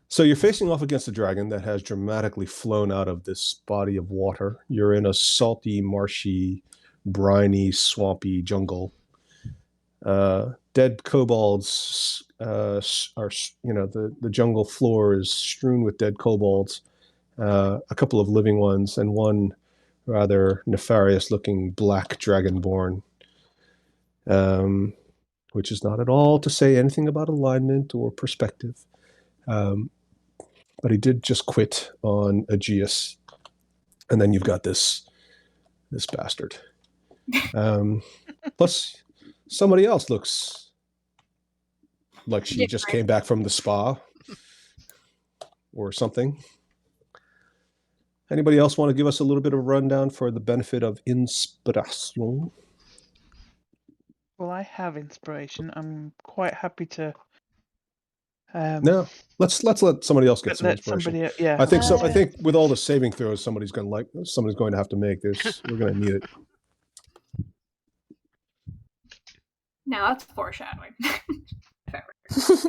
So you're facing off against a dragon that has dramatically flown out of this body of water. You're in a salty, marshy, briny, swampy jungle. Dead kobolds are, the jungle floor is strewn with dead kobolds, a couple of living ones, and one rather nefarious looking black dragonborn, um, which is not at all to say anything about alignment or perspective. But he did just quit on Aegeus. And then you've got this bastard. Plus, somebody else looks like she just came back from the spa or something. Anybody else want to give us a little bit of a rundown for the benefit of inspiration? Well, I have inspiration. I'm quite happy to. No, let's let somebody else get some inspiration. Somebody, yeah. I think so. I think with all the saving throws somebody's going to have to make. We're going to need it. No, that's foreshadowing.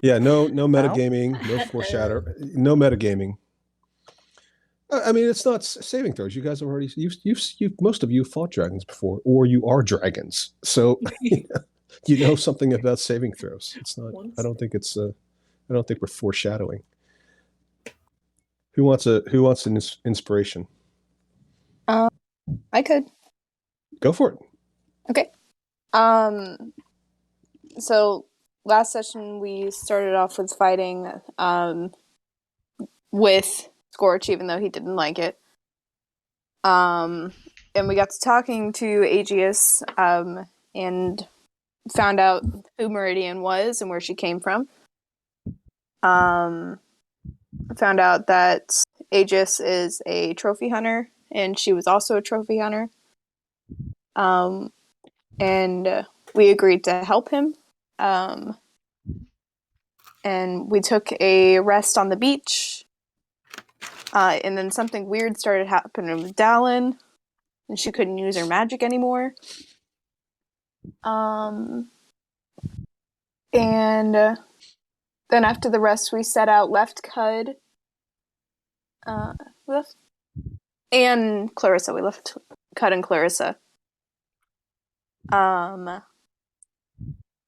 Yeah, no metagaming, no foreshadow, no metagaming. I mean, it's not saving throws. You guys have already you've most of you fought dragons before, or you are dragons, so you know something about saving throws. It's not. I don't think we're foreshadowing. Who wants an inspiration? I could. Go for it. Okay. So last session we started off with fighting with Scorch, even though he didn't like it. And we got to talking to Aegeus and found out who Meridian was and where she came from. Found out that Aegis is a trophy hunter, and she was also a trophy hunter. And we agreed to help him. And we took a rest on the beach. And then something weird started happening with Dallin, and she couldn't use her magic anymore. And then after the rest, we set out, left Cud, and Clarissa. We left Cud and Clarissa.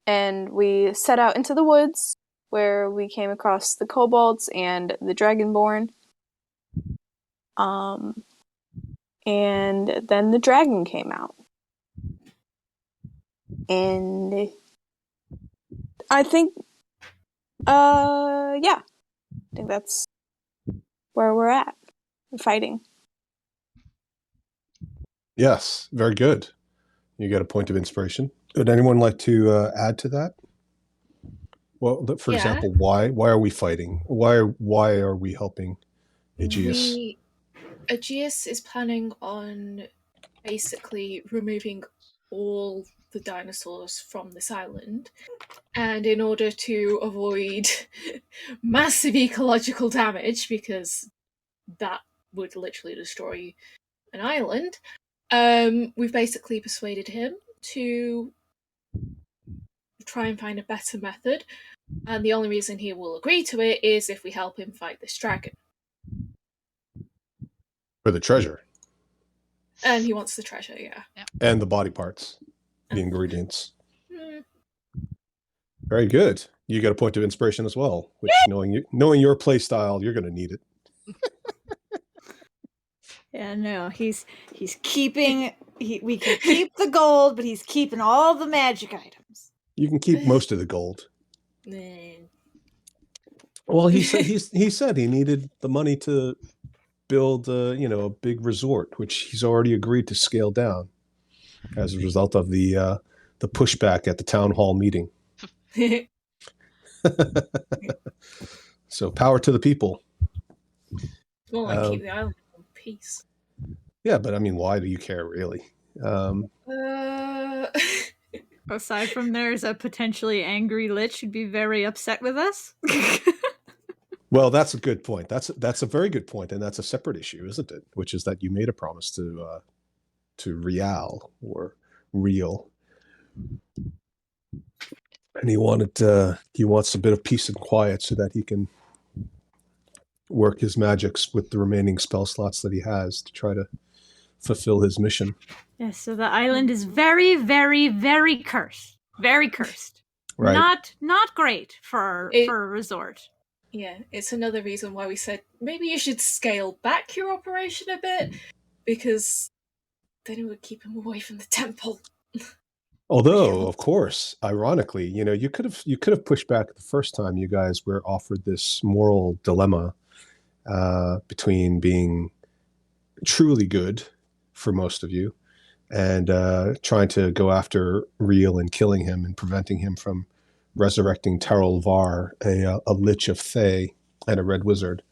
And we set out into the woods, where we came across the kobolds and the dragonborn. And then the dragon came out. And I think, I think that's where we're at. We're fighting. Yes, very good. You get a point of inspiration. Would anyone like to add to that? Well, for example, why are we fighting? Why are we helping Aegeus? Aegeus is planning on basically removing all the dinosaurs from this island, and in order to avoid massive ecological damage, because that would literally destroy an island, we've basically persuaded him to try and find a better method, and the only reason he will agree to it is if we help him fight this dragon. For the treasure. And he wants the treasure, yeah. And the body parts, the ingredients. Very good. You get a point of inspiration as well, which knowing your play style, you're going to need it. Yeah, no, he's keeping. We can keep the gold, but he's keeping all the magic items. You can keep most of the gold. Well, he said he needed the money to build a big resort, which he's already agreed to scale down as a result of the pushback at the town hall meeting. So power to the people. Well, like keep the island in one piece. Yeah, but I mean, why do you care, really? Aside from there's a potentially angry Lich who'd be very upset with us. Well, that's a good point. That's a very good point, and that's a separate issue, isn't it? Which is that you made a promise to Real or Real. And he wants a bit of peace and quiet so that he can work his magics with the remaining spell slots that he has to try to fulfill his mission. Yes, so the island is very, very, very cursed. Very cursed. Right. Not great for a resort. Yeah, it's another reason why we said maybe you should scale back your operation a bit, because then it would keep him away from the temple. Although, of course, ironically, you could have pushed back the first time you guys were offered this moral dilemma between being truly good for most of you and trying to go after Real and killing him and preventing him from resurrecting Terrell Var, a lich of Thay and a red wizard.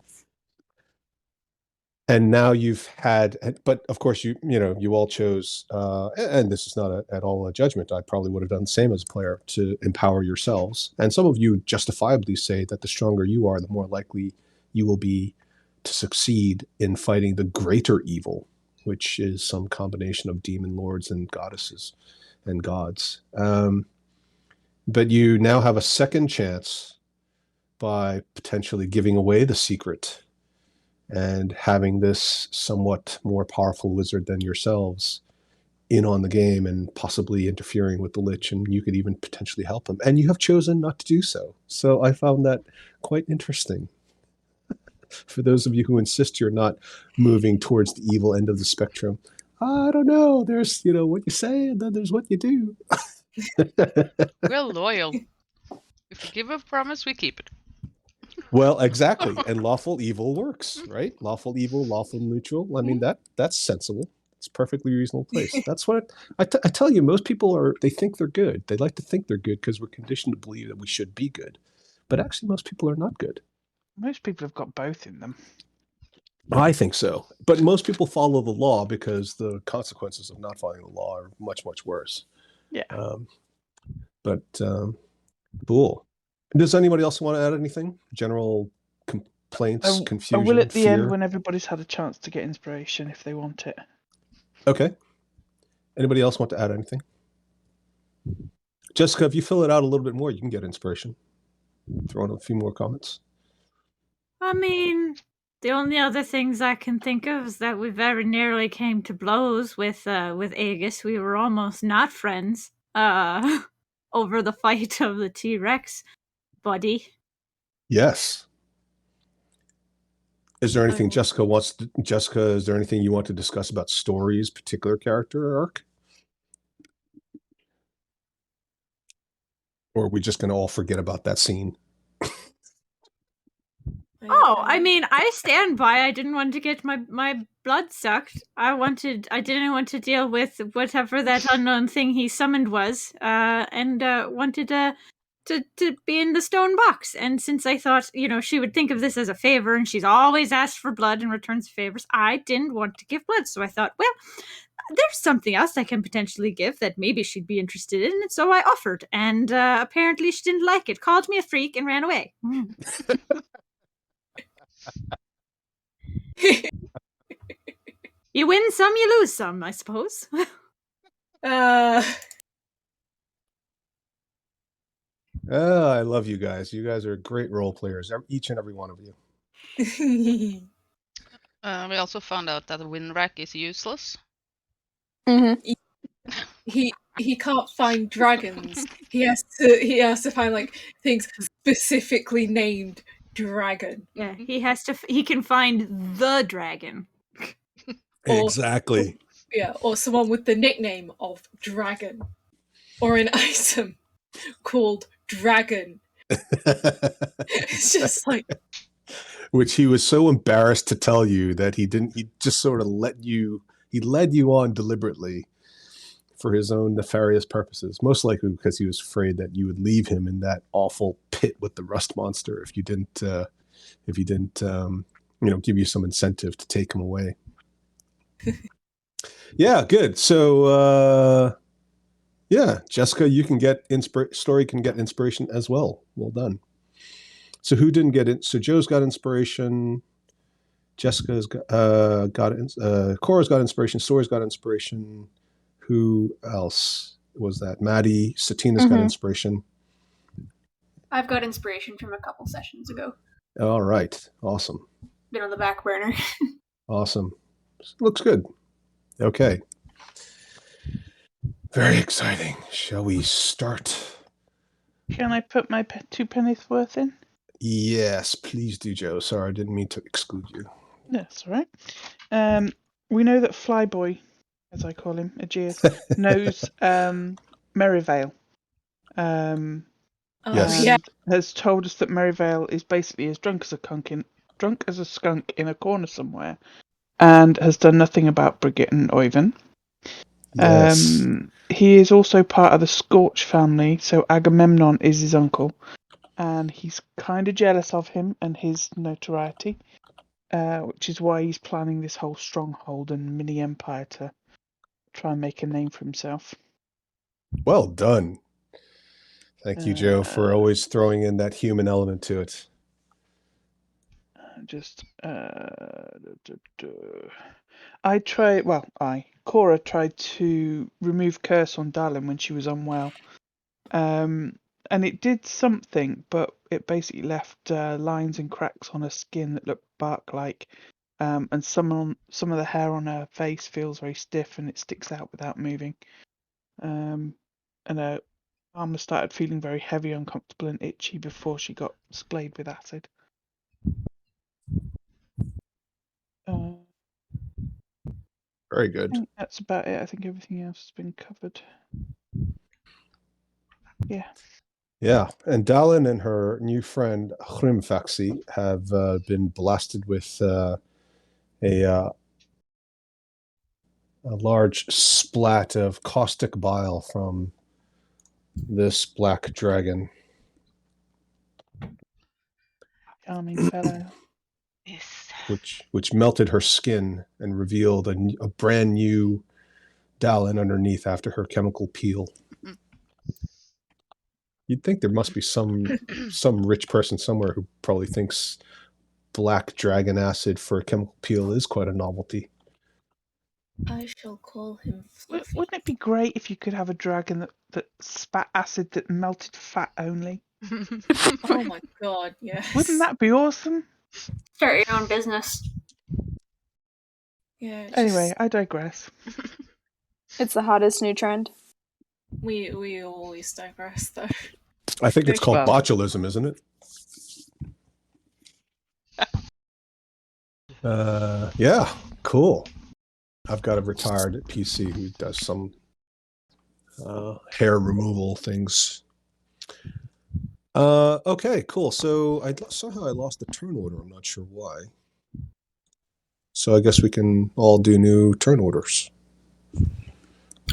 And now you've had, but of course you all chose, and this is not at all a judgment. I probably would have done the same as a player to empower yourselves. And some of you justifiably say that the stronger you are, the more likely you will be to succeed in fighting the greater evil, which is some combination of demon lords and goddesses and gods. But you now have a second chance by potentially giving away the secret and having this somewhat more powerful wizard than yourselves in on the game and possibly interfering with the lich, and you could even potentially help him. And you have chosen not to do so. So I found that quite interesting. For those of you who insist you're not moving towards the evil end of the spectrum, I don't know. There's, what you say, and then there's what you do. We're loyal. If we give a promise, we keep it. Well, exactly. And lawful evil works, right? Lawful evil, lawful neutral. I mean, that's sensible. It's a perfectly reasonable place. That's what I tell you, most people they think they're good. They like to think they're good because we're conditioned to believe that we should be good. But actually, most people are not good. Most people have got both in them. I think so. But most people follow the law because the consequences of not following the law are much, much worse. Yeah. Cool. Does anybody else want to add anything? General complaints, confusion, I will at the fear? end when everybody's had a chance to get inspiration if they want it. Okay. Anybody else want to add anything? Jessica, if you fill it out a little bit more, you can get inspiration. Throw in a few more comments. I mean, the only other things I can think of is that we very nearly came to blows with Aegis. We were almost not friends over the fight of the T-Rex buddy. Yes. Is there anything Jessica, is there anything you want to discuss about stories, particular character arc? Or are we just going to all forget about that scene? I mean, I stand by. I didn't want to get my blood sucked. I didn't want to deal with whatever that unknown thing he summoned was, and wanted to be in the stone box. And since I thought, she would think of this as a favor, and she's always asked for blood in returns for favors, I didn't want to give blood. So I thought, well, there's something else I can potentially give that maybe she'd be interested in. And so I offered, and apparently she didn't like it, called me a freak, and ran away. You win some, you lose some, I suppose. I love you guys. You guys are great role players, each and every one of you. We also found out that the Windrack is useless. Mm-hmm. He can't find dragons. He has to find things specifically named dragon. Yeah, he can find the dragon. Exactly. Or someone with the nickname of dragon. Or an item called dragon. It's just which he was so embarrassed to tell you that he just sort of led you on deliberately for his own nefarious purposes, most likely because he was afraid that you would leave him in that awful pit with the rust monster if you didn't give you some incentive to take him away. Yeah, good. So Jessica, you can get Story can get inspiration as well. Well done. So who didn't get it? So Joe's got inspiration. Jessica's got Cora's got inspiration. Story's got inspiration. Who else was that? Maddie. Satina's got inspiration. I've got inspiration from a couple sessions ago. All right. Awesome. Been on the back burner. Awesome. Looks good. Okay. Very exciting. Shall we start? Can I put my 2 pennies worth in? Yes, please do, Joe. Sorry, I didn't mean to exclude you. That's all right. We know that Flyboy, as I call him, Aegeus, knows Merivale. Yes. Yeah. And has told us that Merivale is basically as drunk as a skunk in a corner somewhere, and has done nothing about Brigitte and Oivan. Yes. He is also part of the Scorch family, so Agamemnon is his uncle, and he's kind of jealous of him and his notoriety, which is why he's planning this whole stronghold and mini empire to try and make a name for himself. Well done. Thank you, Joe, for always throwing in that human element to it. Cora tried to remove curse on Dallin when she was unwell. And it did something, but it basically left lines and cracks on her skin that looked bark-like. And some of the hair on her face feels very stiff and it sticks out without moving. And her armor started feeling very heavy, uncomfortable, and itchy before she got splayed with acid. Very I good. think that's about it. I think everything else has been covered. Yeah. Yeah, and Dallin and her new friend Hrimfaxi have been blasted with a large splat of caustic bile from this black dragon. Charming fellow. Yes. Which melted her skin and revealed a brand new Dallin underneath after her chemical peel. You'd think there must be some rich person somewhere who probably thinks black dragon acid for a chemical peel is quite a novelty. I shall call him Fluffy. Wouldn't it be great if you could have a dragon that spat acid that melted fat only? Oh my god, yes. Wouldn't that be awesome? Start your own business. Yeah. Anyway, I digress. It's the hottest new trend. We always digress though. I think it's called Well- botulism, isn't it? Yeah, cool. I've got a retired PC who does some hair removal things. Okay, cool. So somehow I lost the turn order. I'm not sure why. So I guess we can all do new turn orders.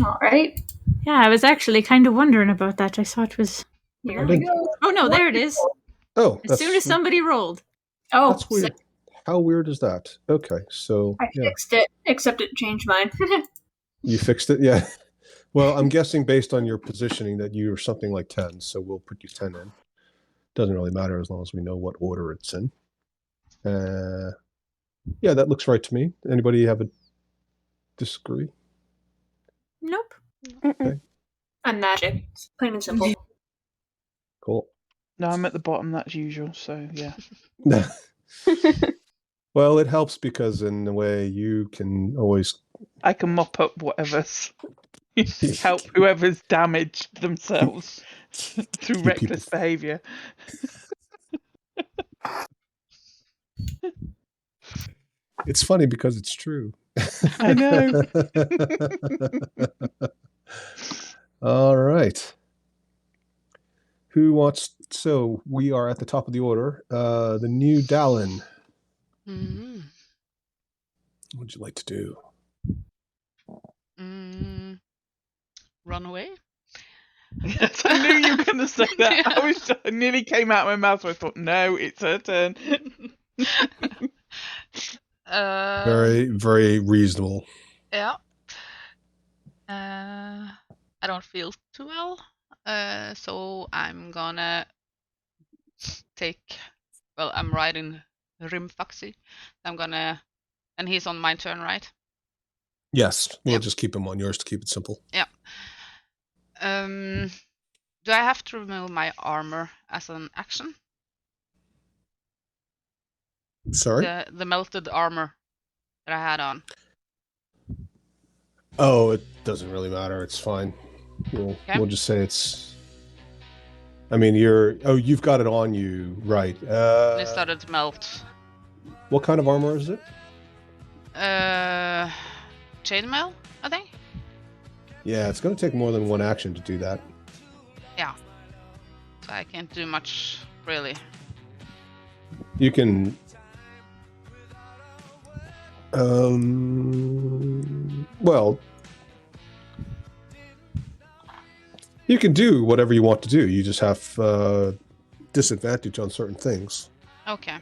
All right. Yeah, I was actually kind of wondering about that. I saw it was. Here we go. Oh no, there it is. Oh, As soon as somebody rolled. Oh, that's weird. How weird is that? Okay, so I yeah, fixed it, except it changed mine. you fixed it. Yeah. Well, I'm guessing based on your positioning that you're something like 10, so we'll put you 10 in. Doesn't really matter as long as we know what order it's in. Yeah, that looks right to me. Anybody have a disagree? Nope. I'm magic. It's plain and simple. Cool. No, I'm at the bottom, that's usual, so yeah. Well, it helps because in a way you can always I can mop up whatever's help whoever's damaged themselves through keep reckless people- behaviour. It's funny because it's true. I know. All right. Who wants? So we are at the top of the order. The new Dallin. Mm-hmm. What would you like to do? Run away? Yes, I knew you were going to say that. I nearly came out of my mouth, so I thought, no, it's her turn. Very, very reasonable. Yeah. I don't feel too well, so I'm gonna take. Well, I'm riding Hrimfaxi. And he's on my turn, right? Yes, we'll Yep. just keep him on yours to keep it simple. Yeah. Do I have to remove my armor as an action? Sorry. The melted armor that I had on. Oh, it doesn't really matter. It's fine. Okay. We'll just say it's. I mean, you've got it on you, right? And it started to melt. What kind of armor is it? Chainmail, I think. Yeah, it's going to take more than one action to do that. Yeah. So I can't do much, really. You can. Well, you can do whatever you want to do. You just have disadvantage on certain things. Okay.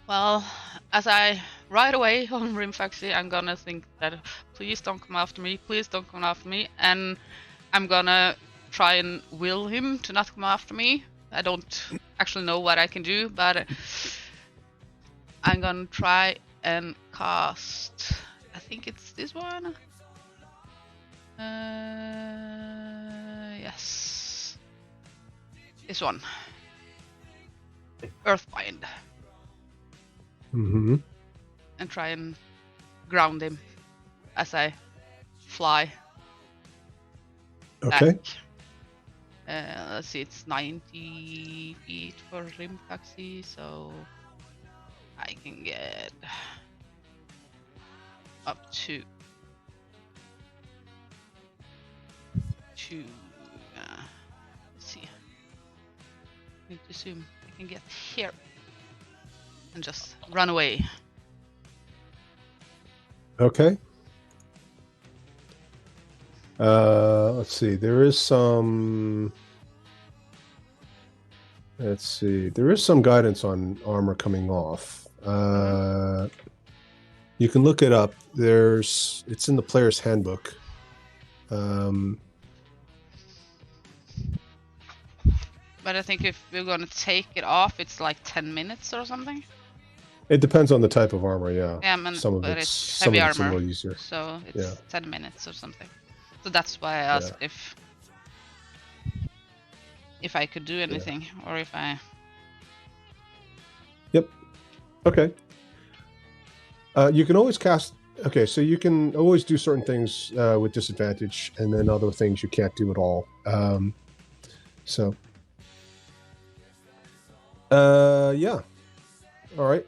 Well, as I ride away on Rimfaxi, I'm gonna think that please don't come after me, please don't come after me, and I'm gonna try and will him to not come after me. I don't actually know what I can do, but I'm gonna try and cast. I think it's this one. Yes. This one. Earthbind. Mm-hmm. And try and ground him as I fly Okay. back. Let's see, it's 90 feet for Rimfaxi, so I can get up to let's see. Need to assume I can get here and just run away. Okay. Let's see. There is some. Let's see. There is some guidance on armor coming off. You can look it up. It's in the player's handbook. But I think if we're gonna take it off, it's like 10 minutes or something. It depends on the type of armor. Yeah. Yeah, but it's heavy some of it's a armor, little easier. so it's Yeah. 10 minutes or something. So that's why I asked if I could do anything, or if I. Yep. Okay. You can always cast. Okay, so you can always do certain things with disadvantage, and then other things you can't do at all. So. Yeah. All right.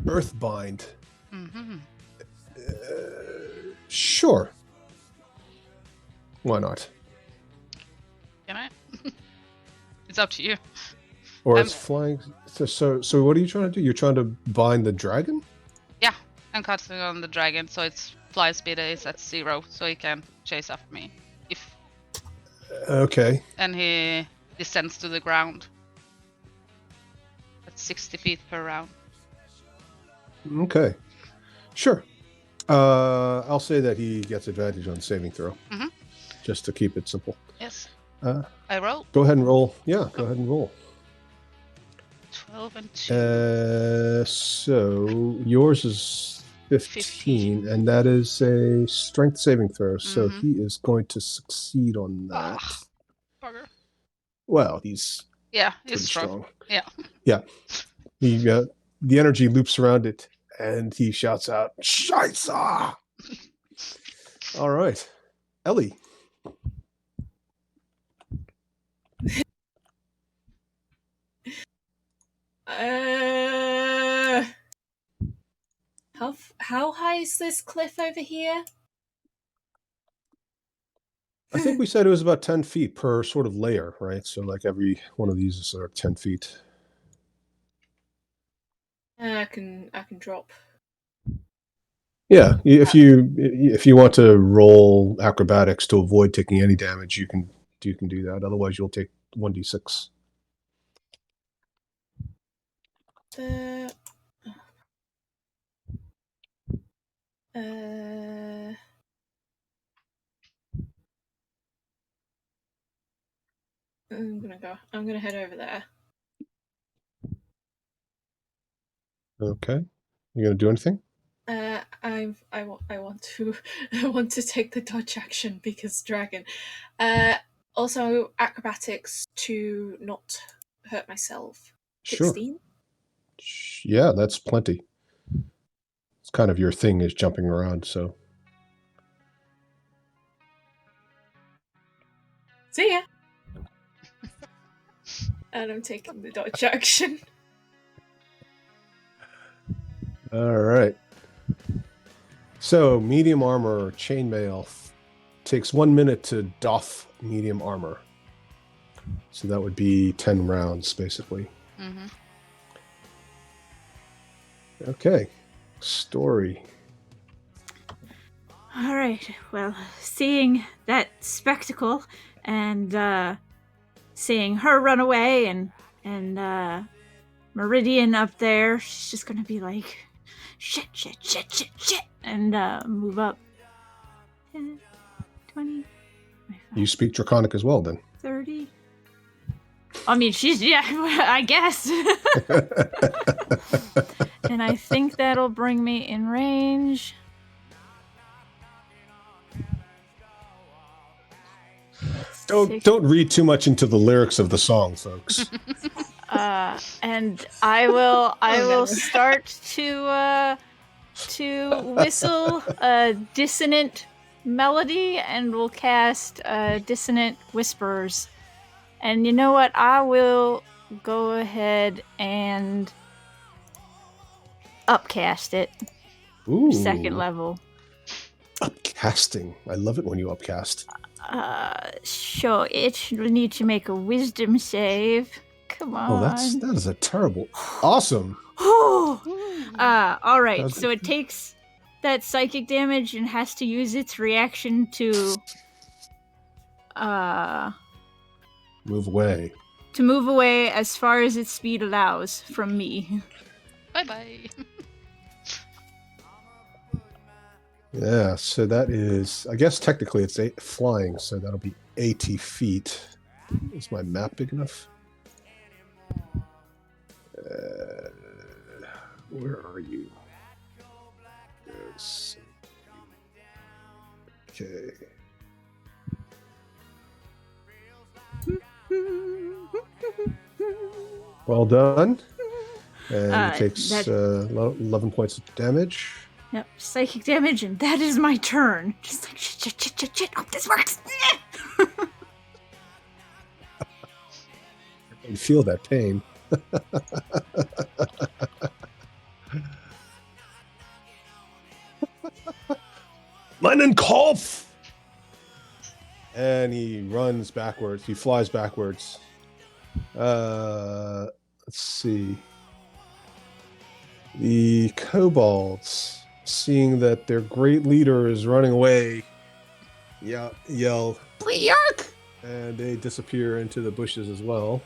Earthbind. Mm-hmm. Sure. Why not? Can I? It's up to you. Or it's flying. So what are you trying to do? You're trying to bind the dragon? Yeah, I'm casting on the dragon, so its fly speed is at 0, so he can chase after me. Okay. And he descends to the ground. At 60 feet per round. Okay. Sure. I'll say that he gets advantage on saving throw. Mm-hmm. Just to keep it simple. Yes. I roll. Go ahead and roll. Yeah, go ahead and roll. 12 and 2. So yours is 15, and that is a strength saving throw. So he is going to succeed on that. Bugger. Well, he's he's strong. Yeah. Yeah. He the energy loops around it, and he shouts out, "Scheisse!" All right, Ellie. How high is this cliff over here? I think we said it was about 10 feet per sort of layer, right? So like every one of these is sort of 10 feet. I can drop. Yeah, if you want to roll acrobatics to avoid taking any damage, you can do that. Otherwise, you'll take 1d6. I'm gonna head over there. Okay, you gonna do anything? I want to I want to take the dodge action because dragon. Also acrobatics to not hurt myself. Sure. 16. Yeah, that's plenty. It's kind of your thing is jumping around, so. See ya. And I'm taking the dodge action. All right. So, medium armor, chainmail takes 1 minute to doff medium armor. So that would be 10 rounds, basically. Mm-hmm. Okay. Story. All right. Well, seeing that spectacle and seeing her run away and Meridian up there, she's just gonna be like, shit, and move up. 10, 20, 25, You speak Draconic as well, then. 30. I mean, yeah, I guess. And I think that'll bring me in range. Don't read too much into the lyrics of the song, folks. And I will start to whistle a dissonant melody, and will cast dissonant whispers. And you know what? I will go ahead and upcast it. Ooh. Second level. Upcasting. I love it when you upcast. Sure, it will need to make a wisdom save. Come on. Oh, that is a terrible. Awesome. All right. Sounds So it takes that psychic damage and has to use its reaction to Move away. move away as far as its speed allows from me. Bye-bye. Yeah, so that is, I guess technically it's flying, so that'll be 80 feet. Is my map big enough? Where are you? Yes. Okay. Well done. And it takes 11 points of damage. Yep, psychic damage, and that is my turn. Just like shit. Hope this works. You feel that pain. Meinen Kopf! And he runs backwards. He flies backwards. Let's see. The kobolds, seeing that their great leader is running away, yell, Briark! And they disappear into the bushes as well.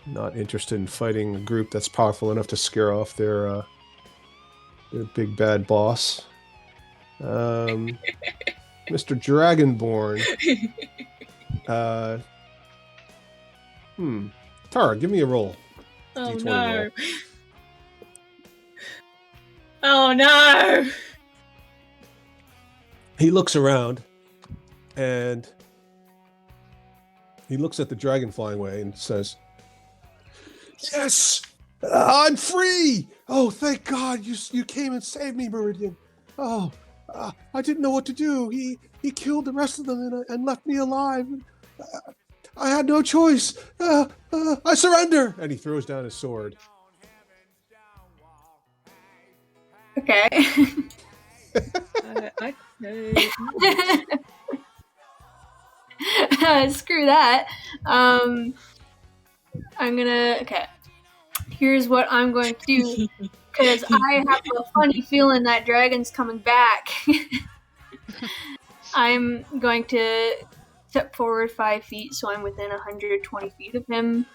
Not interested in fighting a group that's powerful enough to scare off their big bad boss. Mr. Dragonborn. Tara, give me a roll. Oh D20 no. roll. Oh no. He looks around and he looks at the dragon flying away and says, "Yes, I'm free! Oh, thank God you came and saved me, Meridian. Oh, I didn't know what to do. He killed the rest of them and left me alive. I had no choice. I surrender!" And he throws down his sword. Okay. Screw that. I'm gonna. Okay. Here's what I'm going to do, because I have a funny feeling that dragon's coming back. I'm going to step forward 5 feet, so I'm within 120 feet of him.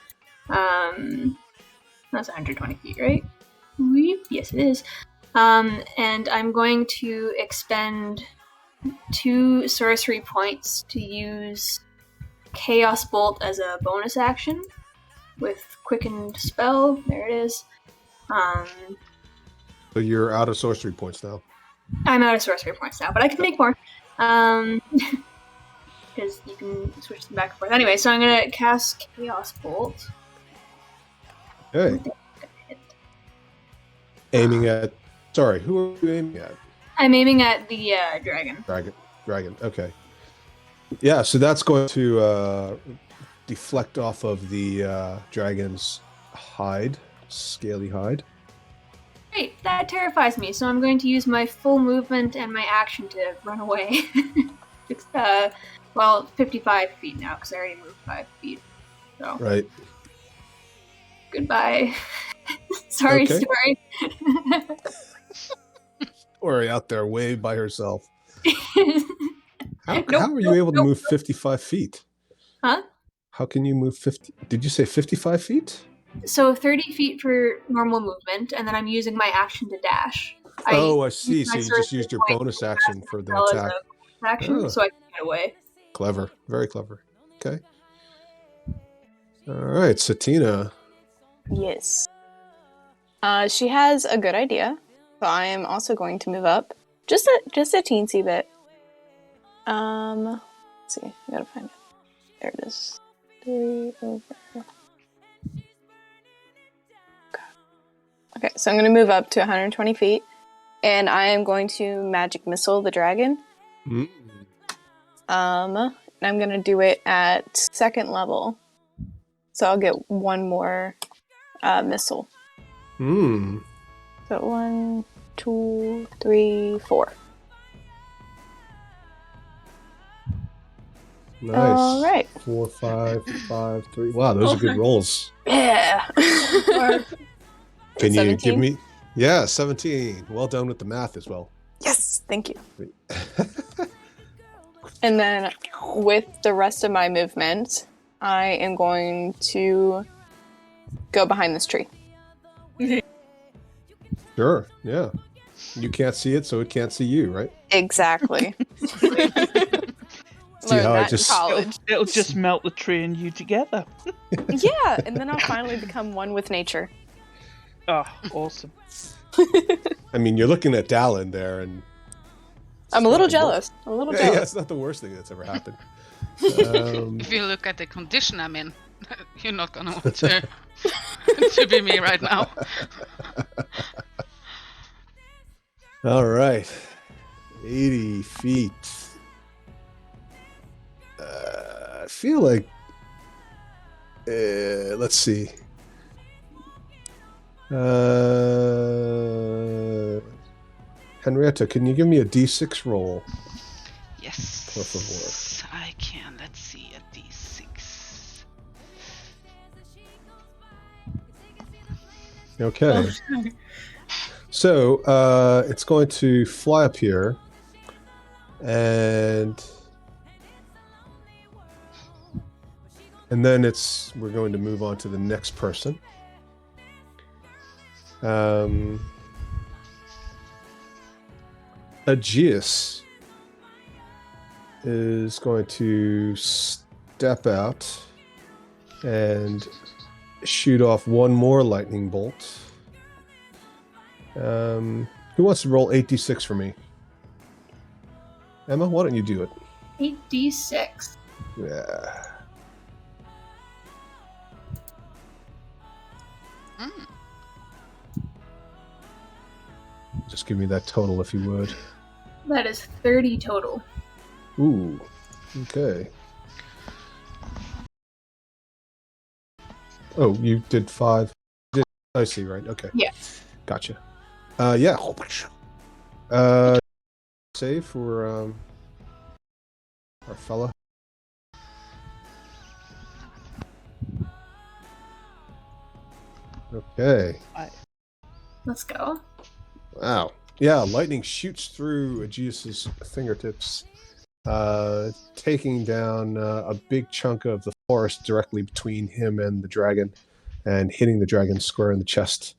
That's 120 feet, right? Weep. Yes, it is. And I'm going to expend 2 sorcery points to use Chaos Bolt as a bonus action with Quickened Spell. There it is. So you're out of sorcery points now. I'm out of sorcery points now, but I can make more. Because you can switch them back and forth. Anyway, so I'm gonna cast Chaos Bolt. Okay. Aiming at. Sorry, who are you aiming at? I'm aiming at the dragon. Dragon. Okay. Yeah, so that's going to deflect off of the dragon's hide, scaly hide. Great, that terrifies me, so I'm going to use my full movement and my action to run away. It's, 55 feet now, because I already moved 5 feet. So. Right. Goodbye. Sorry, Okay. Story. Story out there way by herself. How Nope, are you able to nope. move 55 feet? Huh? How can you move 50? Did you say 55 feet? So 30 feet for normal movement, and then I'm using my action to dash. I see. use So my you just used your sorcery point bonus to action cast for the spell as attack. a action, Oh. so I can get away. Clever. Very clever. Okay. All right, Satina. Yes. She has a good idea, so I am also going to move up just a teensy bit. Let's see, I gotta find it. There it is. 3 over. Okay, so I'm gonna move up to 120 feet, and I am going to magic missile the dragon. Mm. And I'm gonna do it at 2nd level, so I'll get one more missile. Mm. So 1, 2, 3, 4. Nice. All right. 4, 5, 5, 3. Wow, those are good rolls. Yeah. Can you 17? give me? Yeah, 17. Well done with the math as well. Yes, thank you. And then with the rest of my movement, I am going to go behind this tree. Sure. Yeah. You can't see it, so it can't see you, right? Exactly. See Learned how I that just- in college. It'll just melt the tree and you together. Yeah, and then I'll finally become one with nature. Oh, awesome. I mean, you're looking at Dallin there, and I'm a little jealous. A little yeah, jealous. it's not the worst thing that's ever happened. If you look at the condition I'm in, you're not gonna want to to be me right now. All right, 80 feet. I feel like. Let's see. Henrietta, can you give me a D6 roll? Yes, Por favor. I can. Let's see a D6. Okay. So it's going to fly up here, and then we're going to move on to the next person. Aegeus is going to step out and shoot off one more lightning bolt. Who wants to roll 8d6 for me? Emma, why don't you do it? 8d6. Yeah. Mm. Just give me that total if you would. That is 30 total. Ooh. Okay. Oh, you did 5. I see, right. Okay. Yeah. Gotcha. Yeah. Save for our fella. Okay. Let's go. Wow. Yeah, lightning shoots through Aegeus's fingertips, taking down a big chunk of the forest directly between him and the dragon, and hitting the dragon square in the chest.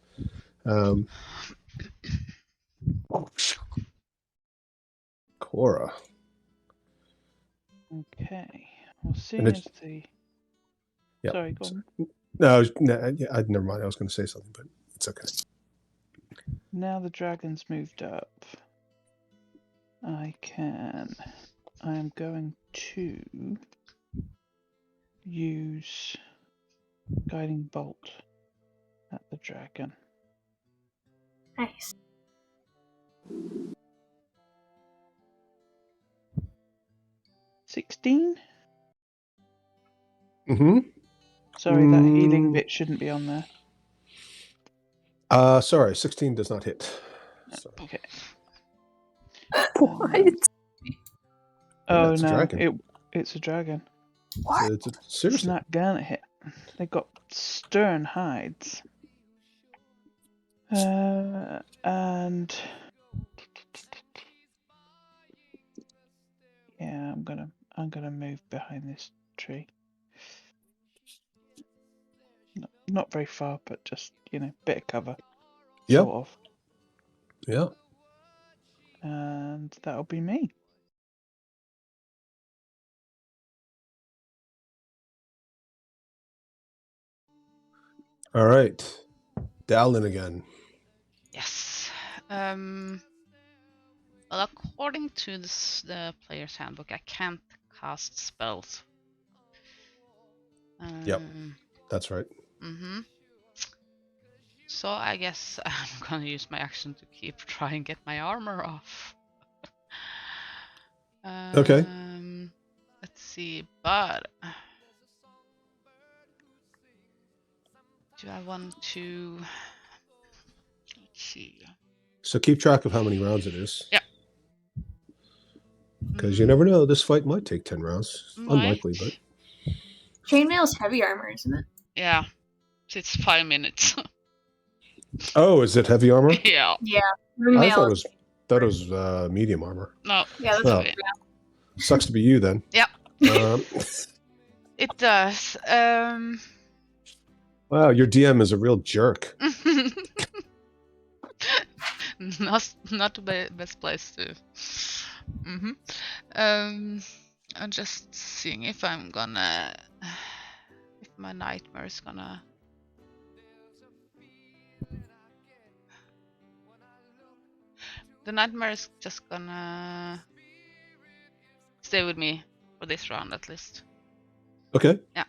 Cora. Okay. Well, seeing And as the... Yep. Sorry, go on. No, never mind. I was going to say something, but it's okay. Now the dragon's moved up. I am going to use Guiding Bolt at the dragon. Nice. $16? Mm-hmm. Sorry, that healing bit shouldn't be on there. Sorry, 16 does not hit. So. Okay. What? Oh it's a no, dragon. it's a dragon. What? It's It's seriously. not gonna hit. They got stern hides. And yeah, I'm gonna move behind this tree. Not very far, but just bit of cover. Yep. Sort of. Yeah. And that'll be me. All right. Dallin again. Yes. Well, according to the player's handbook, I can't cast spells. Yep. That's right. Mm-hmm. So I guess I'm gonna use my action to keep trying and get my armor off. Okay. Let's see, but do I want to? Let's see. So keep track of how many rounds it is. Yeah. Because you never know, this fight might take 10 rounds. Might. Unlikely, but Chainmail's heavy armor, isn't it? Yeah, it's 5 minutes. oh, is it heavy armor? Yeah. Yeah. I Mail. thought it was medium armor. No. Yeah, that's Oh. what Sucks to be you then. Yep. Um, It does. wow, your DM is a real jerk. not the best place to. Mm-hmm. I'm just seeing if I'm gonna, if my nightmare is gonna. The nightmare is just gonna stay with me for this round at least. Okay. Yeah.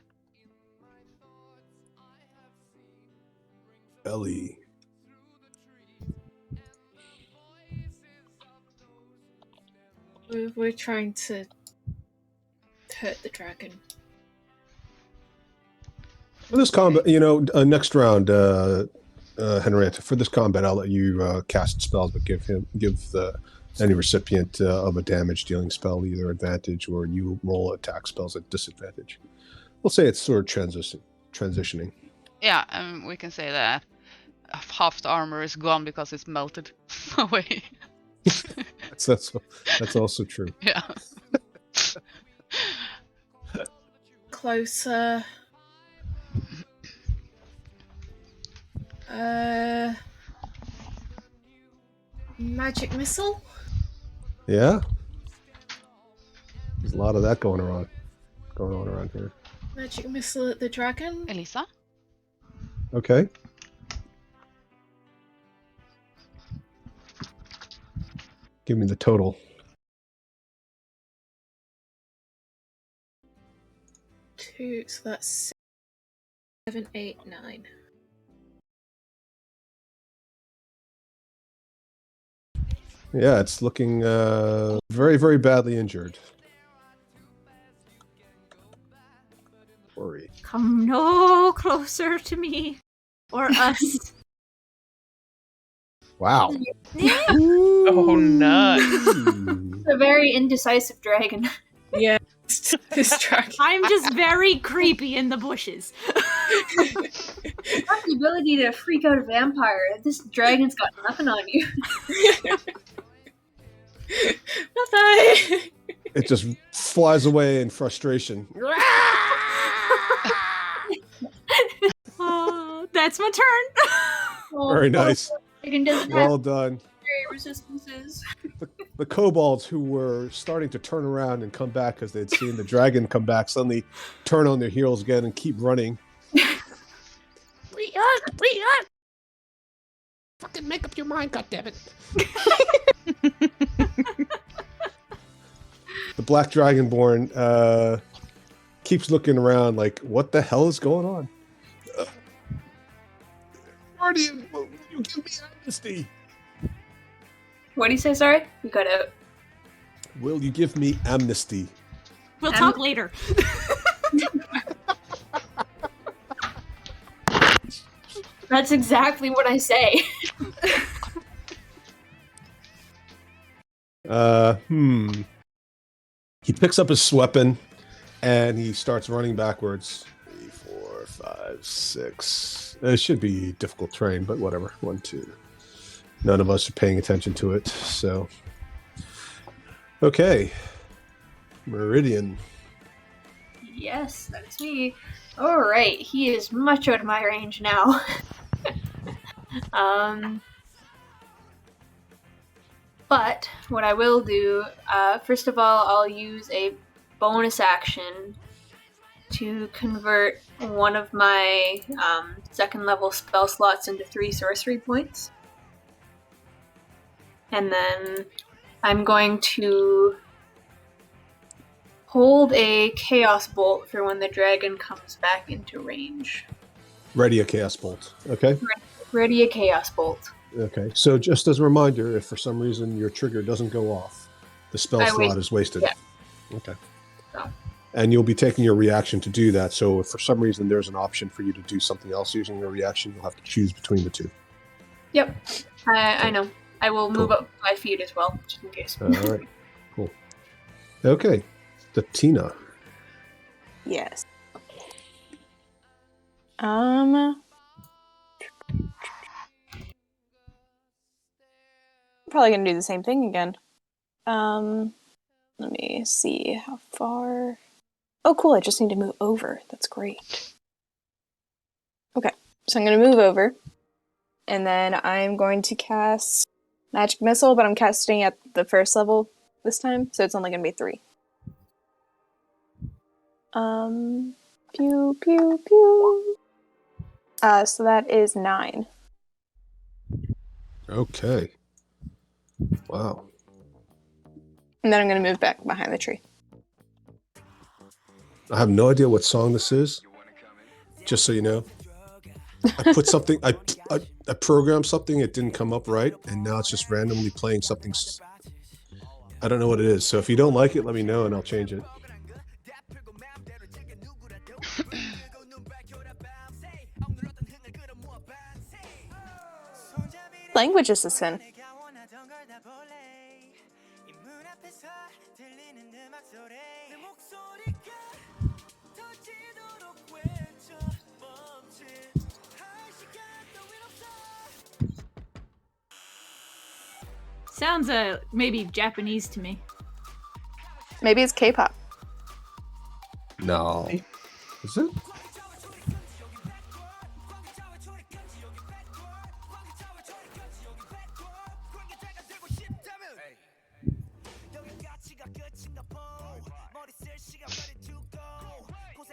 Ellie. We're trying to hurt the dragon. For this combat, next round, Henrietta, for this combat, I'll let you cast spells, but give any recipient of a damage dealing spell either advantage, or you roll attack spells at disadvantage. We'll say it's sort of transitioning. Yeah, we can say that half the armor is gone because it's melted away. That's also true. Yeah. Closer. Magic missile? Yeah. There's a lot of that going on around here. Magic missile at the dragon? Elisa? Okay. Give me the total. 2, so that's 7, 8, 9. Yeah, it's looking very, very badly injured. Worry. Come no closer to me or us. Wow. Oh, nuts. It's a very indecisive dragon. Yeah, this dragon. I'm just very creepy in the bushes. You have the ability to freak out a vampire. This dragon's got nothing on you. Bye-bye. It just flies away in frustration. Oh, that's my turn. Oh, Very nice. Dragon doesn't have Well done. very resistances. The kobolds who were starting to turn around and come back because they'd seen the dragon come back suddenly turn on their heels again and keep running. fucking make up your mind, goddammit. The Black Dragonborn keeps looking around like, what the hell is going on? Guardian, will you give me amnesty? What do you say? Sorry, you got out. Will you give me amnesty? We'll talk later. That's exactly what I say. He picks up his weapon and he starts running backwards. 3, 4, 5, 6. It should be difficult terrain, but whatever. 1, 2. None of us are paying attention to it, so. Okay. Meridian. Yes, that's me. Alright, he is much out of my range now. But what I will do, first of all, I'll use a bonus action to convert one of my second level spell slots into 3 sorcery points. And then I'm going to hold a Chaos Bolt for when the dragon comes back into range. Ready a Chaos Bolt. Okay? Ready a Chaos Bolt. Okay. So just as a reminder, if for some reason your trigger doesn't go off, the spell slot is wasted. Yeah. Okay. So. And you'll be taking your reaction to do that. So if for some reason there's an option for you to do something else using your reaction, you'll have to choose between the two. Yep. I know. I will move up 5 feet as well, just in case. All right. Cool. Okay. The Tina. Yes. Probably gonna do the same thing again. Let me see how far. Oh, cool! I just need to move over. That's great. Okay, so I'm gonna move over, and then I'm going to cast Magic Missile, but I'm casting at the first level this time, so it's only gonna be 3. Pew pew pew. So that is 9. Okay. Wow. And then I'm going to move back behind the tree. I have no idea what song this is. Just so you know, I put something. I programmed something. It didn't come up right, and now it's just randomly playing something. I don't know what it is. So if you don't like it, let me know, and I'll change it. Language assistant. Sounds maybe Japanese to me. Maybe it's K-pop. No. Is it?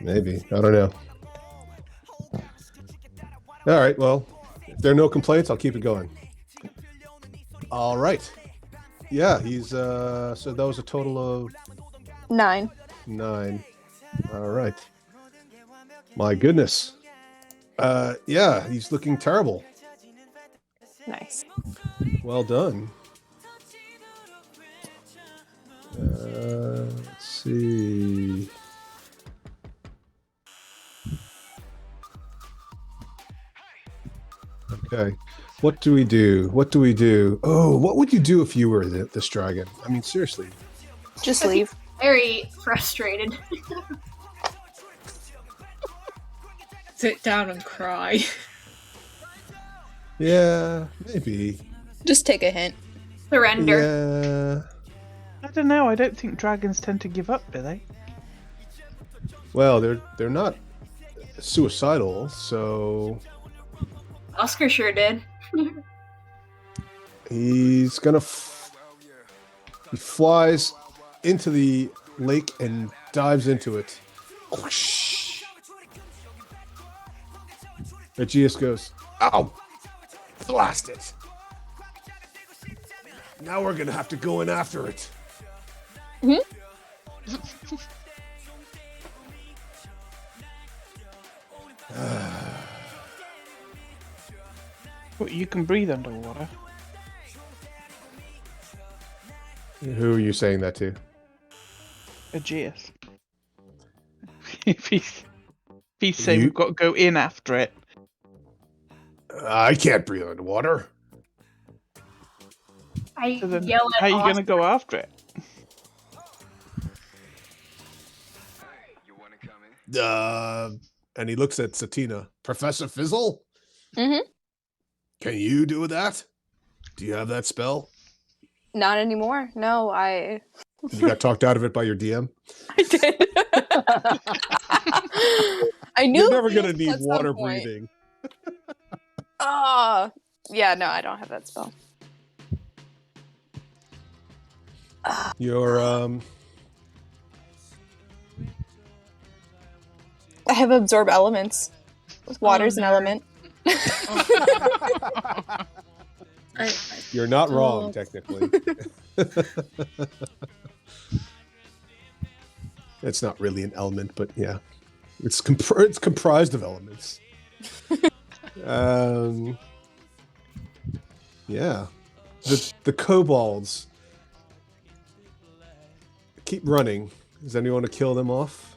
Maybe. I don't know. All right. Well, if there are no complaints, I'll keep it going. All right. Yeah, he's so that was a total of 9. 9. All right. My goodness. Yeah, he's looking terrible. Nice. Well done. Let's see. Okay. What do we do? What do we do? Oh, what would you do if you were this dragon? I mean, seriously. Just leave. Very frustrated. Sit down and cry. Yeah, maybe. Just take a hint. Surrender. Yeah. I don't know. I don't think dragons tend to give up, do they? Well, they're not suicidal, so Oscar sure did. he's gonna. He flies into the lake and dives into it. Whoosh. Aegeus goes, "Ow! Blast it!" Now we're gonna have to go in after it. But you can breathe underwater. Who are you saying that to? Aegeus. if he's saying You- we've got to go in after it. I can't breathe underwater. I So then yell at how are you going to Oscar. go after it? And he looks at Satina. Professor Fizzle? Mhm. Can you do that? Do you have that spell? Not anymore. No, I You got talked out of it by your DM? did. I knew You're never this gonna need at some water point. breathing. Yeah, no, I don't have that spell. Your I have absorb elements. Water's an no. element. you're not wrong, Oh. technically. It's not really an element, but yeah. It's comprised of elements. Yeah. The kobolds keep running. Does anyone want to kill them off?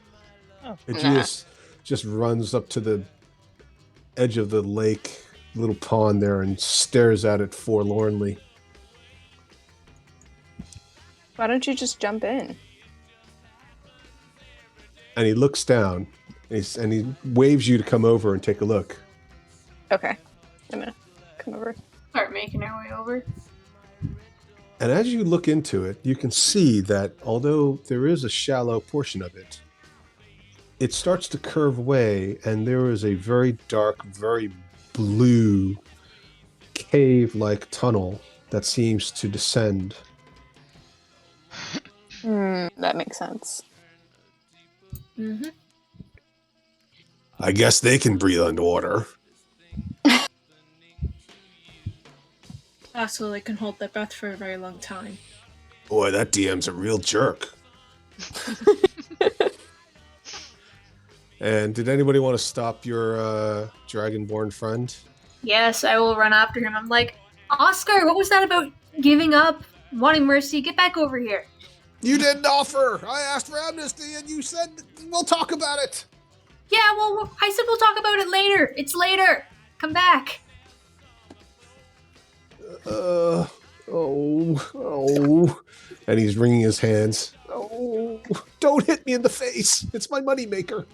Oh. Aegeus just runs up to the edge of the lake, little pond there, and stares at it forlornly. Why don't you just jump in? And he looks down, and he waves you to come over and take a look. Okay. I'm gonna come over. Start making our way over. And as you look into it, you can see that although there is a shallow portion of it, it starts to curve away, and there is a very dark, very blue cave-like tunnel that seems to descend. That makes sense. Mm-hmm. I guess they can breathe underwater. So they can hold their breath for a very long time. Boy, that DM's a real jerk. And did anybody want to stop your dragonborn friend? Yes, I will run after him. I'm like, Oscar, what was that about giving up, wanting mercy? Get back over here. You didn't offer. I asked for amnesty, and you said we'll talk about it. Yeah, well, I said we'll talk about it later. It's later. Come back. Oh. And he's wringing his hands. Oh, don't hit me in the face. It's my moneymaker.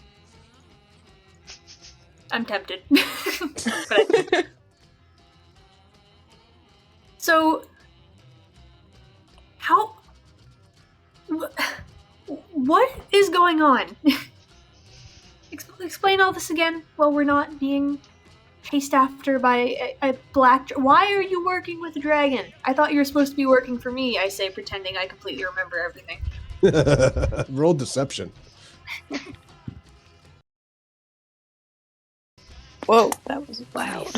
I'm tempted. But so, how? What is going on? Explain all this again while we're not being chased after by a black. Why are you working with a dragon? I thought you were supposed to be working for me. I say, pretending I completely remember everything. Roll deception. Whoa, that was loud.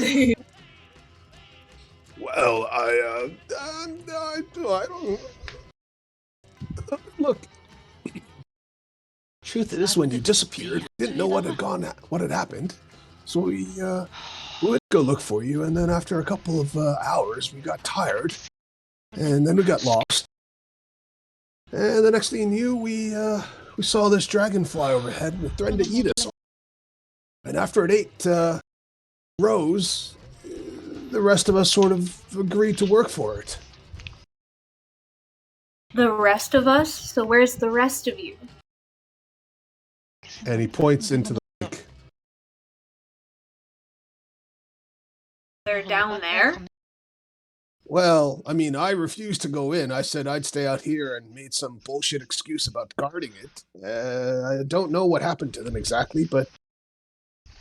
Well, I don't. Look. Truth is, when you disappeared, we didn't know what had happened, so we went to go look for you, and then after a couple of hours, we got tired, and then we got lost, and the next thing you knew, we saw this dragon fly overhead and it threatened to eat us. And after it ate Rose, the rest of us sort of agreed to work for it. The rest of us? So where's the rest of you? And he points into the lake. They're down there? Well, I mean, I refused to go in. I said I'd stay out here and made some bullshit excuse about guarding it. I don't know what happened to them exactly, but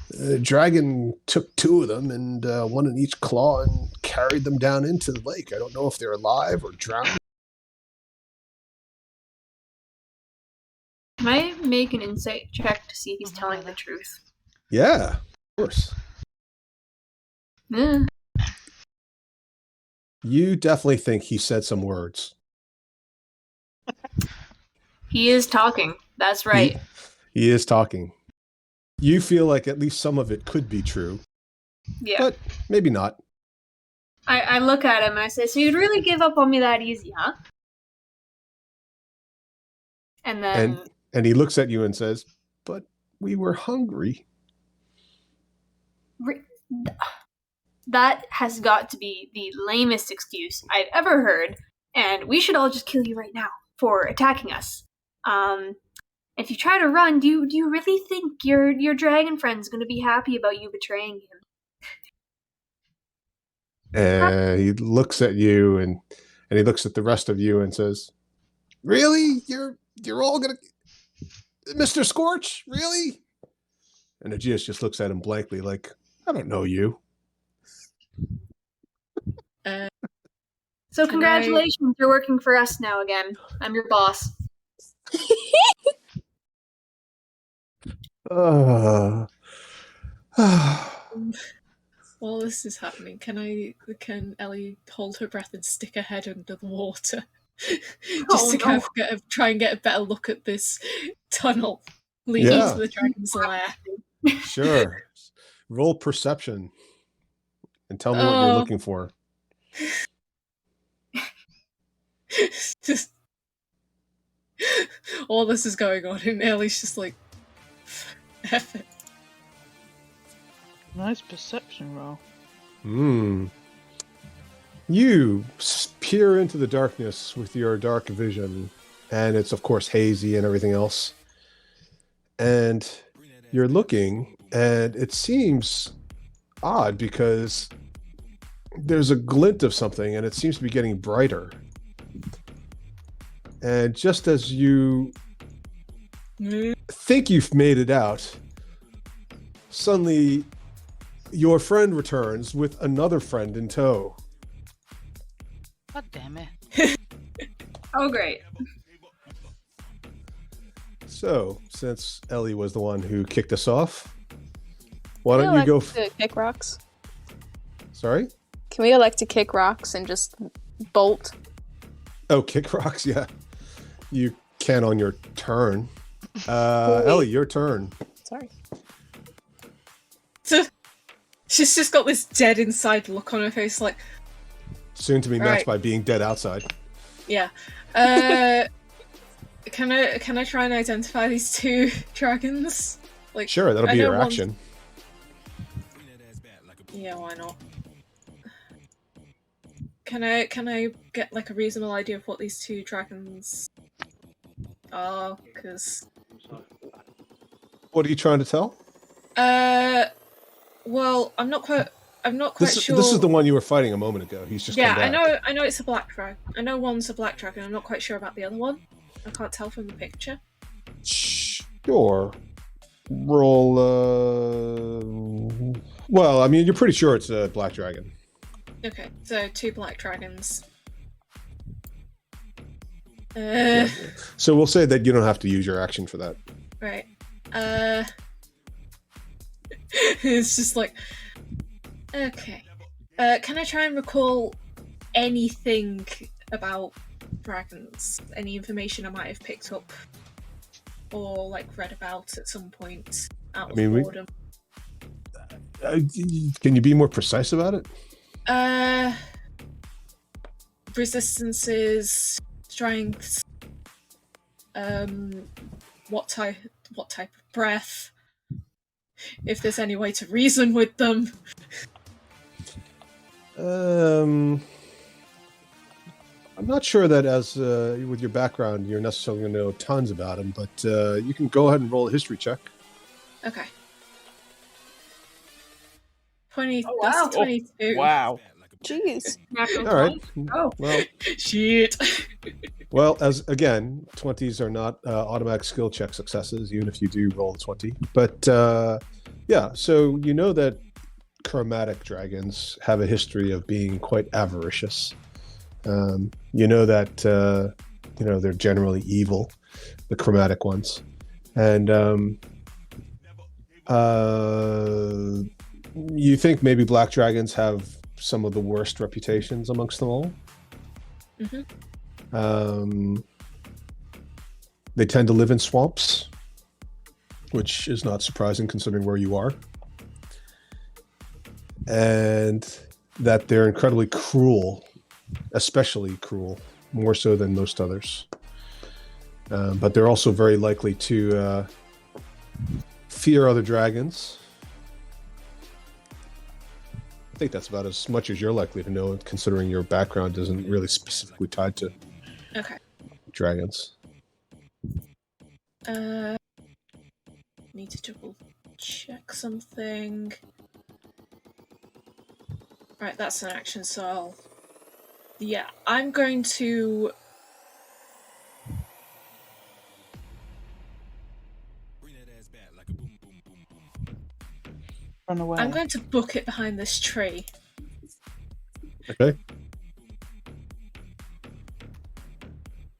the dragon took two of them and one in each claw and carried them down into the lake. I don't know if they're alive or drowned. Can I make an insight check to see if he's telling the truth? Yeah, of course. Eh. You definitely think he said some words. He is talking. That's right. He is talking. You feel like at least some of it could be true, Yeah. but maybe not. I look at him and I say, "So you'd really give up on me that easy, huh?" And then And he looks at you and says, "But we were hungry." That has got to be the lamest excuse I've ever heard, and we should all just kill you right now for attacking us. If you try to run, do you really think your dragon friend's going to be happy about you betraying him? And he looks at you and he looks at the rest of you and says, "Really? You're all gonna, Mr. Scorch? Really?" And Aegeus just looks at him blankly, like, "I don't know you." So congratulations, you're working for us now again. I'm your boss. While this is happening, can Ellie hold her breath and stick her head under the water? Just to kind of try and get a better look at this tunnel leading to the dragon's lair. Sure. Roll perception and tell me what you're looking for. Just all this is going on, and Ellie's just like, F it. Nice perception roll. You peer into the darkness with your dark vision, and it's of course hazy and everything else. And you're looking, and it seems odd because there's a glint of something, and it seems to be getting brighter. And just as you think you've made it out, suddenly your friend returns with another friend in tow. God damn it. Oh, great. So, since Ellie was the one who kicked us off, why don't you go... kick rocks? Sorry? Can we elect to kick rocks and just bolt? Oh, kick rocks, yeah. You can on your turn. Ellie, your turn. Sorry. So, she's just got this dead inside look on her face, like... Soon to be matched by being dead outside. Yeah. Can I try and identify these two dragons? Like, sure, that'll be your action. Yeah, why not? Can I get like a reasonable idea of what these two dragons are? Because what are you trying to tell? Well, I'm not quite sure. This is the one you were fighting a moment ago. He's just come back. I know it's a black dragon. I know one's a black dragon. I'm not quite sure about the other one. I can't tell from the picture. Sure. Roll. Well, I mean, you're pretty sure it's a black dragon. Okay, so two black dragons. Yeah. So we'll say that you don't have to use your action for that. Right. It's just like, okay. Can I try and recall anything about dragons? Any information I might have picked up or like read about at some point out of boredom? Can you be more precise about it? Resistances, strengths, what type of breath, if there's any way to reason with them. I'm not sure that as with your background you're necessarily going to know tons about him, but you can go ahead and roll a history check. Okay. 20. Oh, wow. That's 22. Wow. Jeez. All right. Oh. Well, Shit. well, as again, 20s are not automatic skill check successes, even if you do roll a 20. But yeah, so you know that chromatic dragons have a history of being quite avaricious. You know that they're generally evil, the chromatic ones, and you think maybe black dragons have some of the worst reputations amongst them all. They tend to live in swamps, which is not surprising considering where you are. And that they're incredibly cruel, especially cruel, more so than most others. But they're also very likely to fear other dragons. I think that's about as much as you're likely to know, considering your background isn't really specifically tied to dragons. Need to double check something. Right, that's an action, so I'm going to Run away. I'm going to book it behind this tree. Okay.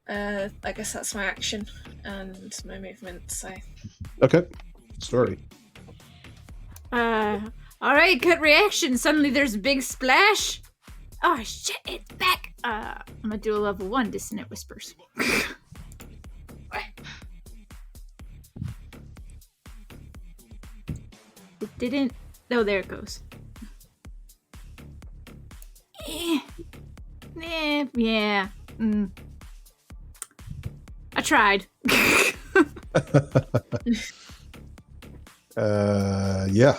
I guess that's my action and my movement, so. Okay. Story. All right, good reaction. Suddenly there's a big splash. Oh shit, it's back. I'm gonna do a level 1 Dissonant Whispers. It didn't. Oh, there it goes. Yeah. I tried. Yeah.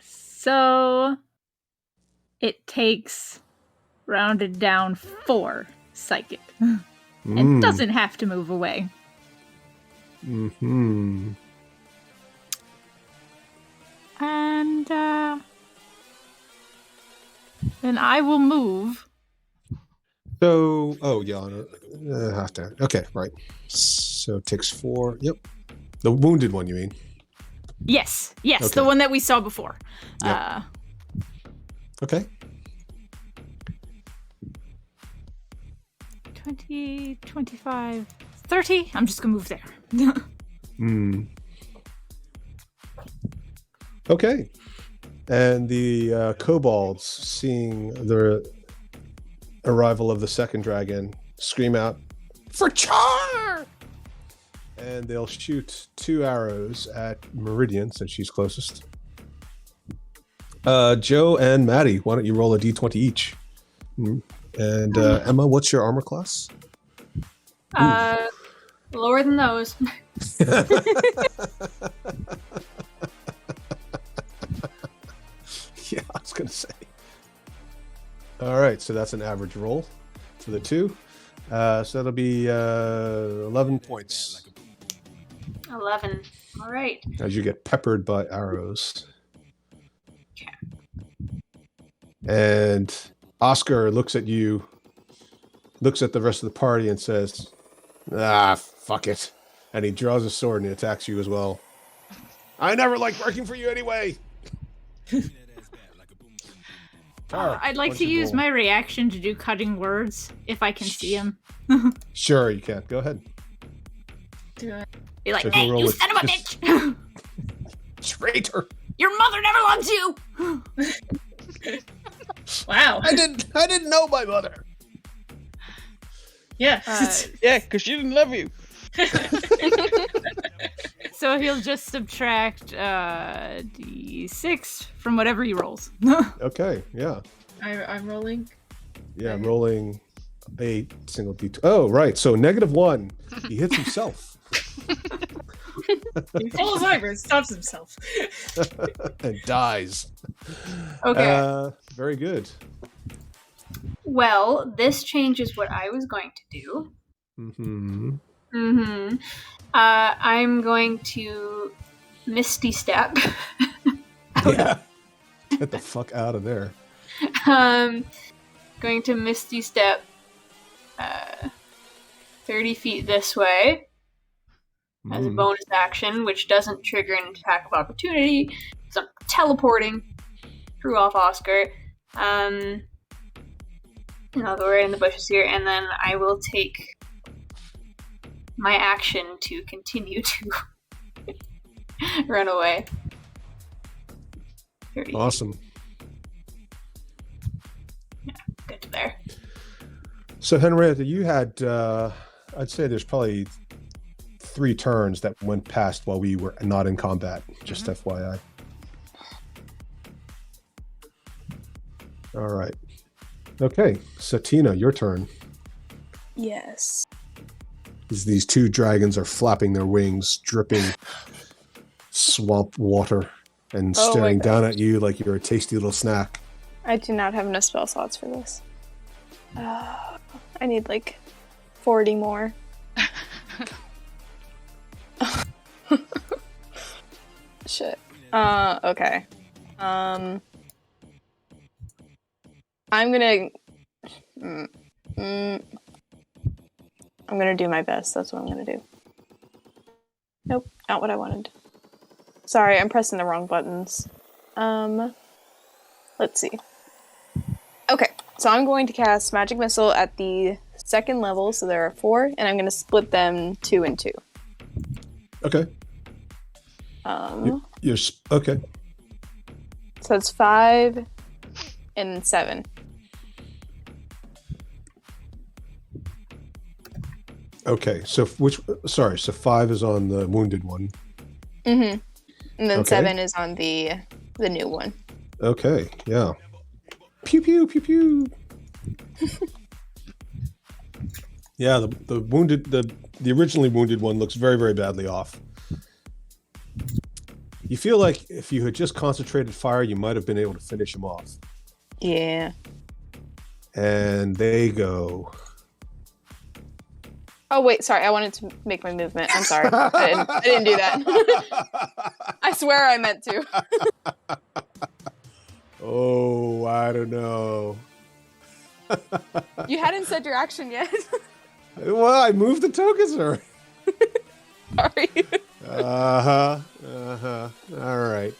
So it takes rounded down 4 psychic. It doesn't have to move away. Mm-hmm. And then I will move. So, have to. Okay, right. So it takes 4. Yep. The wounded one, you mean? Yes, Okay. the one that we saw before. Yep. Okay. 20, 25, 30. I'm just gonna move there. Okay. And the kobolds, seeing the arrival of the second dragon, scream out, "For Char!" And they'll shoot 2 arrows at Meridian, since she's closest. Joe and Maddie, why don't you roll a d20 each? And Emma, what's your armor class? Lower than those. Yeah, I was going to say. All right, so that's an average roll for the 2. So that'll be 11 points 11. All right. as you get peppered by arrows. And Oscar looks at you, looks at the rest of the party and says, fuck it. And he draws a sword and he attacks you as well. I never liked working for you anyway. I'd like to use my reaction to do cutting words if I can see him. Sure, you can. Go ahead. Do it. Be like, So hey, he'll roll you with son of a just- bitch! Traitor. Your mother never loved you! Wow. I didn't know my mother. Yeah. Yeah, because she didn't love you. So he'll just subtract d6 from whatever he rolls. Okay, yeah. I'm rolling. Yeah, I'm rolling a single d2. Oh, right. So -1. He hits himself. He falls over and stabs himself. And dies. Okay. Very good. Well, this changes what I was going to do. Mm-hmm. I'm going to Misty Step. Yeah. Get the fuck out of there. Going to Misty Step 30 feet this way as a bonus action, which doesn't trigger an attack of opportunity. So I'm teleporting through off Oscar. And I'll go right in the bushes here, and then I will take my action to continue to run away. 30 feet. Awesome. So Henrietta, you had I'd say there's probably 3 turns that went past while we were not in combat. Just FYI. All right. Okay, Satina, your turn. Yes. These 2 dragons are flapping their wings, dripping swamp water, and Oh my staring God. down at you like you're a tasty little snack. I do not have enough spell slots for this. I need like 40 more. Shit. Okay. I'm gonna. I'm gonna do my best. That's what I'm gonna do. Nope, not what I wanted. Sorry, I'm pressing the wrong buttons. Let's see. Okay, so I'm going to cast Magic Missile at the 2nd level, so there are 4, and I'm going to split them 2 and 2. Okay. You're okay. So it's 5 and 7. Okay. So so 5 is on the wounded one. Mm-hmm. And then Okay. 7 is on the new one. Okay. Yeah. Pew pew pew pew. Yeah, the wounded the originally wounded one looks very, very badly off. You feel like if you had just concentrated fire, you might have been able to finish him off. Yeah. And they go. Oh wait, sorry. I wanted to make my movement. I'm sorry. I didn't do that. I swear I meant to. Oh, I don't know. You hadn't said your action yet. Well, I moved the tokens already. Sorry. All right.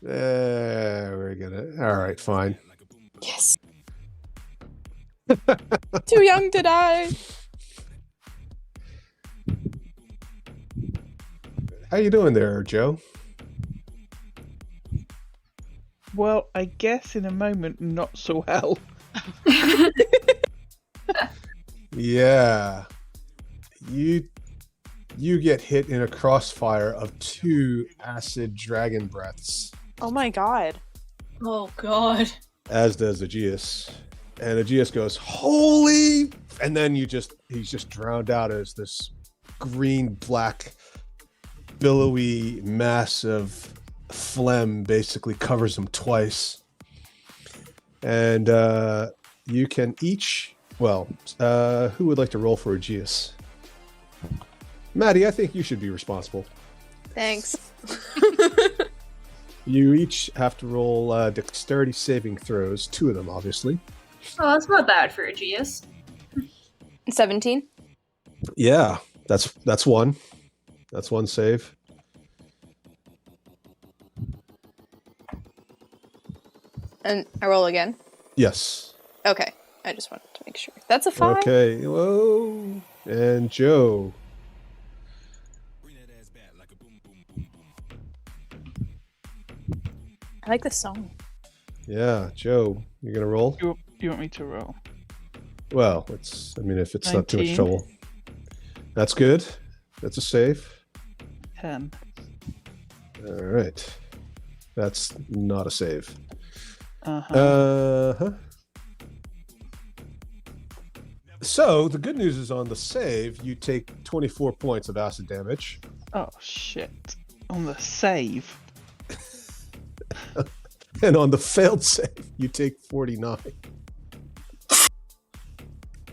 We're gonna. All right, fine. Yes. Too young to die. How you doing there, Joe? Well, I guess in a moment, not so well. Yeah. You get hit in a crossfire of 2 acid dragon breaths, Oh my god. Oh god. as does Aegeus. And Aegeus goes, "Holy!" And then he's just drowned out as this green black billowy mass of phlegm basically covers him twice. And you can each, well, who would like to roll for Aegeus? Maddie, I think you should be responsible. Thanks. You each have to roll dexterity saving throws, 2 of them, obviously. Oh, that's not bad for Aegeus. 17. Yeah, that's one. That's one save. And I roll again. Yes. Okay. I just wanted to make sure. That's a 5. Okay. Whoa. And Joe. I like this song. Yeah, Joe, you're gonna roll? Do you want me to roll? Well, if it's not too much 19. trouble. That's good. That's a save. 10. All right. That's not a save. Uh-huh. So the good news is on the save, you take 24 points of acid damage. Oh, shit. On the save. And on the failed save, you take 49.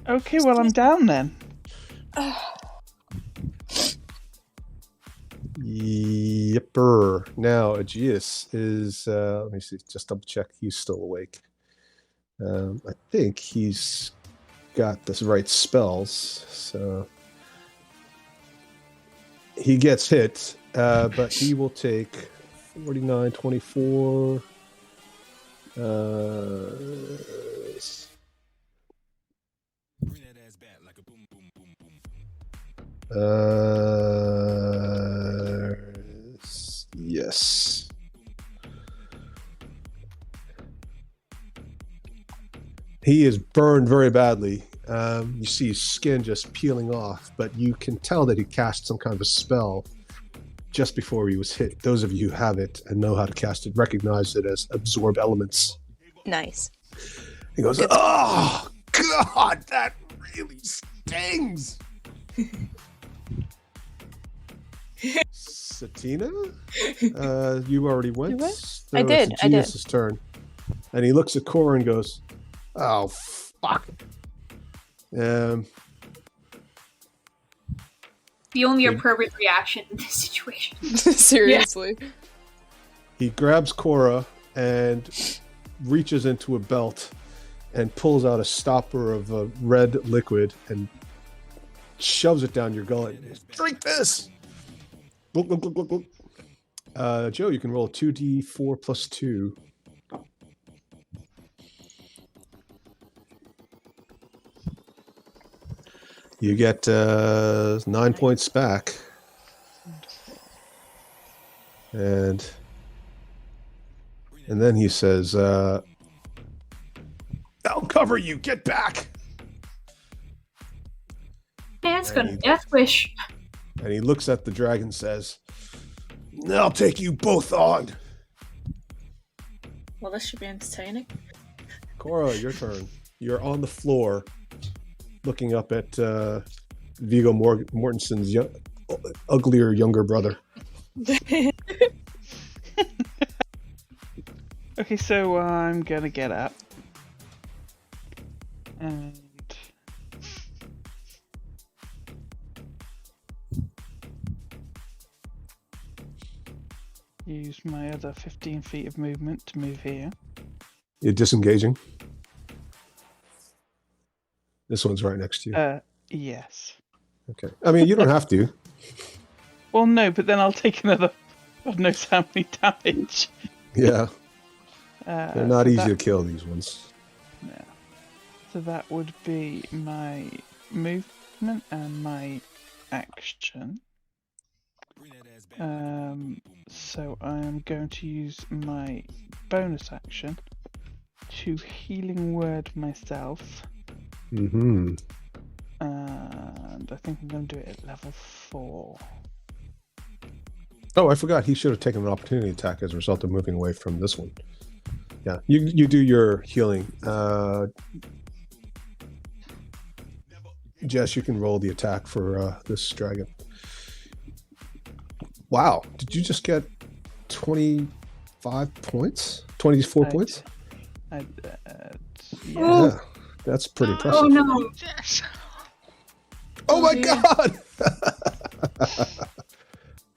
Okay, well, I'm down then. Yipper. Now, Aegeus is, let me see, just double check. He's still awake. I think he's got the right spells. So he gets hit, but he will take 49, 24. Yes. He is burned very badly. You see his skin just peeling off, but you can tell that he cast some kind of a spell just before he was hit. Those of you who have it and know how to cast it recognize it as absorb elements. Nice. He goes, "Oh God, that really stings." Satina, you already went. So I did. It's Aegeus' turn, and he looks at Cora and goes, "Oh fuck." The only appropriate reaction in this situation. Seriously. He grabs Cora and reaches into a belt and pulls out a stopper of a red liquid and shoves it down your gullet. Drink this! Glug, glug, glug, glug, glug. Joe, you can roll 2d4 plus 2. You get 9 points back. And then he says, "I'll cover you. Get back." Man's gonna death wish. And he looks at the dragon and says, "I'll take you both on." Well, this should be entertaining. Cora, your turn. You're on the floor looking up at Viggo Mortensen's uglier younger brother. Okay, so I'm gonna get up. And use my other 15 feet of movement to move here. You're disengaging. This one's right next to you. Yes. Okay. I mean, you don't have to. Well, no, but then I'll take another God knows how many damage. Yeah. They're not so easy to that- kill, these ones. Yeah. So that would be my movement and my action. So I am going to use my bonus action to healing word myself. Mm-hmm. And I think I'm going to do it at level 4. Oh, I forgot. He should have taken an opportunity attack as a result of moving away from this one. Yeah, you do your healing. Jess, you can roll the attack for this dragon. Wow, did you just get 25 points? 24 points? Yeah. Yeah, that's pretty impressive. Oh no. Yes. Oh my dear. god!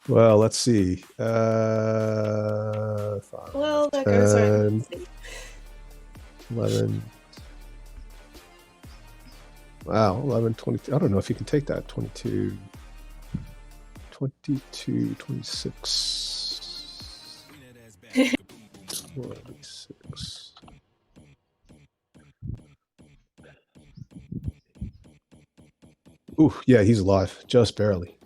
Well, let's see. 5, Well, there goes our 10, 11. Wow, 11, 22. I don't know if you can take that. 22, 22, 26. 26. Ooh, yeah, he's alive, just barely.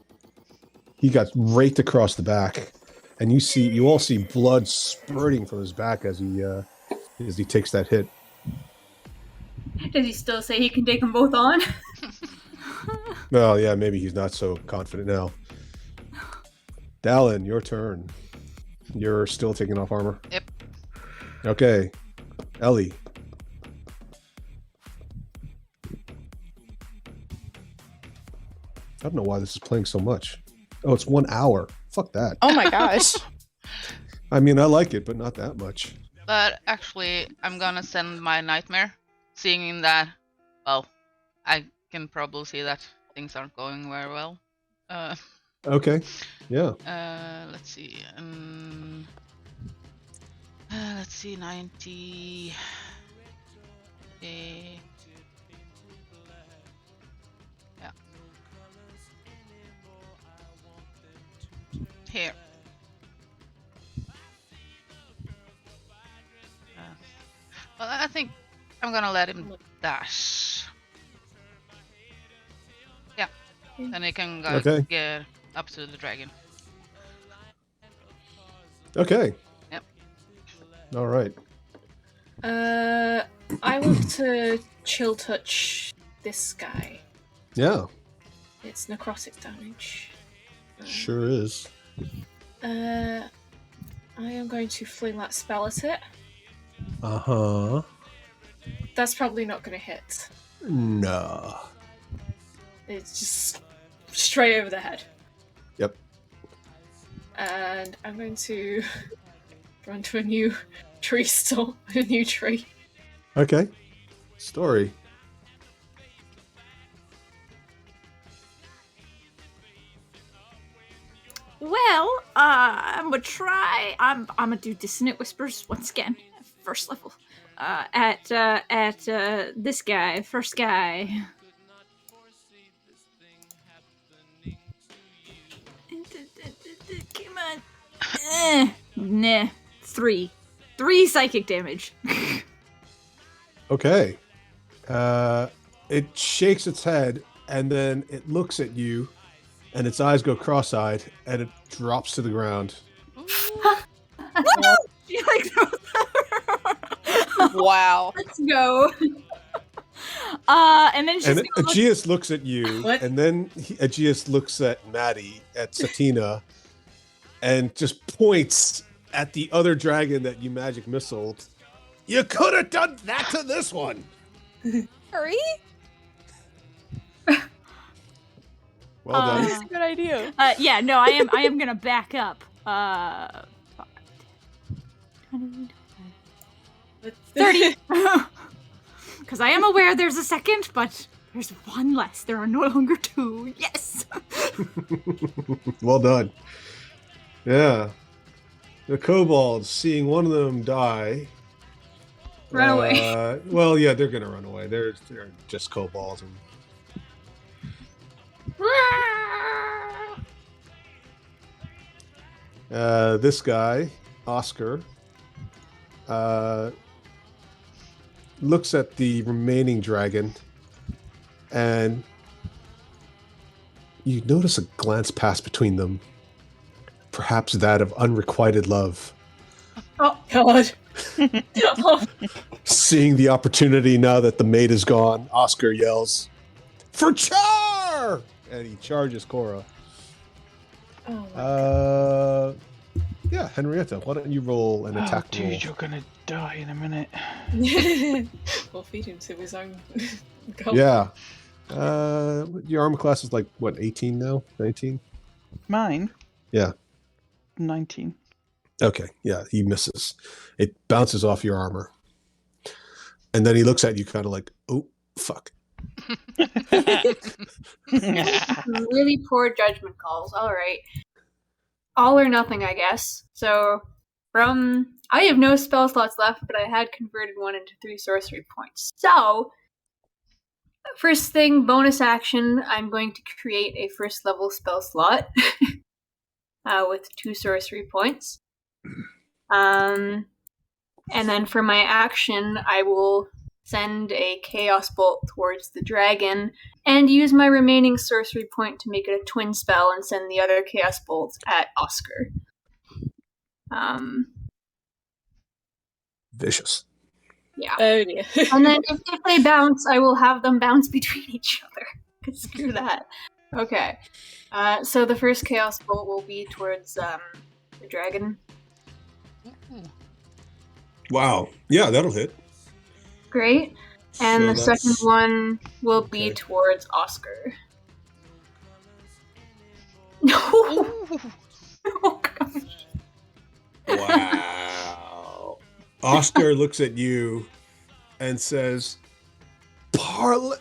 He got raked across the back, and you all see blood spurting from his back as he takes that hit. Does he still say he can take them both on? Well, yeah, maybe he's not so confident now. Dallin, your turn. You're still taking off armor? Yep. Okay. Ellie. I don't know why this is playing so much. Oh, it's 1 hour. Fuck that. Oh my gosh. I mean, I like it, but not that much. But actually, I'm gonna send my nightmare, seeing that, well, I can probably see that things aren't going very well. Okay. Yeah. Let's see. Let's see, 90. Yeah. Here. Well, I think I'm gonna let him dash. Yeah. Then he can go Okay. get up to the dragon. Okay. Yep. All right. I want to chill touch this guy. Yeah, It's necrotic damage. sure is. I am going to fling that spell at it. Uh-huh. That's probably not going to hit. No. It's just straight over the head. Yep. And I'm going to run to a new tree stall, a new tree. Okay. Story. Well, I'm gonna try. I'm gonna do dissonant whispers once again, first level. At this guy, first guy. Come on. Nah. 3 psychic damage. Okay. It shakes its head, and then it looks at you, and its eyes go cross-eyed, and it drops to the ground. She like throws Wow. Let's go. and then she's And gonna look- Aegeus looks at you, What? and then Aegeus looks at Maddie, at Satina, and just points at the other dragon that you magic missiled. You could have done that to this one. Hurry? Well done. That's a good idea. yeah, no, I am gonna back up. 30. Because I am aware there's a second, but there's one less. There are no longer 2. Yes. Well done. Yeah. The kobolds, seeing one of them die. Run away. Well, yeah, they're gonna run away. They're just kobolds. And... this guy, Oscar, looks at the remaining dragon, and you notice a glance pass between them, perhaps that of unrequited love. Oh, God. Oh, Seeing the opportunity now that the maid is gone, Oscar yells, "For char!" And he charges Cora. oh my Yeah, Henrietta, why don't you roll an Oh, attack dude, roll? you're gonna die in a minute. We'll feed him to his own goal. Yeah. Your armor class is like, what, 18 now? 19? Mine? Yeah. 19. Okay, yeah, he misses. It bounces off your armor. And then he looks at you kind of like, oh, fuck. Really poor judgment calls. All right. All or nothing, I guess. So, I have no spell slots left, but I had converted one into 3 sorcery points. So, first thing, bonus action, I'm going to create a first level spell slot with 2 sorcery points. And then for my action, I will send a chaos bolt towards the dragon and use my remaining sorcery point to make it a twin spell and send the other chaos bolt at Oscar. Vicious. Yeah. Oh dear. And then if they bounce, I will have them bounce between each other. 'Cause screw that. Okay. So the first chaos bolt will be towards the dragon. Ooh. Wow. Yeah, that'll hit. Great. And So the that's- second one will be okay. towards Oscar. No! Ooh. Oh gosh. Wow. Oscar looks at you and says, "Parlay,"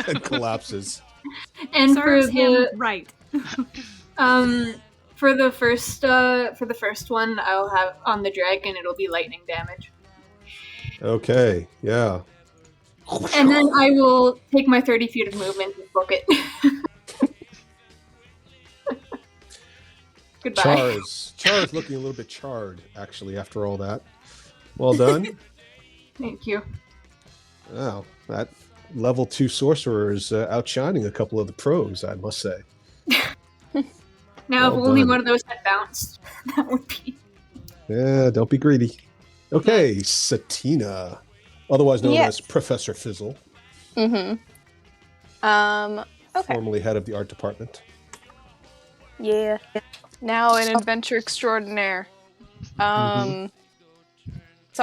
and collapses. And Serves for him the right. for the first one, I'll have on the dragon. It'll be lightning damage, Okay, yeah. and then I will take my 30 feet of movement and book it. Goodbye. Char's looking a little bit charred, actually, after all that. Well done. Thank you. Wow, that level 2 sorcerer is outshining a couple of the pros, I must say. Now, Well if only done. one of those had bounced, that would be. Yeah, don't be greedy. Okay, Satina. otherwise known Yes. as Professor Fizzle, Okay. formerly head of the art department. Yeah. Now an adventure extraordinaire. So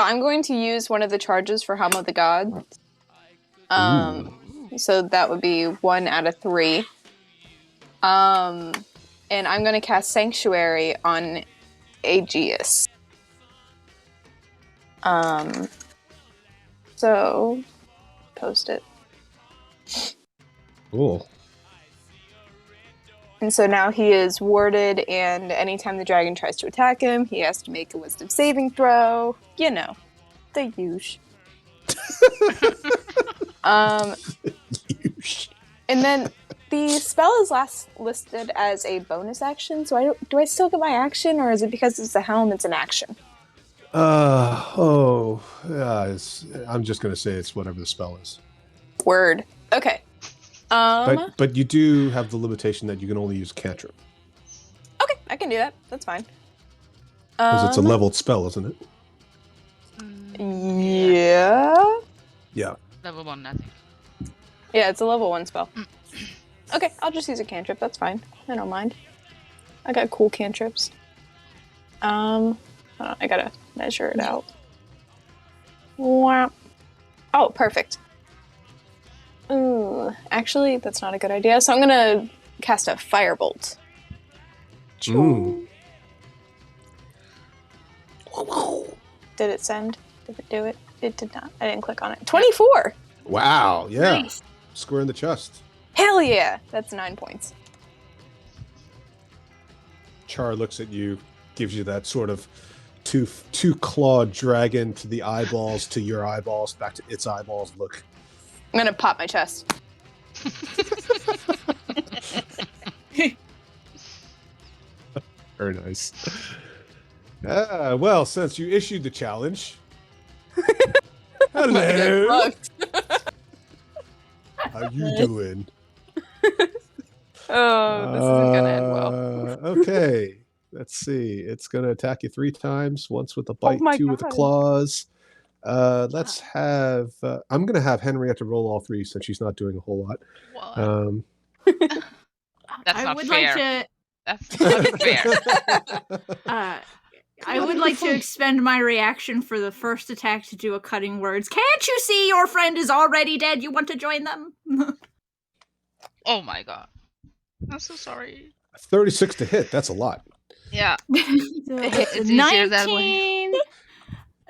I'm going to use one of the charges for Helm of the Gods. So that would be 1 out of 3. And I'm going to cast Sanctuary on Aegeus. So post it. Cool. And so now he is warded, and anytime the dragon tries to attack him, he has to make a wisdom saving throw. You know, the usual. And then the spell is last listed as a bonus action, so do I still get my action, or is it because it's the helm, it's an action? I'm just gonna say it's whatever the spell is. Word. Okay. But you do have the limitation that you can only use cantrip Okay, I can do that. That's fine. because it's a leveled spell, isn't it? Yeah. Yeah. Level 1, I think. Yeah, it's a level 1 spell. Okay, I'll just use a cantrip. That's fine. I don't mind. I got cool cantrips. Hold on, I gotta measure it out. Wow. Oh, perfect. Ooh, actually, that's not a good idea. So I'm gonna cast a firebolt. Mm. Did it send? Did it do it? It did not. I didn't click on it. 24! Wow. Yeah. Nice. Square in the chest. Hell yeah! That's 9 points. Char looks at you, gives you that sort of two clawed dragon to the eyeballs, to your eyeballs, back to its eyeballs look. I'm gonna pop my chest. Very nice. Well, since you issued the challenge. Hello. How you doing? Oh, this isn't gonna end well. Okay. Let's see. It's gonna attack you 3 times. Once with a bite, my 2 with the God. claws. Let's have. I'm gonna have Henrietta roll all 3 since she's not doing a whole lot. What? That's I not would fair. like That's not fair. to. I would like to expend my reaction for the first attack to do a cutting words. Can't you see your friend is already dead? You want to join them? Oh my god. I'm so sorry. 36 to hit. That's a lot. Yeah. It's easier that way.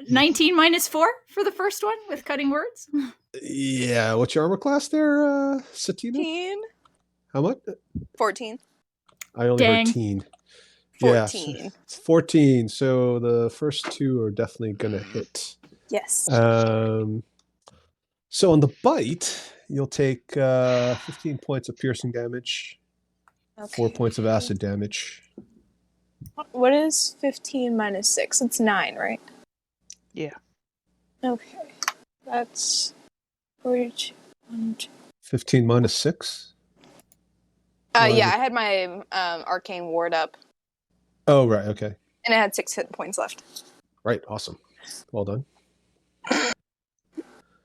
19 minus 4 for the first one with cutting words. Yeah. What's your armor class there, Satina? 14. How much? 14. I only Dang. heard teen. 14. Yeah, it's 14. So the first 2 are definitely gonna hit. Yes. So on the bite, you'll take 15 points of piercing damage, 4 points of acid damage. What is 15 minus 6? It's 9, right? Yeah. Okay. That's 42. 1, 2. 15 minus 6? Yeah, I had my arcane ward up, Oh, right. Okay. and I had 6 hit points left. Right. Awesome. Well done.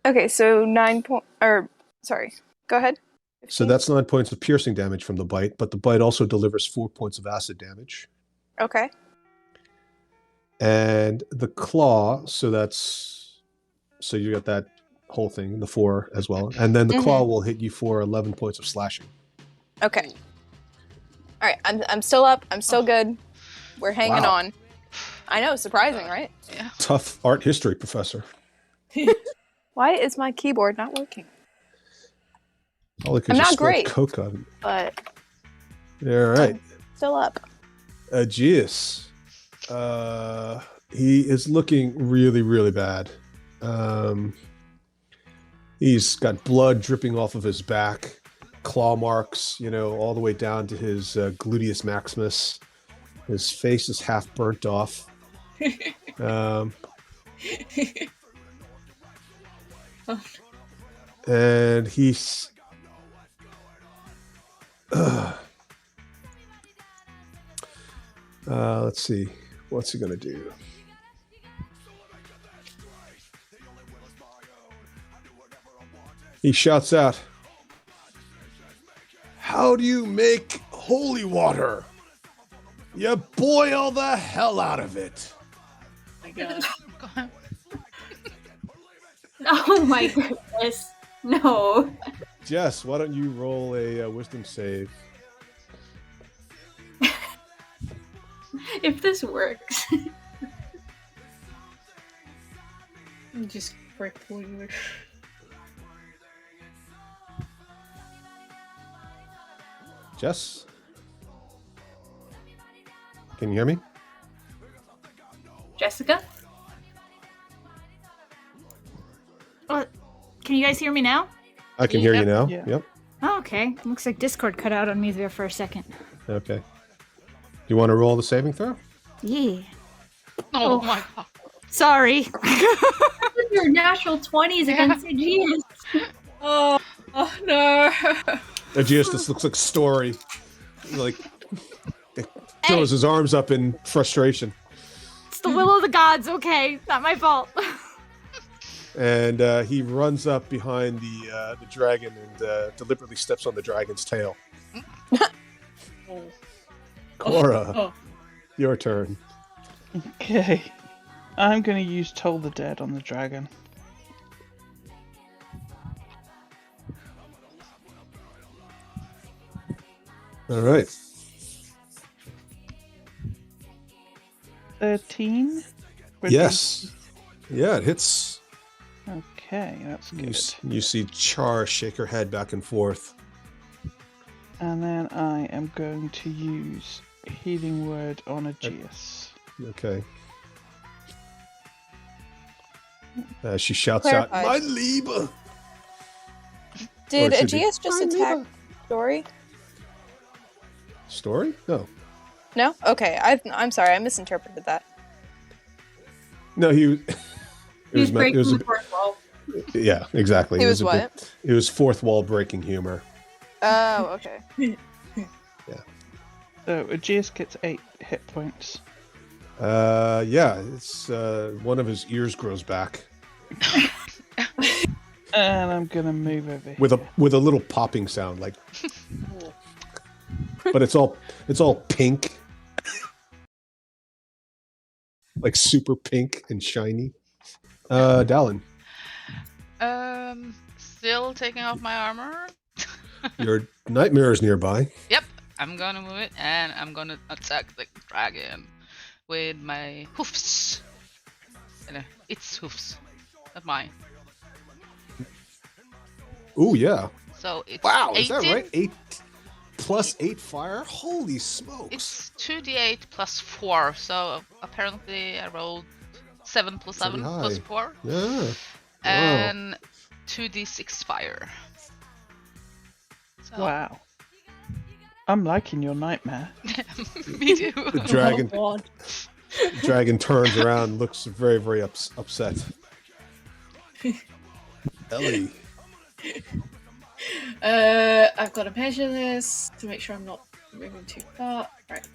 Okay, so 9 points. Or, sorry. Go ahead. So 15? that's 9 points of piercing damage from the bite, but the bite also delivers 4 points of acid damage. Okay. And the claw, so you got that whole thing, the 4 as well. And then the claw will hit you for 11 points of slashing. Okay. All right, I'm still up. I'm still good. We're hanging Wow. on. I know, surprising, right? Yeah. Tough art history professor. Why is my keyboard not working? Probably 'cause I'm you not spilled great. Coke on it. But All right. still up. Aegeus. He is looking really, really bad. He's got blood dripping off of his back, claw marks, all the way down to his gluteus maximus. His face is half burnt off. And he's let's see, what's he gonna do? He shouts out, "How do you make holy water? You boil the hell out of it." my god. Oh my goodness. No. Jess, why don't you roll a wisdom save? If this works. Just cripple you. Jess? Can you hear me? Jessica? Can you guys hear me now? I can hear you Yep. now. Yeah. Yep. Oh, okay. Looks like Discord cut out on me there for a second. Okay. You want to roll the saving throw? Yeah. Oh my god. Sorry. Your natural 20s against Aegeus. Oh no. Aegeus just looks like Story. Like, throws his arms up in frustration. It's the will of the gods, okay? Not my fault. And he runs up behind the dragon and deliberately steps on the dragon's tail. Oh. Cora, Oh. your turn. Okay. I'm going to use Toll the Dead on the dragon. All right. 13? Yes. Yeah, it hits. Okay, that's You, good. you see Char shake her head back and forth. And then I am going to use Healing Word on Aegeus. Okay. She shouts out, Clarify. "My Liebe!" Did Or it should be- Aegeus just attack Dory? Story? No. No? Okay, I'm sorry, I misinterpreted that. No, he was. He was breaking a the bit- fourth wall. yeah, exactly. He was a what? bit- it was fourth wall breaking humor. Oh, okay. So Aegeus gets 8 hit points. Yeah, it's one of his ears grows back And I'm going to move over here. with a little popping sound, like. But it's all pink, like super pink and shiny. Dallin, Still taking off my armor. your nightmare is nearby. Yep, I'm gonna move it and I'm gonna attack the dragon with my hoofs. Its hoofs, not mine. Ooh, yeah. So it's Wow, 18. is that right? 8 plus 8 fire? Holy smokes! It's 2d8 plus 4. So apparently I rolled 7 plus Pretty 7 plus high. 4. Yeah. And 2d6 fire. So, Wow. I'm liking your nightmare. me too. The dragon, Oh, God. dragon turns around, and looks very, very upset. Ellie, I've got to measure this to make sure I'm not moving too far. Right.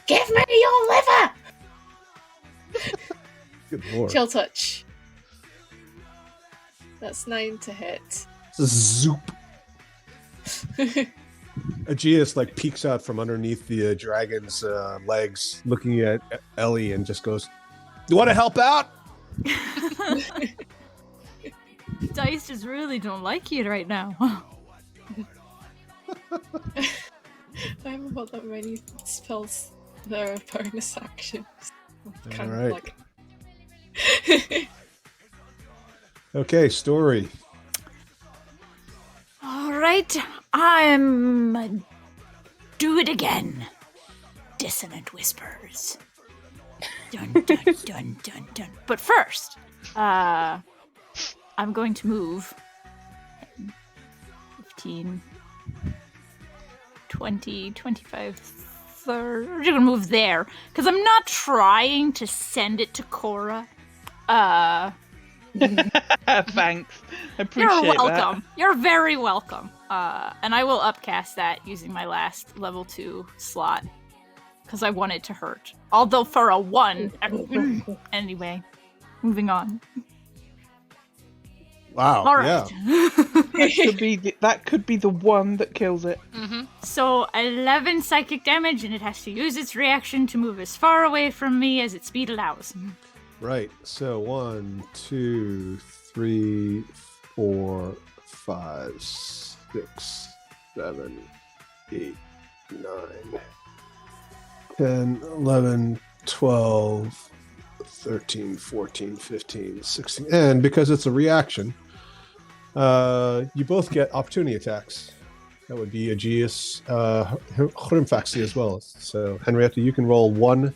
Give me your liver! good lord. Chill touch. That's 9 to hit. Zoop. Aegeus like peeks out from underneath the dragon's legs, looking at Ellie, and just goes, "You want to help out?" Dice just really don't like you right now. I haven't got that many spells that are bonus actions. Kind of Alright. like... Okay, story. All right, I'm do it again. Dissonant whispers. Dun dun dun dun dun. But first, I'm going to move 15, 20, 25, 30. I'm gonna move there because I'm not trying to send it to Cora. Thanks. I appreciate You're that. welcome. You're very welcome. And I will upcast that using my last level 2 slot because I want it to hurt. Although for a 1, anyway, moving on. Wow. All Yeah. right. That could be the one that kills it. Mm-hmm. So 11 psychic damage, and it has to use its reaction to move as far away from me as its speed allows. Right. So 1, 2, 3, 4, 5, 6, 7, 8, 9, 10, 11, 12, 13, 14, 15, 16. And because it's a reaction, you both get opportunity attacks. That would be Aegeus, Hrimfaxi as well. So, Henrietta, you can roll one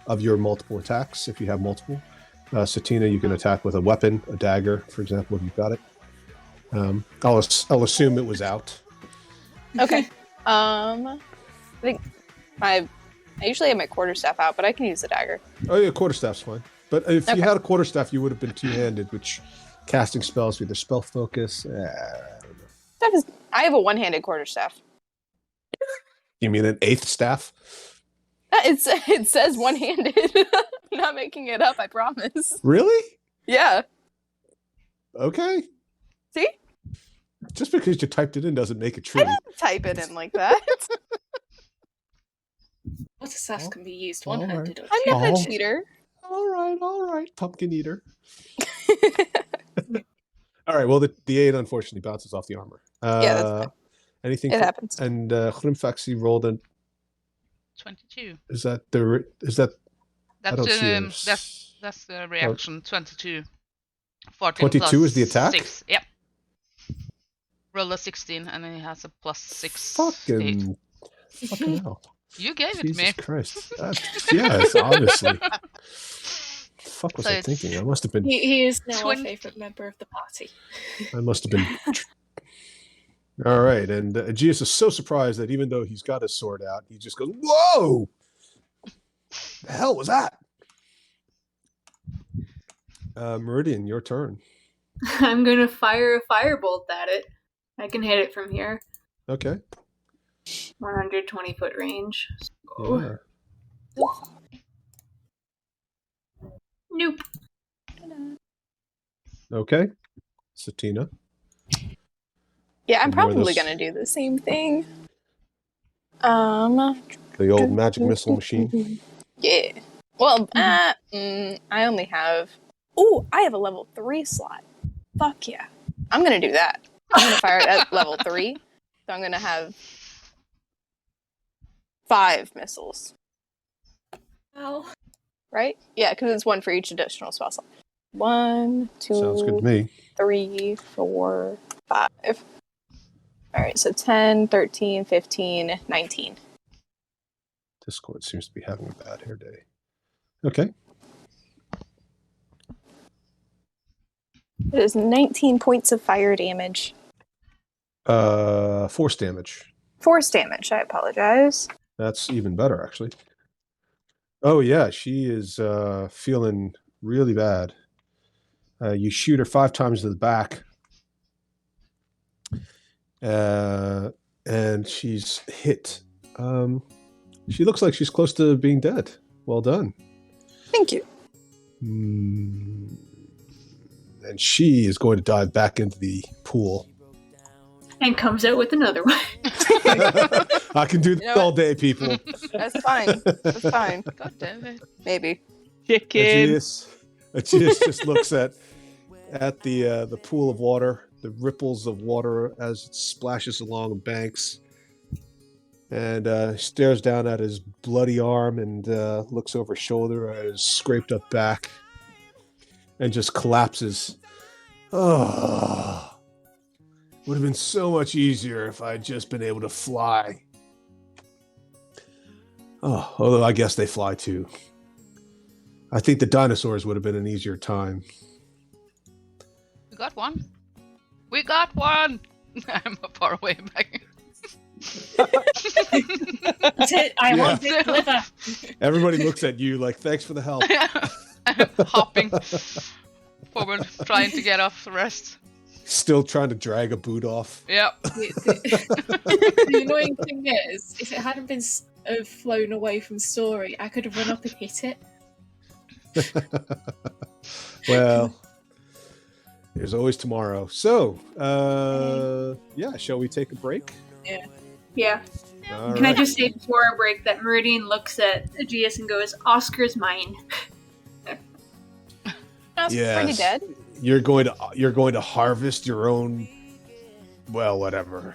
of your multiple attacks if you have multiple. Satina, you can attack with a weapon, a dagger, for example, if you've got it. I'll assume it was out. Okay. I think I usually have my quarterstaff out, but I can use the dagger. Oh yeah, quarterstaff's fine. But if you Okay. had a quarterstaff, you would have been two-handed, which casting spells with either spell focus. I have a one-handed quarterstaff. You mean an eighth staff? It says one-handed. I'm not making it up, I promise. Really? Yeah. Okay. See? Just because you typed it in doesn't make it true. Type it in like that. Quarterstaffs can be used all one-handed. right. I'm not Oh. a cheater. All right, pumpkin eater. All right, well, the 8 unfortunately bounces off the armor. Yeah, that's fine. Anything? It happens. And Hrimfaxi rolled a. 22. Is that? I don't see it. That's the reaction. 22. 14 22 is the plus attack? 6. Yep. Roll a 16, and then he has a plus 6. Fucking hell. You gave it Jesus me. Christ. Yes, obviously. Fuck was So I it's- thinking? I must have been. He is now our 20. favourite member of the party. I must have been. All right, and Aegeus is so surprised that even though he's got his sword out, he just goes, "Whoa! The hell was that?" Meridian, your turn. I'm going to fire a firebolt at it. I can hit it from here. Okay. 120-foot range. So, Yeah. nope. Okay. Satina. Yeah, I'm And where probably this- gonna do the same thing. The old magic missile machine. Yeah. Well, I only have. Ooh, I have a level 3 slot. Fuck yeah. I'm gonna do that. I'm gonna fire it at level 3. So I'm gonna have 5 missiles. Oh, Right? Yeah, because it's 1 for each additional spell slot. 1, 2, Sounds good to me. 3, 4, 5. Alright, so 10, 13, 15, 19. Discord seems to be having a bad hair day. Okay. It is 19 points of fire damage. Force damage. Force damage, I apologize. That's even better, actually. Oh yeah, she is feeling really bad. You shoot her 5 times to the back, and she's hit. She looks like she's close to being dead. Well done. Thank you. And she is going to dive back into the pool. And comes out with another one. I can do this You know all day, people. That's fine. That's fine. God damn it. Maybe. Chicken. Aegeus just looks at the pool of water, the ripples of water as it splashes along the banks, and stares down at his bloody arm and looks over his shoulder at his scraped up back, and just collapses. Oh, would have been so much easier if I'd just been able to fly. Oh, although I guess they fly too. I think the dinosaurs would have been an easier time. We got one. We got one! I'm far away back. that's it. I Yeah. want it. Liver. Everybody looks at you like, thanks for the help. I'm hopping forward, trying to get off the rest. Still trying to drag a boot off. Yep. The annoying thing is, if it hadn't been flown away from Story, I could have run up and hit it. Well, There's always tomorrow. So, yeah, shall we take a break? Yeah. All Can I right. just say before our break that Meridian looks at Aegeus and goes, "Oscar's mine." That's pretty Yes. dead. You're going to harvest your own. Well, whatever.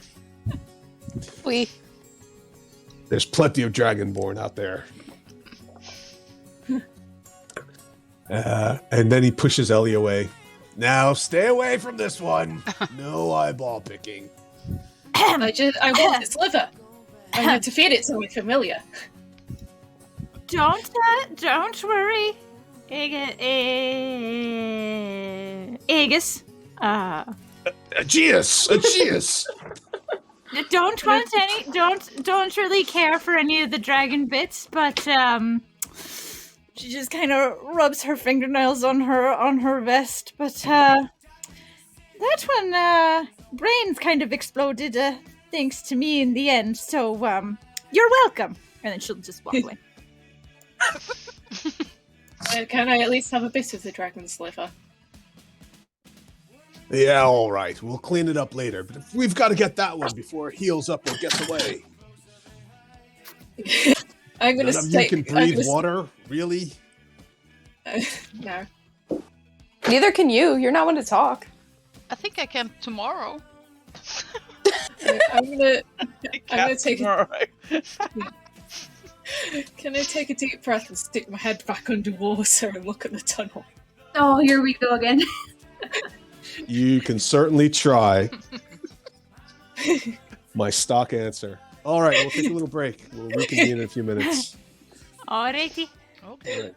There's plenty of Dragonborn out there. And then he pushes Ellie away. Now stay away from this one. No eyeball picking. I want its liver. I want to feed it something familiar. Don't worry, Aegis. Aegeus! Don't really care for any of the dragon bits, but she just kind of rubs her fingernails on her vest. But that one, brains kind of exploded, thanks to me in the end. So you're welcome. And then she'll just walk away. Can I at least have a bit of the dragon's liver? Yeah, all right. We'll clean it up later. But we've got to get that one before it heals up or gets away. I'm going to None of you can breathe water? Really? No. Neither can you. You're not one to talk. I think I can tomorrow. I'm gonna take Can I take a deep breath and stick my head back underwater and look at the tunnel? Oh, here we go again. You can certainly try. My stock answer. All right, we'll take a little break. We'll reconvene in a few minutes. Alrighty. Okay.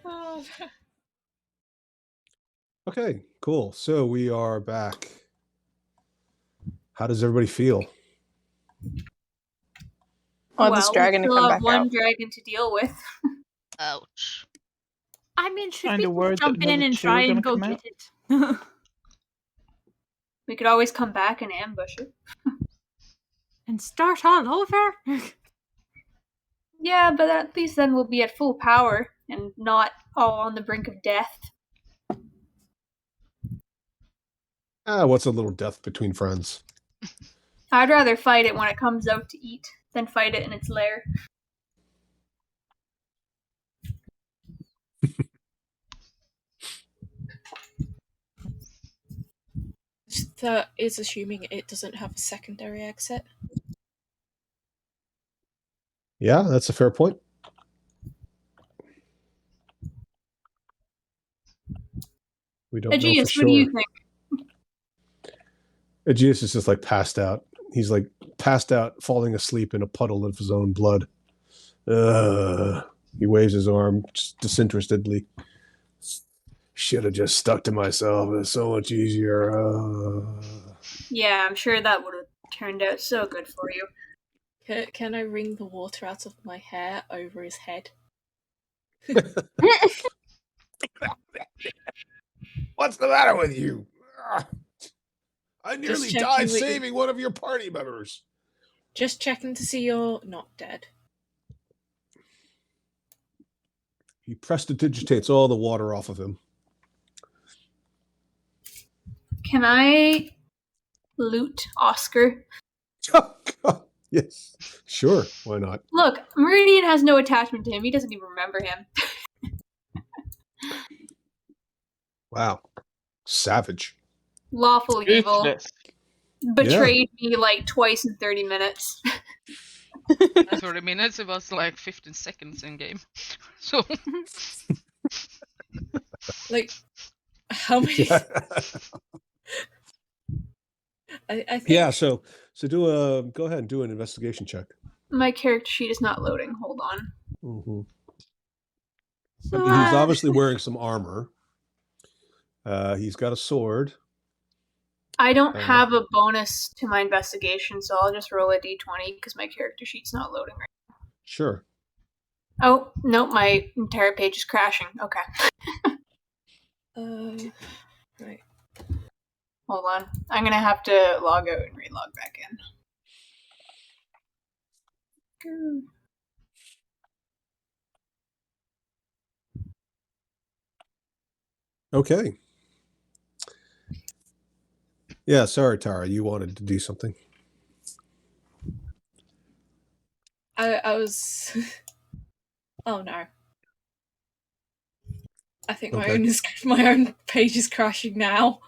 Okay, cool. So we are back. How does everybody feel? Oh, this dragon we to still come have back one out. dragon to deal with. Ouch. I mean, should Kinda we worried just jump that in another and two try are and gonna go come get it? We could always come back and ambush it. And start all over? Yeah, but at least then we'll be at full power and not all on the brink of death. What's a little death between friends? I'd rather fight it when it comes out to eat than fight it in its lair. That is assuming it doesn't have a secondary exit. Yeah, that's a fair point. We don't know for Aegeus, sure. what do you think? Aegeus is just like passed out. He's like passed out, falling asleep in a puddle of his own blood. He waves his arm just disinterestedly. Should have just stuck to myself. It's so much easier. Yeah, I'm sure that would have turned out so good for you. Can I wring the water out of my hair over his head? What's the matter with you? I nearly checking died that you- saving one of your party members. Just checking to see you're not dead. He prestidigitates all the water off of him. Can I loot Oscar? Oh, God. Yes, sure. Why not? Look, Meridian has no attachment to him. He doesn't even remember him. Wow. Savage. Lawful evil. Ruthless. Betrayed me like twice in 30 minutes. 30 minutes, it was like 15 seconds in game. So, Like, how many? Yeah. I think Yeah, so go ahead and do an investigation check. My character sheet is not loading. Hold on. Mm-hmm. So, He's obviously wearing some armor. He's got a sword. I don't have a bonus to my investigation, so I'll just roll a d20 because my character sheet's not loading right Sure. now. Oh, no, my entire page is crashing. Okay. right. Hold on. I'm going to have to log out and re-log back in. Okay. Yeah, sorry, Tara. You wanted to do something. I was. Oh no! I think Okay. my own page is crashing now.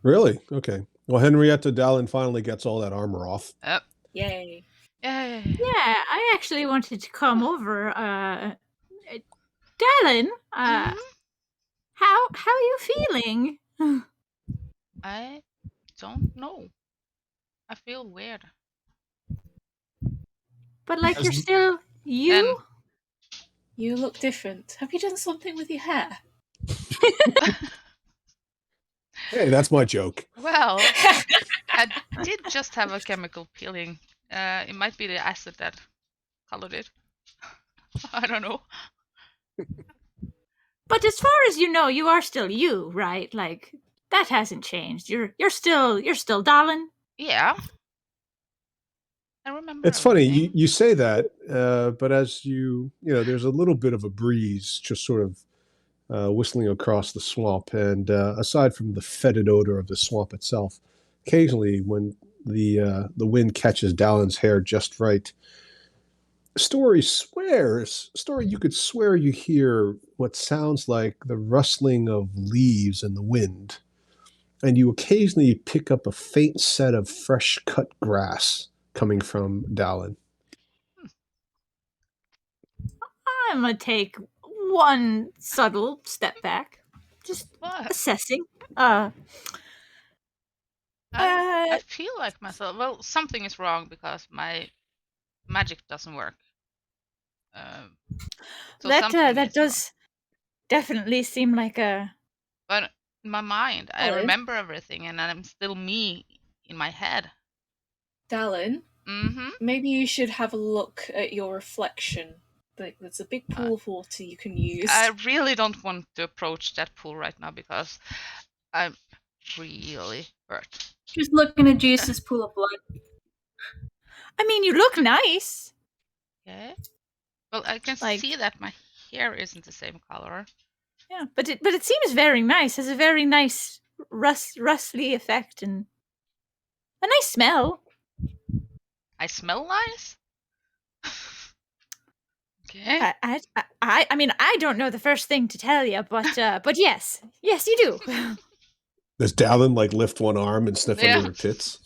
Really? Okay. Well, Henrietta Dallin finally gets all that armor off. Yep. Yay! Yay. Yeah, I actually wanted to come over. Dallin, Mhm. how are you feeling? I don't know. I feel weird. But like As- you're still you. And- You look different. Have you done something with your hair? Hey, that's my joke. Well, I did just have a chemical peeling. It might be the acid that colored it. I don't know. But as far as you know, you are still you, right? Like that hasn't changed. You're still Dallin. Yeah. I remember. It's funny everything. you say that, but as there's a little bit of a breeze just sort of whistling across the swamp, and aside from the fetid odor of the swamp itself, occasionally when the wind catches Dallin's hair just right, Story you could swear you hear what sounds like the rustling of leaves in the wind, and you occasionally pick up a faint set of fresh cut grass coming from Dallin. I'm gonna take one subtle step back, just What? assessing. I feel like myself. Well, something is wrong because my magic doesn't work. So that something that is wrong. does definitely seem like a. But in my mind, I Olive? remember everything, and I'm still me in my head. Dallin, Mm-hmm. maybe you should have a look at your reflection. There's a big pool of water you can use. I really don't want to approach that pool right now because I'm really hurt. Just looking at Juice's pool of blood. I mean, you look nice. Okay. Well, I can Like- see that my hair isn't the same color. Yeah, but it seems very nice. Has a very nice rustly effect and a nice smell. I smell nice. Okay. I mean, I don't know the first thing to tell you, but yes, you do. Does Dallin lift one arm and sniff Yeah. under her tits?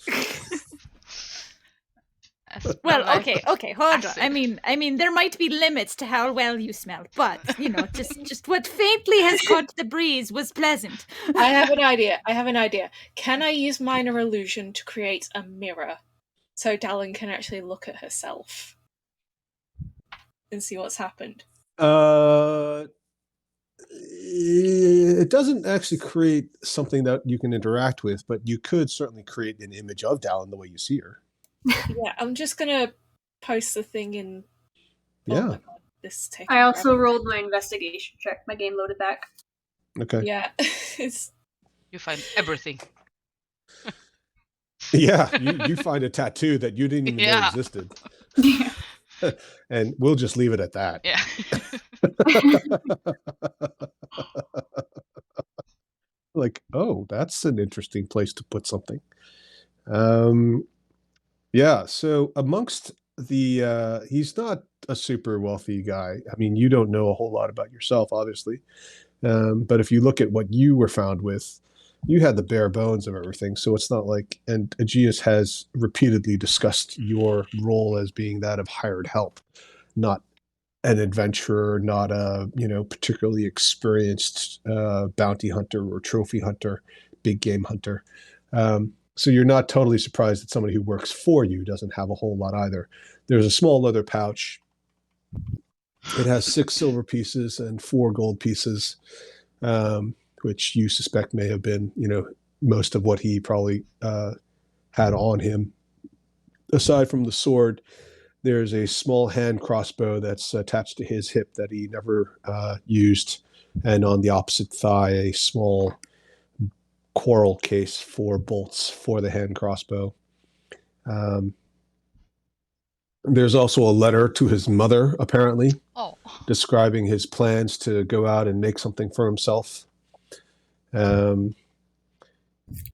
I smell Well, like okay, hold on. acid. I mean, there might be limits to how well you smell, but just what faintly has caught the breeze was pleasant. I have an idea. Can I use minor illusion to create a mirror so Dallin can actually look at herself and see what's happened? It doesn't actually create something that you can interact with, but you could certainly create an image of Dallin the way you see her. Yeah, I'm just gonna post the thing in. Yeah. Oh my god, this is taking I also forever. rolled my investigation check. My game loaded back. Okay. Yeah, it's You find everything. Yeah. You find a tattoo that you didn't even know Yeah. existed, Yeah. and we'll just leave it at that. Yeah. Oh, that's an interesting place to put something. Yeah. So amongst the, he's not a super wealthy guy. I mean, you don't know a whole lot about yourself, obviously. But if you look at what you were found with, you had the bare bones of everything. So it's not like, and Aegeus has repeatedly discussed your role as being that of hired help, not an adventurer, not a particularly experienced bounty hunter or trophy hunter, big game hunter. So you're not totally surprised that somebody who works for you doesn't have a whole lot either. There's a small leather pouch. It has 6 silver pieces and 4 gold pieces, which you suspect may have been, most of what he probably had on him. Aside from the sword, there's a small hand crossbow that's attached to his hip that he never used, and on the opposite thigh, a small quarrel case for bolts for the hand crossbow. There's also a letter to his mother, apparently, Oh. describing his plans to go out and make something for himself.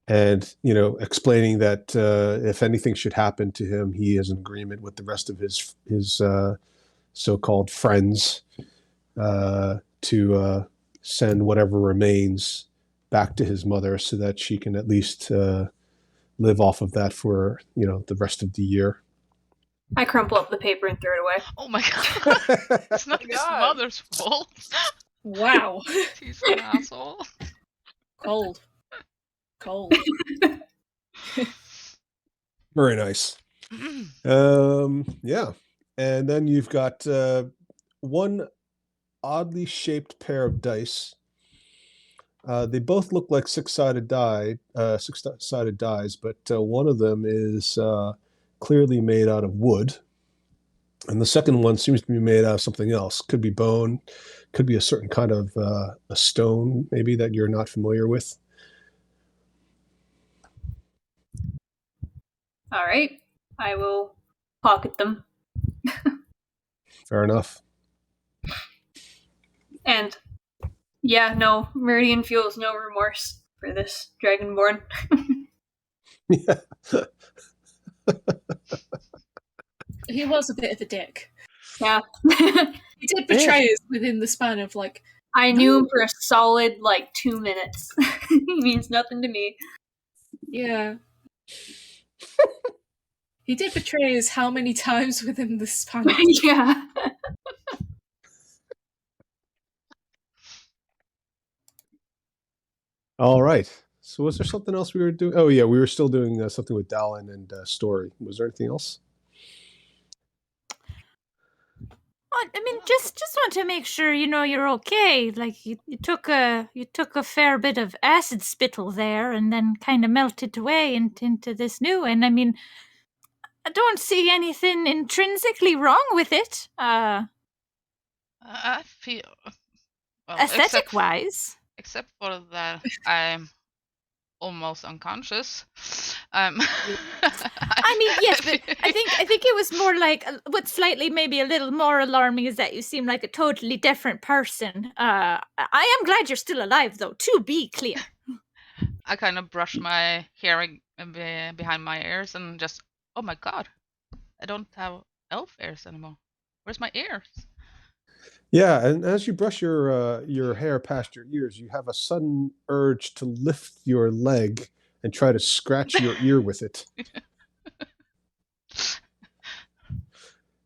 and explaining that if anything should happen to him, he is in agreement with the rest of his so-called friends to send whatever remains back to his mother, so that she can at least live off of that for the rest of the year. I crumple up the paper and throw it away. Oh my god. It's not his mother's fault. Wow. He's an asshole. Cold. Cold. Very nice. Yeah. And then you've got one oddly shaped pair of dice. They both look like six-sided dice, but one of them is clearly made out of wood, and the second one seems to be made out of something else. Could be bone, could be a certain kind of a stone, maybe, that you're not familiar with. All right, I will pocket them. Fair enough. And yeah, no, Meridian feels no remorse for this Dragonborn. Yeah. He was a bit of a dick. Yeah. He did betray us within the span of I knew him for a solid 2 minutes. He means nothing to me. Yeah. He did betray us how many times within the span of Yeah. All right. So was there something else we were doing? Oh yeah, we were still doing something with Dallin and Story. Was there anything else? I mean, just want to make sure you're okay. Like you took a fair bit of acid spittle there, and then kind of melted away into this new. And I mean, I don't see anything intrinsically wrong with it. I feel Aesthetic wise. Except for that I'm almost unconscious. I mean, yes, but I think it was more like what's slightly maybe a little more alarming is that you seem like a totally different person. I am glad you're still alive, though. To be clear. I kind of brush my hair behind my ears and just, oh my god, I don't have elf ears anymore. Where's my ears? Yeah, and as you brush your hair past your ears, you have a sudden urge to lift your leg and try to scratch your ear with it.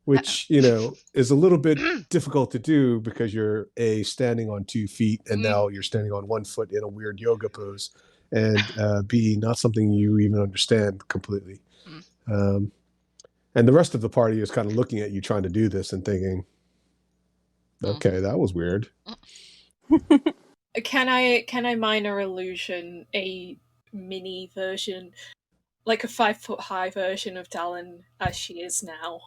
Which, is a little bit difficult to do because you're standing on 2 feet and now you're standing on 1 foot in a weird yoga pose, and B, not something you even understand completely. And the rest of the party is kind of looking at you trying to do this and thinking, okay, that was weird. Can I minor illusion a mini version, like a 5 foot high version of Dallin as she is now?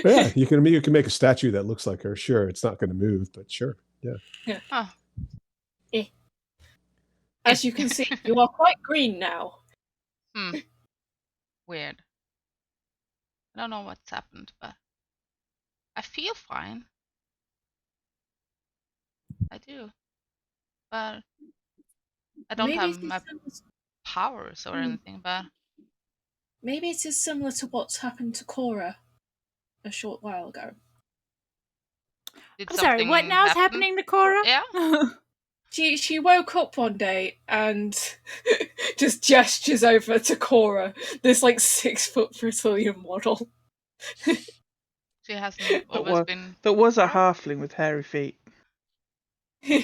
Yeah, you can make a statue that looks like her. Sure, it's not going to move, but sure, yeah. Oh. As you can see, you are quite green now. Weird. I don't know what's happened, but I feel fine. I do. But I don't have my powers or anything, but maybe it is similar to what's happened to Cora a short while ago. I'm sorry, what now is happening to Cora? Yeah. She woke up one day and just gestures over to Cora, this 6 foot Brazilian model. She hasn't always been. That was a halfling with hairy feet. Oh.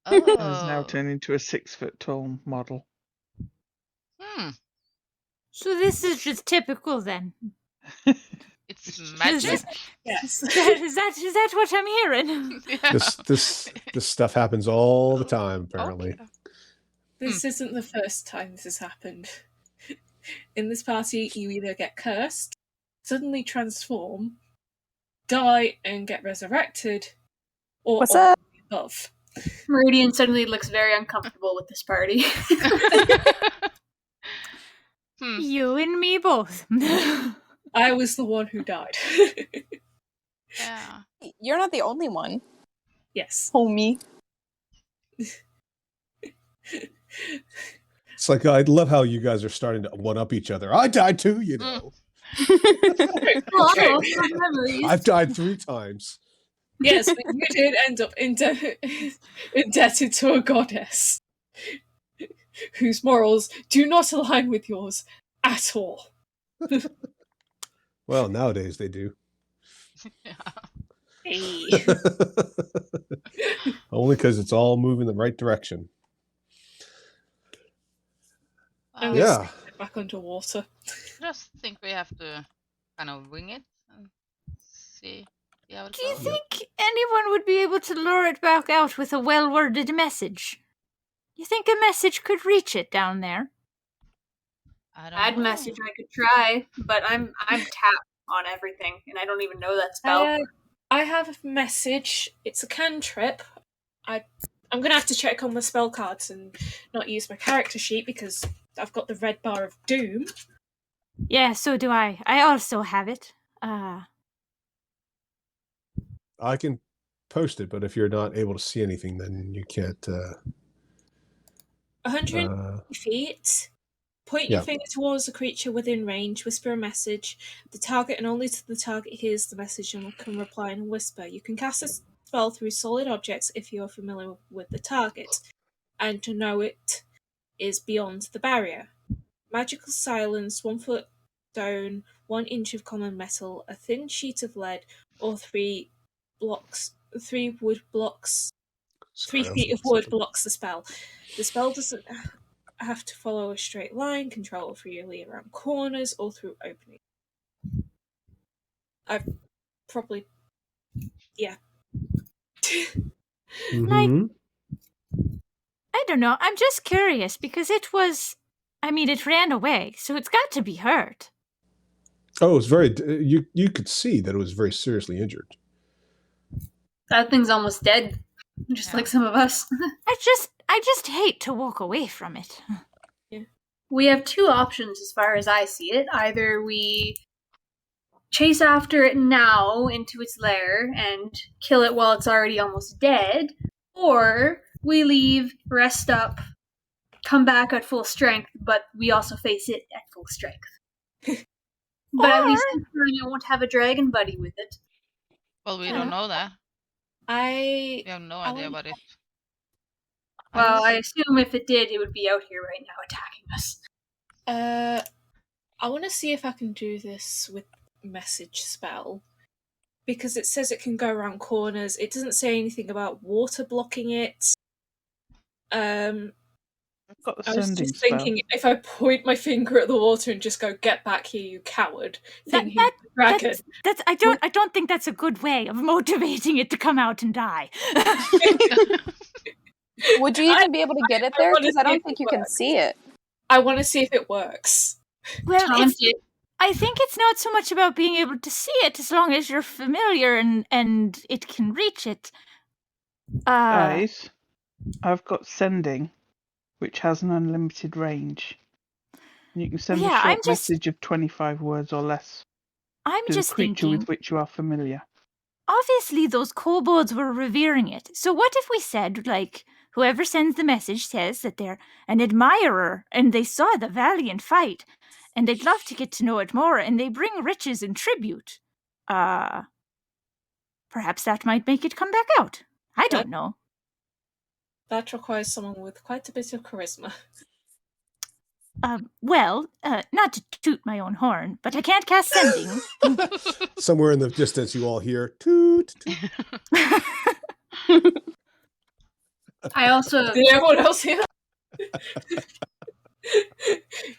And has now turned into a 6 foot tall model. So this is just typical then. It's magic. Yes. Is that what I'm hearing? Yeah. This stuff happens all the time, apparently. Okay. This isn't the first time this has happened. In this party, you either get cursed, suddenly transform, die and get resurrected, or What's all up? of the above. Meridian suddenly looks very uncomfortable with this party. You and me both. I was the one who died. Yeah. You're not the only one, Yes. homie. It's like I love how you guys are starting to one up each other. I died too, you know. Well, I also have memories. I've died 3 times. Yes, but you did end up indebted to a goddess whose morals do not align with yours at all. Well, nowadays they do. Hey. Only because it's all moving the right direction. I'm Yeah. gonna stick it back underwater. I just think we have to kind of wing it and see how it Do you goes. think anyone would be able to lure it back out with a well-worded message? You think a message could reach it down there? I don't Add know. message I could try, but I'm tapped on everything, and I don't even know that spell. I have a message. It's a cantrip. I'm gonna have to check on my spell cards and not use my character sheet because I've got the red bar of doom. Yeah, so do I. I also have it. I can post it, but if you're not able to see anything, then you can't. 150 feet. Point your finger towards a creature within range, whisper a message. The target and only to the target hears the message and can reply in a whisper. You can cast a spell through solid objects if you are familiar with the target, and to know it is beyond the barrier. Magical silence, 1 foot stone, 1 inch of common metal, a thin sheet of lead, or 3 wood blocks. 3 feet of wood blocks the spell. The spell doesn't have to follow a straight line, control freely around corners or through openings. I've probably... yeah. Mm-hmm. I don't know. I'm just curious because it was... I mean, it ran away, so it's got to be hurt. Oh, it's very. You could see that it was very seriously injured. That thing's almost dead, just like some of us. I just hate to walk away from it. We have 2 options as far as I see it. Either we chase after it now into its lair and kill it while it's already almost dead, or we leave, rest up, come back at full strength, but we also face it at full strength. But at least this time I won't have a dragon buddy with it. Well, we don't know that. We have no idea about it. Well, I assume if it did, it would be out here right now attacking us. I want to see if I can do this with message spell. Because it says it can go around corners. It doesn't say anything about water blocking it. I've got the I was sending just spell. thinking, if I point my finger at the water and just go, "Get back here, you coward!" Thinking the dragon. I don't think that's a good way of motivating it to come out and die. Would you even be able to get it there? Because I don't think you can see it. I want to see if it works. Well, I think it's not so much about being able to see it as long as you're familiar and it can reach it. Guys, I've got sending, which has an unlimited range. And you can send a short message of 25 words or less I'm to just the creature thinking, with which you are familiar. obviously those kobolds were revering it. So what if we said, like, whoever sends the message says that they're an admirer and they saw the valiant fight and they'd love to get to know it more and they bring riches and tribute. Perhaps that might make it come back out. I don't know. That requires someone with quite a bit of charisma. Well, not to toot my own horn, but I can't cast sending. Somewhere in the distance, you all hear toot. I also... Did everyone else hear that?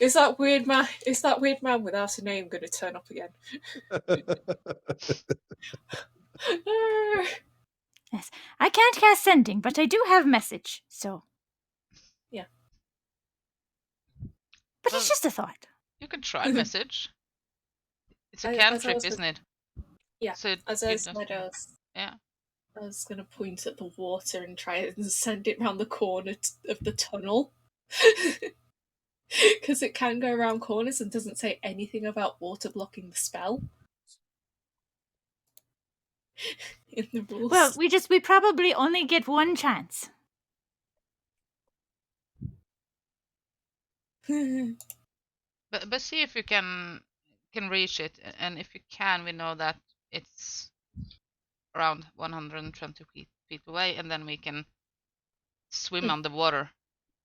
Is that weird man without a name going to turn up again? Yes, I can't cast sending, but I do have message, so... Yeah. But it's just a thought. You can try message. It's a cantrip, isn't it? Yeah. So as I said, I was going to point at the water and try and send it round the corner of the tunnel. Because it can go around corners and doesn't say anything about water blocking the spell. In the rules. Well, we probably only get one chance. But see if you can reach it, and if you can, we know that it's around 120 feet away, and then we can swim underwater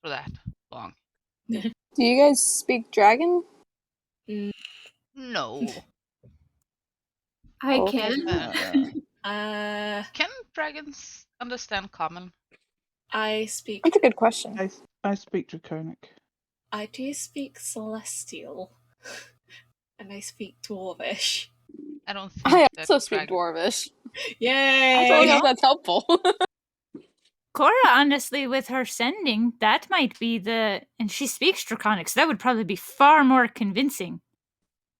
for that long. Do you guys speak dragon? No. I Okay. can. Can dragons understand common? I speak. That's a good question. I speak Draconic. I do speak Celestial, and I speak Dwarvish. I don't think I that also speak dragon- Dwarvish. Yay! I don't know if that's helpful. Cora, honestly, with her sending, that might be and she speaks Draconic, so that would probably be far more convincing.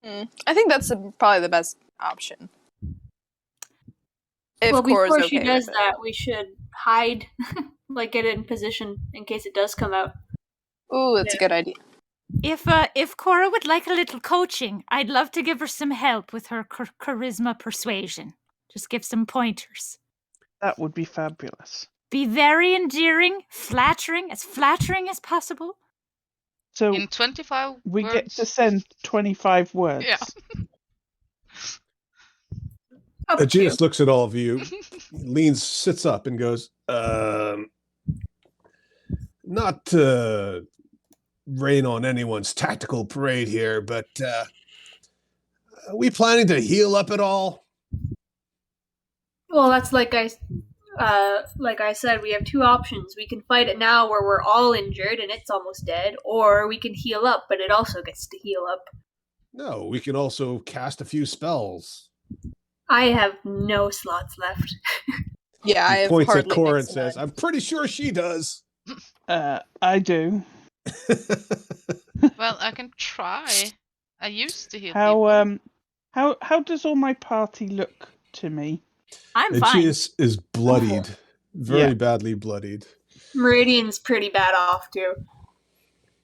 I think that's probably the best option. If Well, Cora's before okay she does with it. that, we should hide, like get it in position in case it does come out. Ooh, that's a good idea. If Cora would like a little coaching, I'd love to give her some help with her charisma persuasion. Just give some pointers. That would be fabulous. Be very endearing, flattering as possible. So In 25 we words. get to send 25 words. Yeah. Up to. Aegeus looks at all of you, sits up and goes, not to rain on anyone's tactical parade here, but are we planning to heal up at all? Well, that's like I said, we have two options. We can fight it now where we're all injured and it's almost dead, or we can heal up, but it also gets to heal up. No, we can also cast a few spells. I have no slots left. Yeah, I He have points at hardly Cora and mixed says, none. I'm pretty sure she does. I do. Well, I can try. I used to heal people. How does all my party look to me? I'm fine. Aegeus is bloodied, very Yeah. badly bloodied. Meridian's pretty bad off too.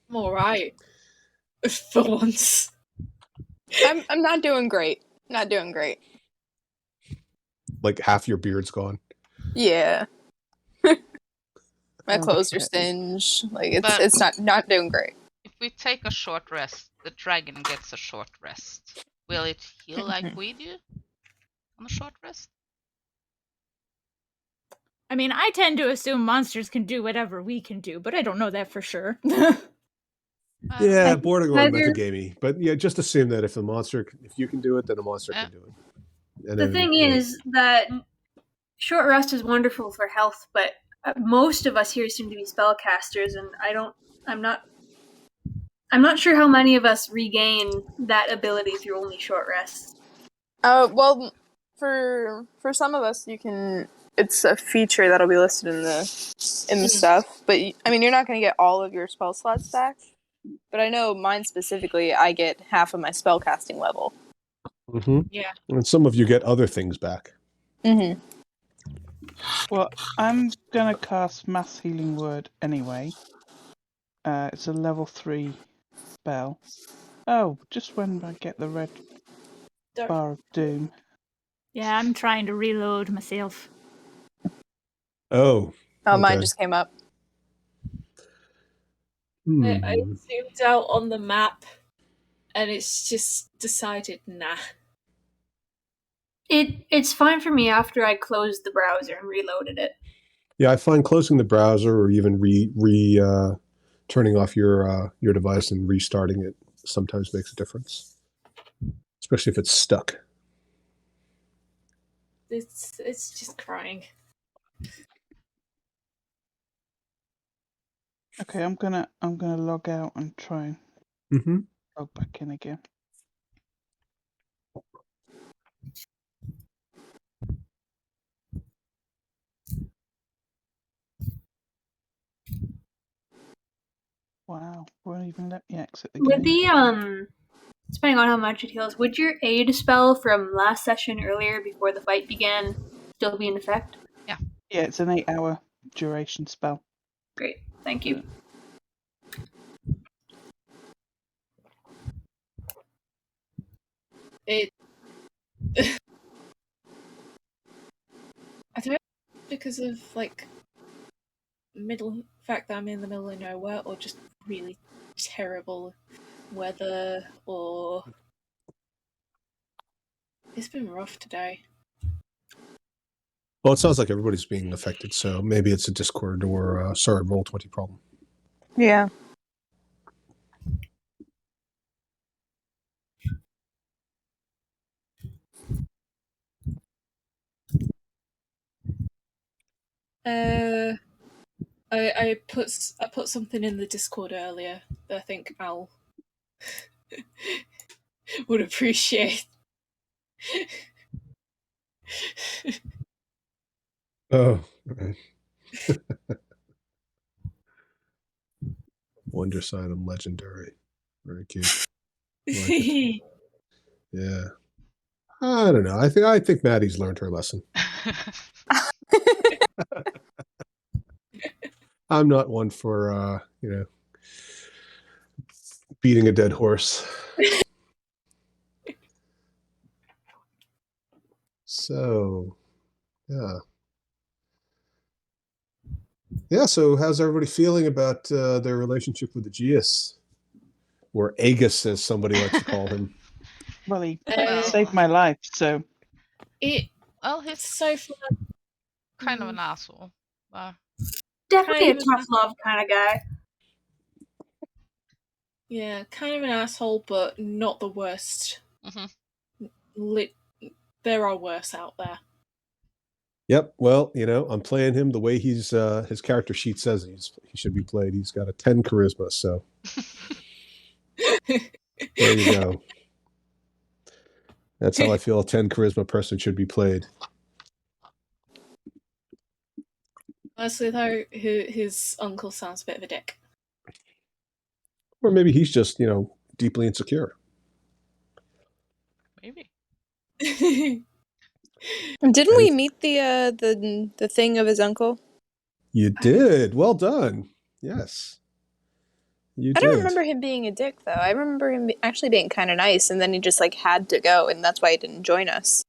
I'm alright. For once. I'm not doing great. Not doing great. Like half your beard's gone. Yeah. My clothes are Okay. singed. Like But- it's not doing great. If we take a short rest, the dragon gets a short rest. Will it heal like we do on a short rest? I mean, I tend to assume monsters can do whatever we can do, but I don't know that for sure. Yeah, I- bordering on either- metagamey. But yeah, just assume that if you can do it, then a monster can do it. And The then, thing yeah. is that short rest is wonderful for health, but most of us here seem to be spellcasters, and I'm not sure how many of us regain that ability through only short rests. Well, for some of us, you can. It's a feature that'll be listed in the stuff. But I mean, you're not going to get all of your spell slots back. But I know mine specifically, I get half of my spellcasting level. Mhm. Yeah. And some of you get other things back. Mm-hmm. Well, I'm gonna cast Mass Healing Word anyway. It's a level 3 spell. Oh, just when I get the red Don't- bar of doom. Yeah, I'm trying to reload myself. Oh. Oh, mine Okay. just came up. I Hmm. zoomed out on the map, and it's just decided, nah. It's fine for me after I closed the browser and reloaded it. Yeah, I find closing the browser or even turning off your device and restarting it sometimes makes a difference, especially if it's stuck. It's just crying. Okay, I'm gonna log out and try and Mm-hmm. log back in again. Wow, won't even let me exit the Would game. the depending on how much it heals, would your aid spell from last session earlier before the fight began still be in effect? Yeah, it's an 8-hour duration spell. Great, thank you. It. I don't know because of like fact that I'm in the middle of nowhere, or just really terrible weather or... It's been rough today. Well, it sounds like everybody's being affected, so maybe it's a Discord or Roll20 problem. Yeah. I put something in the Discord earlier that I think Al would appreciate. Oh, right. Wonder Sign and Legendary. Very cute. Like it. Yeah. I don't know. I think Maddie's learned her lesson. I'm not one for beating a dead horse. So, yeah. Yeah, so how's everybody feeling about their relationship with Aegeus? Or Aegis, as somebody likes to call him. Well, he Well- saved my life, so Well, he's So far, kind of an asshole. Definitely a Kind of. tough love kind of guy. yeah, kind of an asshole, but not the worst. There are worse out there. Yep. Well, I'm playing him the way his character sheet says he should be played. He's got a 10 charisma, so there you go. That's how I feel a 10 charisma person should be played. Honestly, though, his uncle sounds a bit of a dick. Or maybe he's just, deeply insecure. Maybe. Didn't we meet the thing of his uncle? You did. Well done. Yes. You I did. don't remember him being a dick, though. I remember him actually being kind of nice, and then he just had to go, and that's why he didn't join us.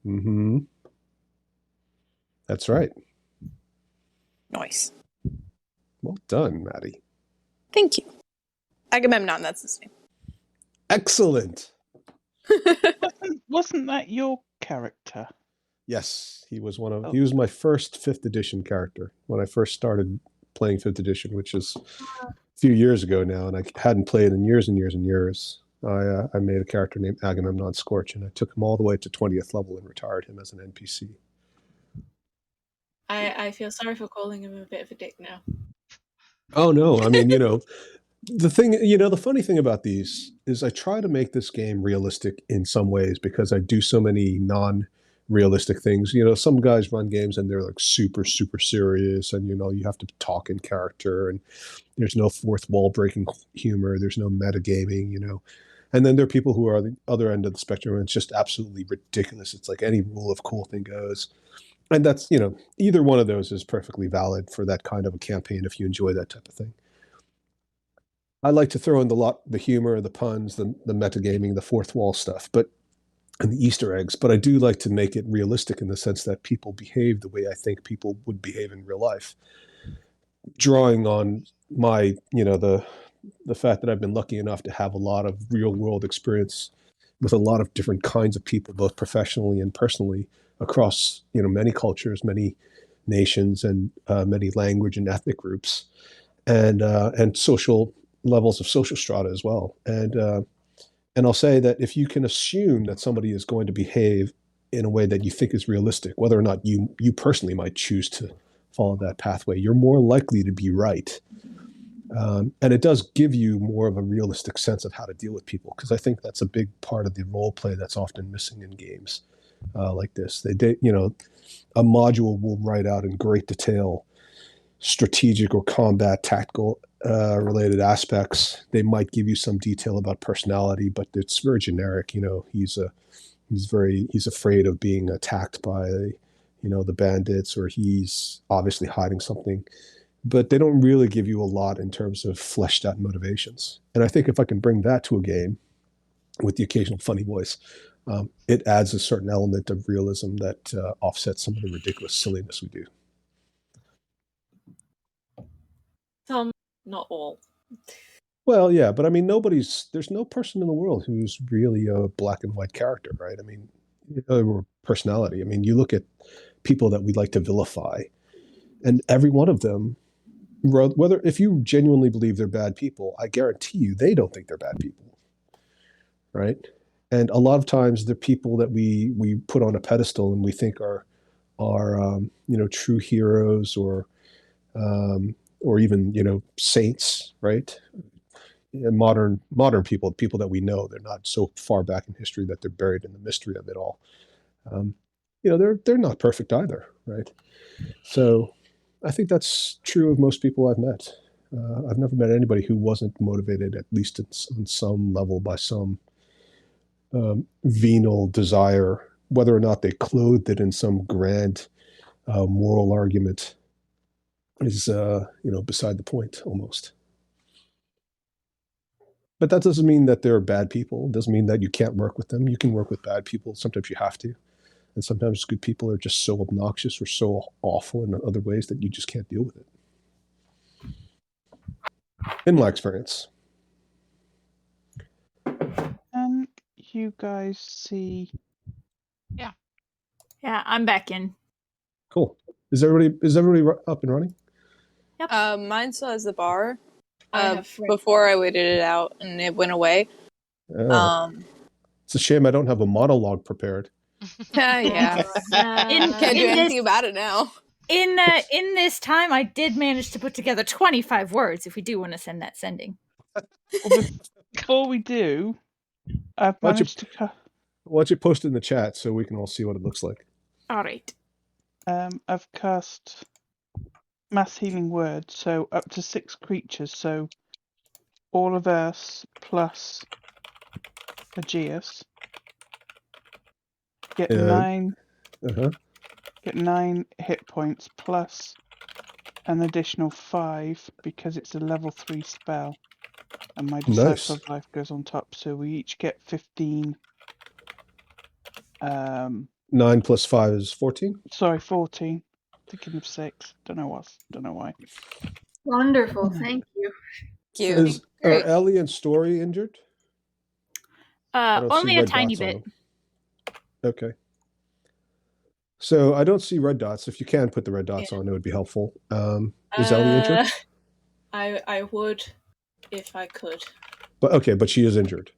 Mm-hmm. That's right. Nice. Well done, Maddie. Thank you. Agamemnon, that's his name. Excellent. wasn't that your character? Yes, he was he was my first 5th edition character when I first started playing 5th edition, which is a few years ago now, and I hadn't played in years and years and years. I made a character named Agamemnon Scorch, and I took him all the way to 20th level and retired him as an NPC. I feel sorry for calling him a bit of a dick now. Oh no, I mean, the funny thing about these is I try to make this game realistic in some ways because I do so many non-realistic things. Some guys run games and they're super, super serious, and you have to talk in character, and there's no fourth wall breaking humor, there's no metagaming, And then there are people who are the other end of the spectrum, and it's just absolutely ridiculous. It's like any rule of cool thing goes. And that's, either one of those is perfectly valid for that kind of a campaign if you enjoy that type of thing. I like to throw in the humor, the puns, the metagaming, the fourth wall stuff, and the Easter eggs. But I do like to make it realistic in the sense that people behave the way I think people would behave in real life. Drawing on my, the fact that I've been lucky enough to have a lot of real world experience with a lot of different kinds of people, both professionally and personally, across many cultures, many nations, and many language and ethnic groups, and social levels of social strata as well. And I'll say that if you can assume that somebody is going to behave in a way that you think is realistic, whether or not you personally might choose to follow that pathway, you're more likely to be right. And it does give you more of a realistic sense of how to deal with people, because I think that's a big part of the role play that's often missing in games like this. A module will write out in great detail strategic or combat tactical related aspects. They might give you some detail about personality, but it's very generic. He's afraid of being attacked by the bandits, or he's obviously hiding something. But they don't really give you a lot in terms of fleshed out motivations. And I think if I can bring that to a game with the occasional funny voice, it adds a certain element of realism that offsets some of the ridiculous silliness we do. Some, not all. Well, yeah, but I mean, there's no person in the world who's really a black and white character, right? I mean, or personality. I mean, you look at people that we like to vilify, and every one of them, whether if you genuinely believe they're bad people, I guarantee you they don't think they're bad people, right? And a lot of times, the people that we put on a pedestal and we think are true heroes or even saints, right? Modern people that we know, they're not so far back in history that they're buried in the mystery of it all. They're not perfect either, right? So I think that's true of most people I've met. I've never met anybody who wasn't motivated, at least on some level, by some venal desire, whether or not they clothed it in some grand moral argument is beside the point almost. But that doesn't mean that they're bad people. It doesn't mean that you can't work with them. You can work with bad people. Sometimes you have to. And sometimes good people are just so obnoxious or so awful in other ways that you just can't deal with it. In my experience. You guys see? Yeah, I'm back in. Cool. Is everybody up and running? Mine still has the bar. I have Before I waited it out and it went away. It's a shame I don't have a monologue prepared. Yeah. Can't do anything about it now. In this time, I did manage to put together 25 words. If we do want to send that sending. Well, before we do, I've managed to. Why don't you post it in the chat so we can all see what it looks like? All right. I've cast mass healing word, so up to 6 creatures. So all of us plus Aegeus get 9. Get 9 hit points plus an additional 5 because it's a level 3 spell, and my Disciple of Life goes on top. So we each get 15. 9 plus 5 is 14? Sorry, 14. Thinking of 6. Don't know why. Wonderful, thank you. Are Ellie and Story injured? Only a tiny bit. Okay. So I don't see red dots. If you can put the red dots on, it would be helpful. Is Ellie injured? I would, if I could. But she is injured.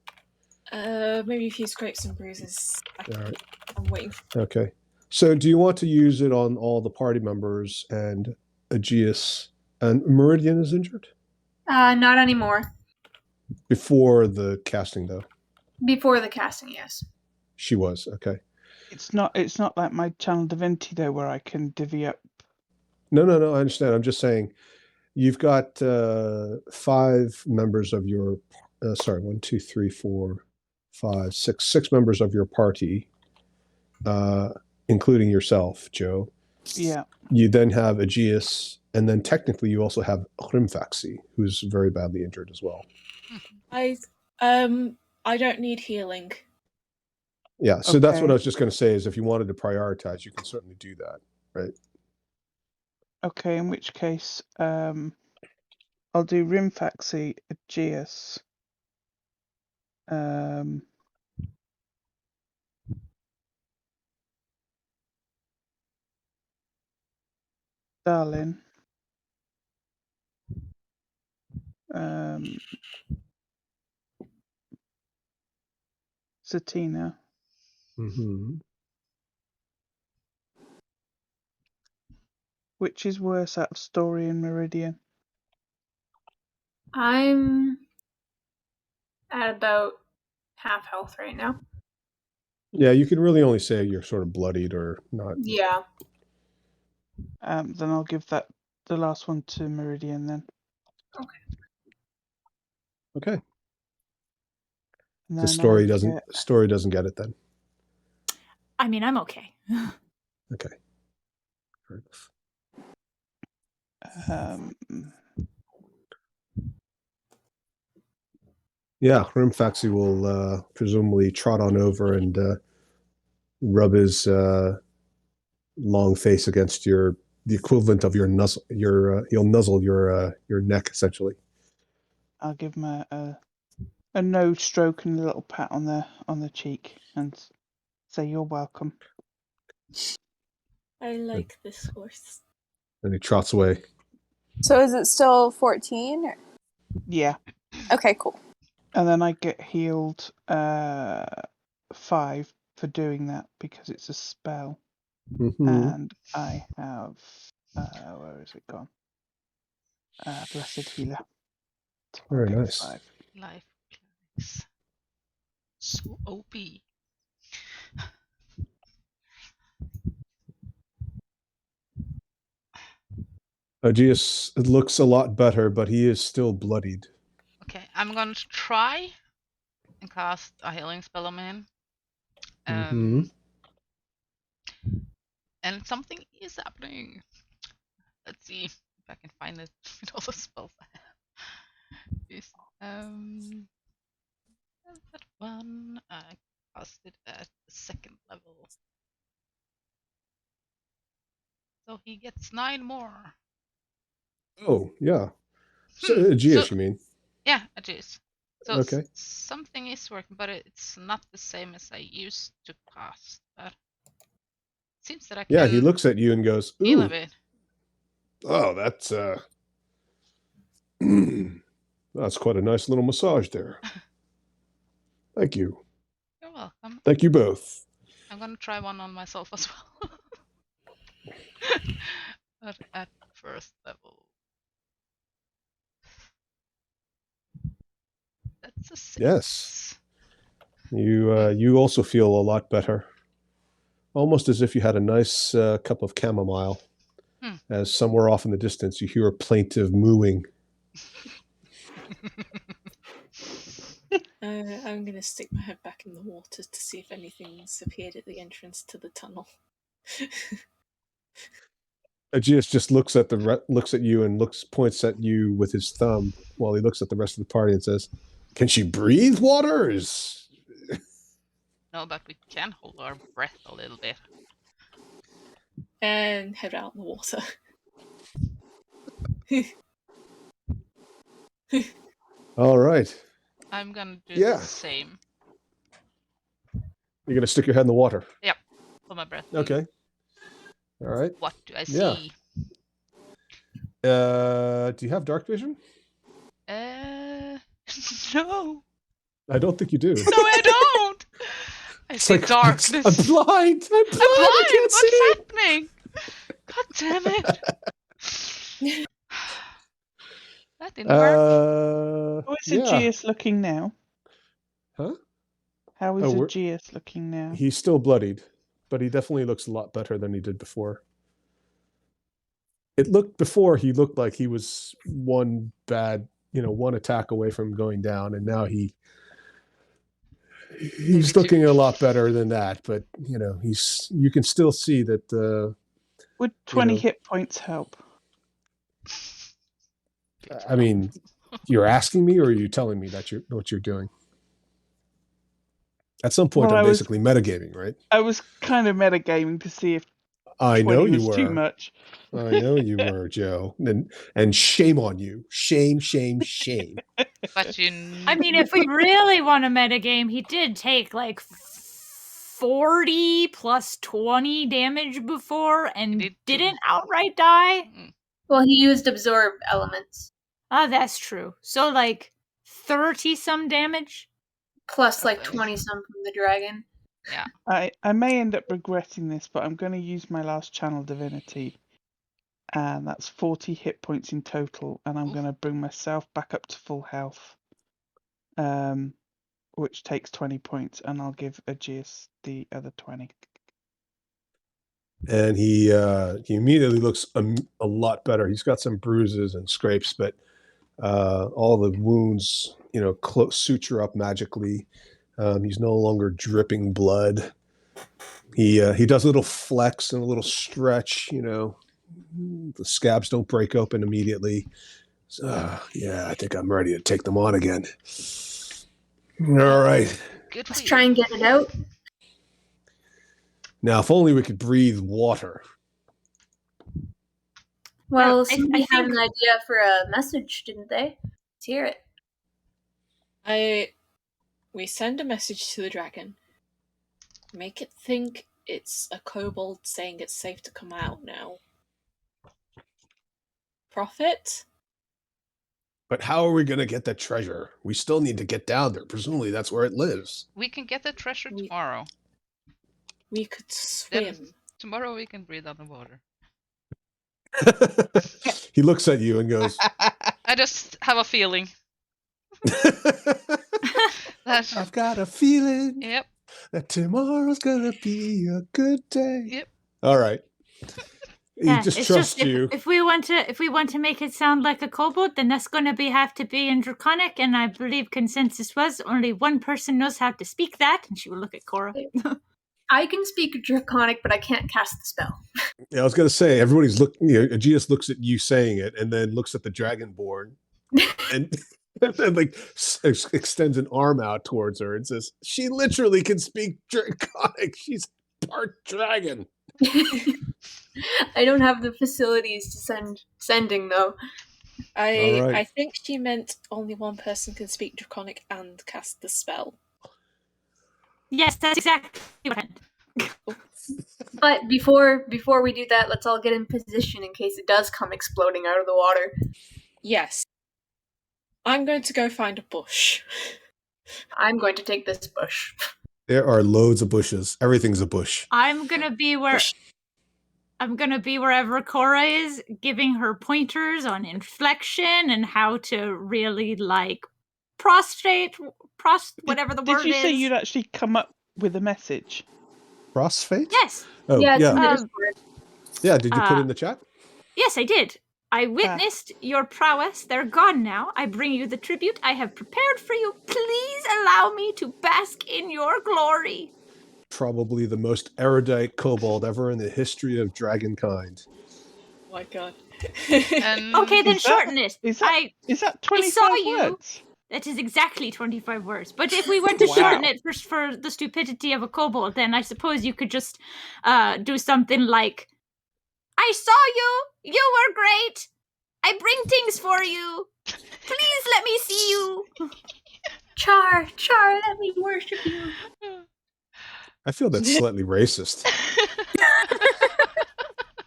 Maybe a few scrapes and bruises. All right. I'm waiting. Okay. So do you want to use it on all the party members and Aegeus and Meridian is injured? Not anymore. Before the casting, though. Before the casting, yes. She was okay. It's not like my Channel Divinity though, where I can divvy up. No. I understand. I'm just saying, you've got 5 members of your. 1, 2, 3, 4, 5, 6 members of your party, including yourself, Joe. Yeah. You then have Aegeus, and then technically you also have Hrimfaxi, who's very badly injured as well. I don't need healing. Yeah, so that's what I was just going to say, is if you wanted to prioritize, you can certainly do that, right? Okay, in which case, I'll do Hrimfaxi, Aegeus, Darlin, Satina. Mm-hmm. Which is worse out of Story and Meridian? I'm at about half health right now. Yeah, you can really only say you're sort of bloodied or not. Yeah. Then I'll give the last one to Meridian then. Okay. And The Story doesn't get it then. I mean, I'm okay. Okay. Fair enough. Yeah, Hrimfaxi will presumably trot on over and rub his long face against the equivalent of your nuzzle. He'll nuzzle your neck essentially. I'll give him a nose stroke and a little pat on the cheek and say you're welcome. I like this horse. And he trots away. So is it still 14? Or... Yeah. Okay, cool. And then I get healed 5 for doing that because it's a spell. Mm-hmm. And I have where is it gone? Blessed Healer. Very Okay, nice. 5. Life clerics. So OP. Aegeus looks a lot better, but he is still bloodied. Okay, I'm going to try and cast a healing spell on him. Mhm. And something is happening. Let's see if I can find it with all the spells I have. Yes. That one I cast it at the 2nd level. So he gets 9 more. Oh, yeah. So, Aegeus, you mean? Yeah, it is. So Okay. something is working, but it's not the same as I used to cast. But it seems that I can Yeah, he looks at you and goes, heal a ooh, bit. oh, that's that's quite a nice little massage there. Thank you. You're welcome. Thank you both. I'm gonna try one on myself as well. But at 1st level. That's a 6. Yes. You also feel a lot better. Almost as if you had a nice cup of chamomile. As somewhere off in the distance you hear a plaintive mooing. I'm going to stick my head back in the water to see if anything's appeared at the entrance to the tunnel. Aegeus just looks at you and points at you with his thumb while he looks at the rest of the party and says, "Can she breathe waters?" No, but we can hold our breath a little bit. And head out in the water. All right. I'm gonna do Yeah. the same. You're gonna stick your head in the water. Yep. Hold my breath. Okay. All right. What do I Yeah. see? Do you have dark vision? No. I don't think you do. No, I don't. I see darkness. I'm blind. I'm blind. I can't What's see. happening? God damn it. That didn't work. How is Yeah. Aegeus looking now? Huh? How is we're- Aegeus looking now? He's still bloodied, but he definitely looks a lot better than he did before. He looked like he was one attack away from going down, and now he's Maybe looking two. a lot better than that. But you can still see that. Would 20 know- hit points help? I mean, you're asking me, or are you telling me that what you're doing? At some point, Well, I'm I was- basically metagaming, right? I was kind of metagaming to see if I 20 know you was too were. much. I know you were, Joe. And shame on you. Shame, shame, shame. But you. I mean, if we really want to metagame, he did take like 40 plus 20 damage before and did too. didn't outright die. Well, he used absorb elements Ah, that's true. So like 30 some damage. plus like Okay. 20 some from the dragon. I may end up regretting this, but I'm going to use my last channel divinity. And that's 40 hit points in total. And I'm Oof. going to bring myself back up to full health. Which takes 20 points. And I'll give Aegeus the other 20. And he immediately looks a lot better. He's got some bruises and scrapes, but all the wounds, suture up magically. He's no longer dripping blood. He does a little flex and a little stretch. The scabs don't break open immediately. So, yeah, I think I'm ready to take them on again. All right. Good for Let's you. try and get it out. Now, if only we could breathe water. Well, I somebody had think- an idea for a message, didn't they? Let's hear it. We send a message to the dragon. Make it think it's a kobold saying it's safe to come out now. Profit? But how are we going to get the treasure? We still need to get down there. Presumably that's where it lives. We can get the treasure tomorrow. We could swim. Tomorrow we can breathe underwater. He looks at you and goes, I just have a feeling. I've got a feeling Yep. that tomorrow's going to be a good day. Yep. All right. He just it's trusts just, you. If we want to make it sound like a kobold, then that's going to have to be in Draconic, and I believe consensus was only one person knows how to speak that, and she will look at Cora. I can speak Draconic, but I can't cast the spell. Yeah, I was going to say, everybody's looking, Aegeus looks at you saying it and then looks at the Dragonborn and like extends an arm out towards her and says, she literally can speak Draconic. She's part dragon. I don't have the facilities to sending though. I think she meant only one person can speak Draconic and cast the spell. Yes, that's exactly what I meant. But before we do that, let's all get in position in case it does come exploding out of the water. Yes. I'm going to go find a bush. I'm going to take this bush. There are loads of bushes. Everything's a bush. I'm gonna be wherever Cora is, giving her pointers on inflection and how to really whatever the word is. Did you say you'd actually come up with a message? Crossfade? Yes. Oh, yeah. Yeah, did you put it in the chat? Yes, I did. I witnessed your prowess. They're gone now. I bring you the tribute I have prepared for you. Please allow me to bask in your glory. Probably the most erudite kobold ever in the history of dragonkind. Oh my god. Okay, then shorten it. Is that 25 words? That is exactly 25 words. But if we were to shorten it for the stupidity of a kobold, then I suppose you could just do something like, I saw you! You were great! I bring things for you! Please let me see you! Char, let me worship you. I feel that's slightly racist.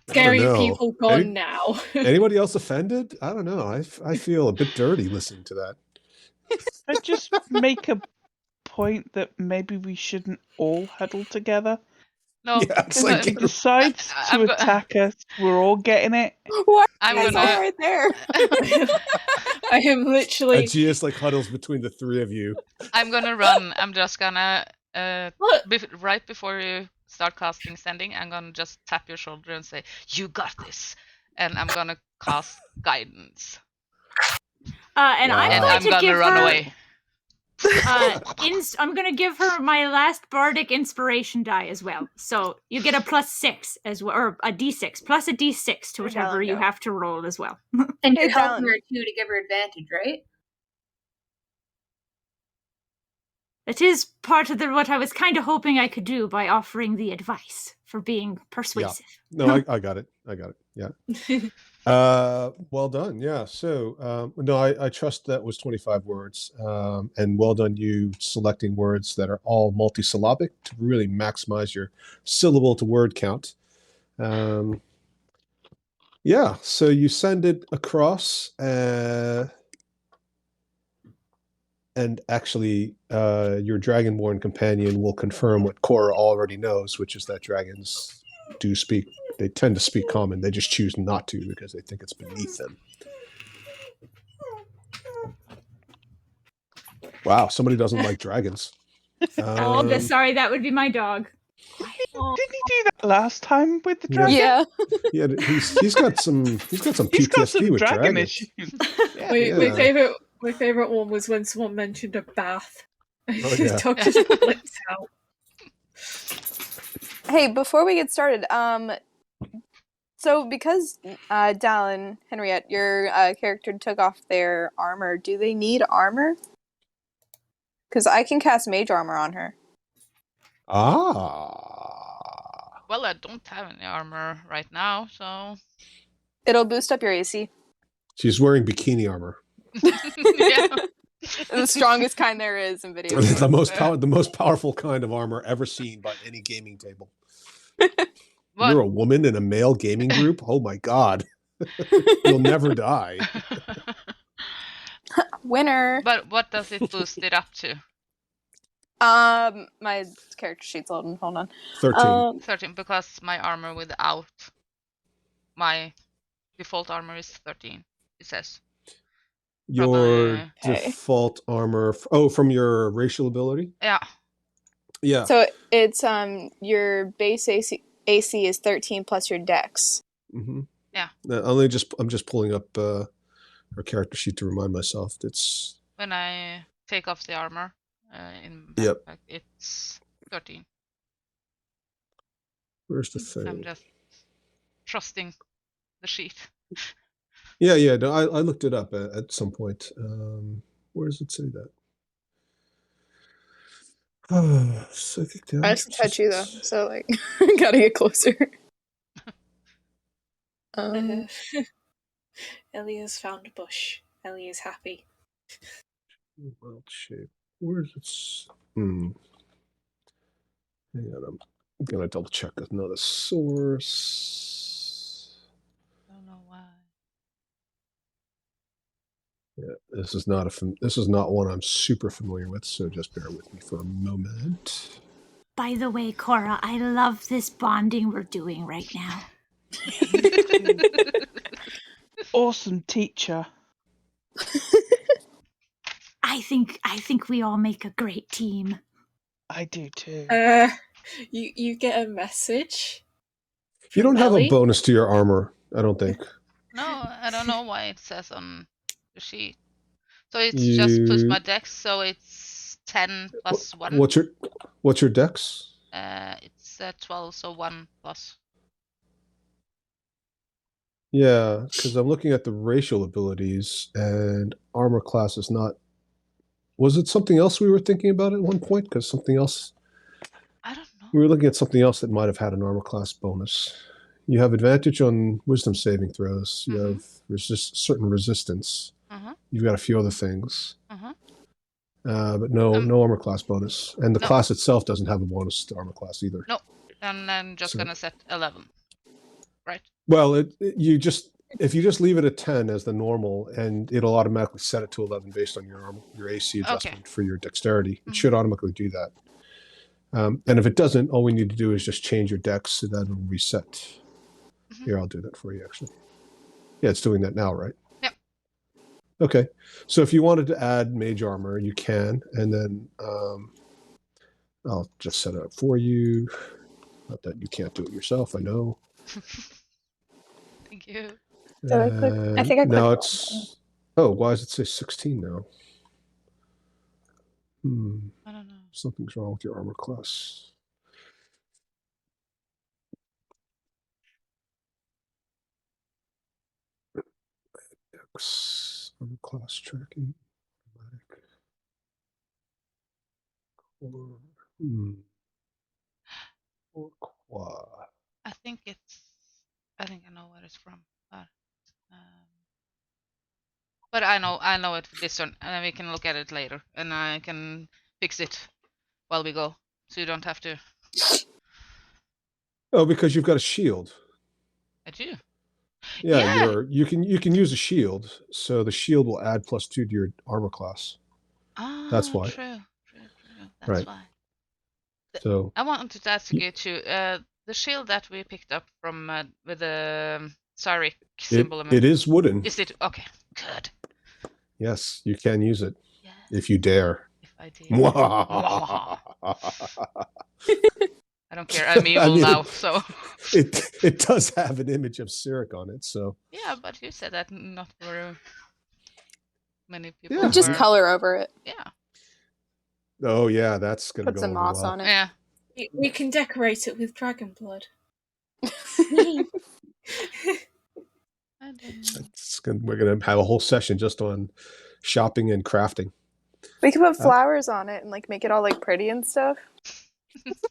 Scary people gone now. Anybody else offended? I don't know. I feel a bit dirty listening to that. I just make a point that maybe we shouldn't all huddle together. No, it's If he decides to attack us, we're all getting it. What? I'm That's gonna all right there. I am literally. Aegeus huddles between the three of you. I'm gonna run. I'm just gonna What? right before you start casting sending, I'm gonna just tap your shoulder and say, "You got this," and I'm gonna cast guidance. And Wow. I'm going to run away. I'm going to give her my last bardic inspiration die as well. So you get a +6 as well, or a d6 plus a d6 to whichever you have to roll as well. And Hey, you're helping Talon. her too to give her advantage, right? That is part of what I was kind of hoping I could do by offering the advice for being persuasive. No, I got it. Yeah. Well done. Yeah. So, no, I trust that was 25 words. And well done you selecting words that are all multisyllabic to really maximize your syllable to word count. Yeah. So you send it across, and actually, your Dragonborn companion will confirm what Cora already knows, which is that dragons do speak. They tend to speak common. They just choose not to because they think it's beneath them. Wow, somebody doesn't like dragons. Sorry, that would be my dog. Didn't he do that last time with the dragon? Yeah. Yeah, he's got some He's got PTSD some with dragon dragons. issues. My favorite one was when someone mentioned a bath. yeah. His dog just flips out. Hey, before we get started, so because Dallin, Henriette, your character took off their armor, do they need armor? Because I can cast mage armor on her. Ah. Well, I don't have any armor right now, so It'll boost up your AC. She's wearing bikini armor. yeah. The strongest kind there is in video games. the most powerful kind of armor ever seen by any gaming table. What? You're a woman in a male gaming group? Oh my god. You'll never die. Winner. But what does it boost it up to? My character sheet's loading. Hold on. 13. 13, because my armor without my default armor is 13. It says. Your probably- Okay. default armor. From your racial ability? Yeah. Yeah. So it's your base AC is 13 plus your dex. Mm-hmm. Yeah. I'm just pulling up her character sheet to remind myself. It's When I take off the armor in Yep. backpack, it's 13. where's the So I'm thing? just trusting the sheet. Yeah. No, I looked it up at some point. Where does it say that? Psychic damage. I have to touch you though, so like gotta get closer. Ellie has found a bush. Ellie is happy. Wild shape. Where's it? Hang on, I'm gonna double check another source. Don't know why. Yeah, this is not one I'm super familiar with, so just bear with me for a moment. By the way, Cora, I love this bonding we're doing right now. Awesome teacher. I think we all make a great team. I do too. You get a message. You don't have a Ellie? bonus to your armor, I don't think. No, I don't know why it says on the sheet. So it's just plus my dex, so it's 10 plus 1. What's your dex? It's 12, so 1 plus. Yeah, because I'm looking at the racial abilities, and armor class is not. Was it something else we were thinking about at one point? Because something else. I don't know. We were looking at something else that might have had an armor class bonus. You have advantage on wisdom saving throws. You have certain resistance. You've got a few other things. But no armor class bonus. And the No. class itself doesn't have a bonus to armor class either. No, and I'm just So- gonna set 11. Right. Well, if you just leave it at 10 as the normal, and it'll automatically set it to 11 based on your AC adjustment for your dexterity. It should automatically do that. And if it doesn't, all we need to do is just change your dex so that it'll reset. Here, I'll do that for you, actually. Yeah, it's doing that now, right? Yep. Okay. So if you wanted to add mage armor, you can, and then I'll just set it up for you. Not that you can't do it yourself, I know. Thank you. Did I click? I think I clicked now wrong. it's. Oh, why does it say 16 now? I don't know. Something's wrong with your armor class. X armor class tracking. Automatic. Or quad. I think I know where it's from. But I know it this one, and we can look at it later, and I can fix it while we go, so you don't have to. Oh, because you've got a shield. I do. Yeah, you can use a shield, so the shield will add +2 to your armor class. Ah, That's why. True. That's Right. why. So I wanted to ask you too. The shield that we picked up from with the Cyric symbol. it is wooden. Is it okay? Good. Yes, you can use it Yeah. if you dare. If I did. Mwah. I don't care. I'm evil mean, now, so. It does have an image of Cyric on it, so Yeah, but you said that not very many people. Yeah. Just were- color over it. Yeah. oh yeah, that's gonna Put go some over moss well. on it. Yeah. We can decorate it with dragon blood. I didn't. We're gonna have a whole session just on shopping and crafting. We could put flowers on it and like make it all like pretty and stuff.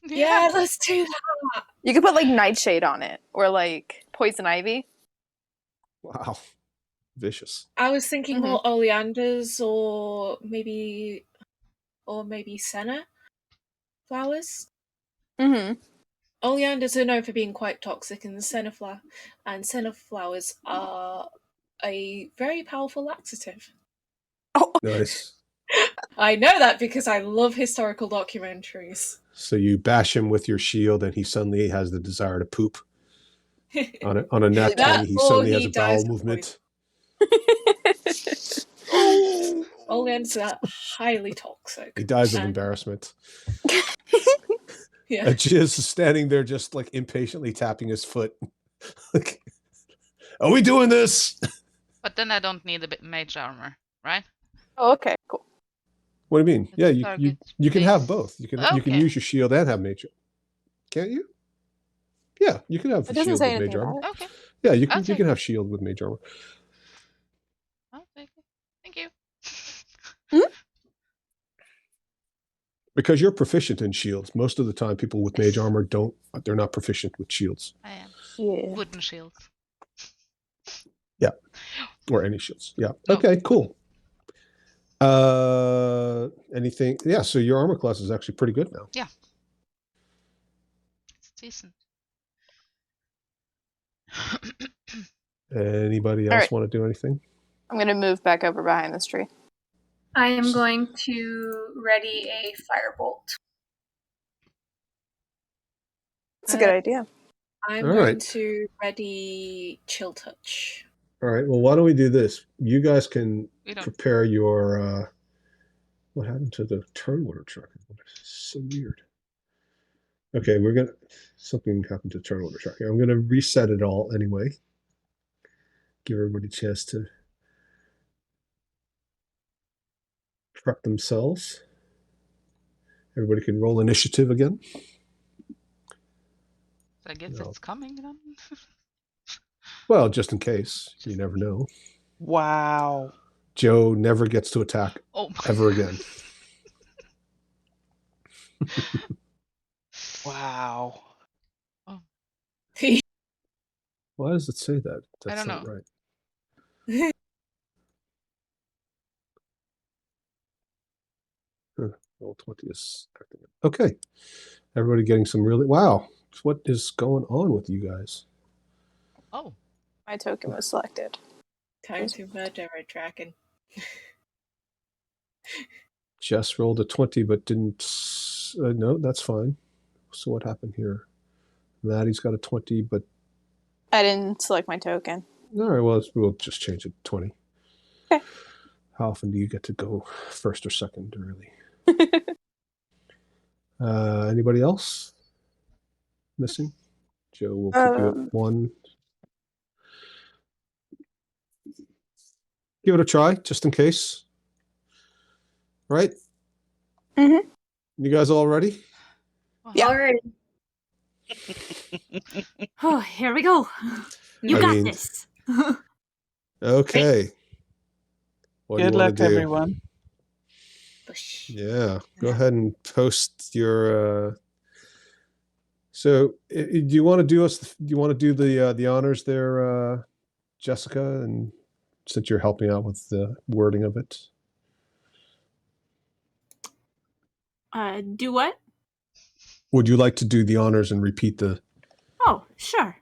Yeah, let's do that. You could put like nightshade on it or like poison ivy. Wow. Vicious. I was thinking more oleanders or maybe senna flowers. Mm-hmm. Oleanders are known for being quite toxic, and senna flowers are a very powerful laxative. Oh, Nice. I know that because I love historical documentaries. So you bash him with your shield, and he suddenly has the desire to poop. On a nat 20, he Or suddenly has he a bowel dies movement. Oleanders are highly toxic. He dies of And- embarrassment. Yeah. Aegeus is standing there just like impatiently tapping his foot. Like, are we doing this? But then I don't need a bit mage armor, right? Oh, okay, cool. What do you mean? It's Yeah, you target can have base. both. You can Okay. use your shield and have mage. Can't you? Yeah, you can have It doesn't shield say with mage anything armor. about it. Okay, Yeah, you I'll can take it. have shield with mage armor. I'll take it. Thank you. Because you're proficient in shields. Most of the time people with mage armor they're not proficient with shields. I am. Yeah. Wooden shields. Or any shields. Yeah. No. Okay, cool. Anything? Yeah, so your armor class is actually pretty good now. It's decent. Anybody All else right. want to do anything? I'm gonna move back over behind this tree. I am going to ready a firebolt. That's a good idea. I'm All going right. to ready Chill Touch. All right. Well, why don't we do this? You guys can We don't. prepare your what happened to the turn order tracking? So weird. Okay, something happened to turn order tracking. I'm gonna reset it all anyway. Give everybody a chance to prep themselves. Everybody can roll initiative again. I guess No. it's coming then. Well, just in case. You never know. Wow. Joe never gets to attack Oh. ever again. Wow. Why does it say that? I That's don't not know. right. Roll 20 is acting. Okay. Everybody getting some really wow. What is going on with you guys? Oh. My token was selected. Time to murder a dragon. Jess rolled a 20 but didn't no, that's fine. So what happened here? Maddie's got a 20 but I didn't select my token. all right, well we'll just change it to 20. Okay. How often do you get to go first or second really? Anybody else missing? Joe will keep you at 1. Give it a try, just in case. Right? Mhm. You guys all ready? Yeah. Alright. Oh, here we go. You I got mean- this. Okay. What do Good you want luck, to do? everyone. Bush. Yeah, go ahead and post your. So, do you want to do us? Do you want to do the honors there, Jessica? And since you're helping out with the wording of it, Do what? would you like to do the honors and repeat the? Oh, sure.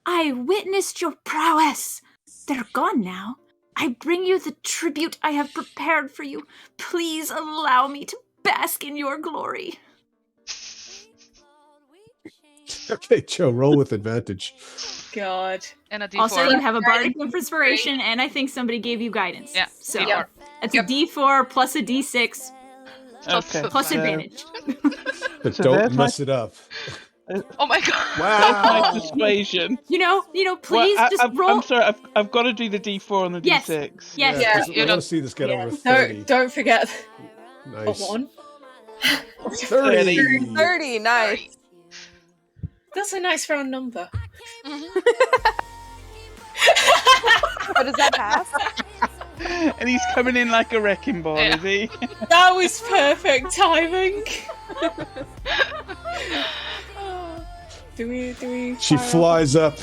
I witnessed your prowess. They're gone now. I bring you the tribute I have prepared for you. Please allow me to bask in your glory. Okay, Joe, roll with advantage. God. And a D4. Also, you have a bardic of inspiration, and I think somebody gave you guidance. Yeah, So D4. it's Yep. a D4 plus a D6 Okay. plus so- advantage. But So don't there's my- mess it up. Oh my god. My Wow. persuasion. You know, please Well, just I'm roll. sorry, I've got to do the D4 on the Yes. D6. Yes. Yeah. 'cause I want to see this get over 30. Don't forget a Nice. 1. 30. 30, nice. That's a nice round number. What does that pass? And he's coming in like a wrecking ball, Yeah. is he? That was perfect timing. Do we She fire flies up.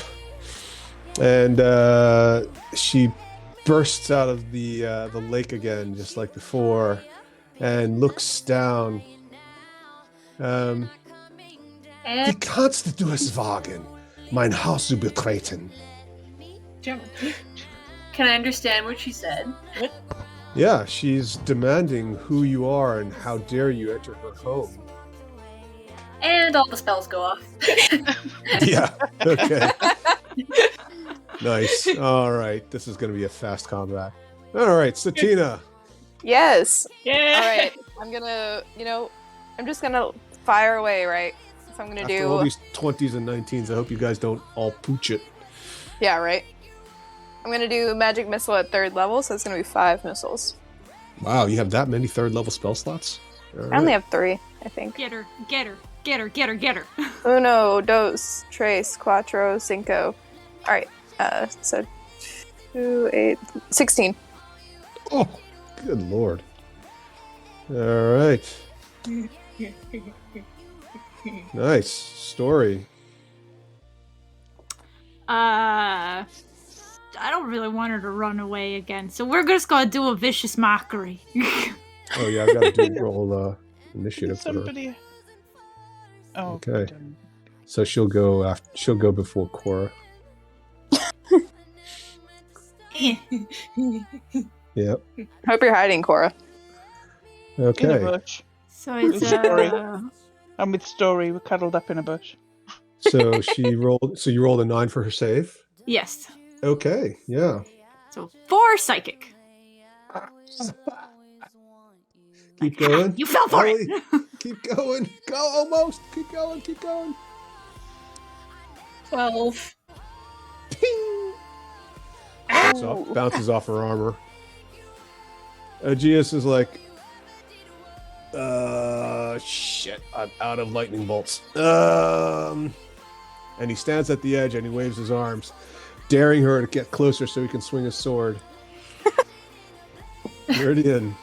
And she bursts out of the lake again, just like before, and looks down. And Wie kannst du es wagen, mein Haus zu betreten? German. can I understand what she said? Yeah, she's demanding who you are and how dare you enter her home. And all the spells go off. Yeah, okay. Nice. All right, this is going to be a fast combat. All right, Satina. Yes. Yeah. All right. I'm gonna, I'm just gonna fire away, right? So I'm gonna After do. all these 20s and 19s, I hope you guys don't all pooch it. Yeah, right. I'm gonna do magic missile at 3rd level, so it's gonna be 5 missiles. Wow, you have that many 3rd level spell slots? All I only right. have 3, I think. Get her, get her, get her, get her, get her. Uno, dos, tres, cuatro, cinco. All right. So 2, 8, 16. Oh, good lord. All right. Nice story. I don't really want her to run away again, so we're just gonna do a vicious mockery. Oh yeah, I got to do roll initiative for her. Somebody. Oh, Okay. damn. So she'll go after. She'll go before Cora. Yep. Hope you're hiding, Cora. In a Okay. bush. So it's Sorry. I'm with Story. We're cuddled up in a bush. So she rolled. So you rolled a 9 for her save. yes. Okay. Yeah. So 4 psychic. Keep going. You fell for Ellie, it. Keep going. Go almost. Keep going. Keep going. 12. Ping. Oh. Bounces off her armor. Aegeus is like, shit, I'm out of lightning bolts. And he stands at the edge and he waves his arms, daring her to get closer so he can swing his sword. Meridian.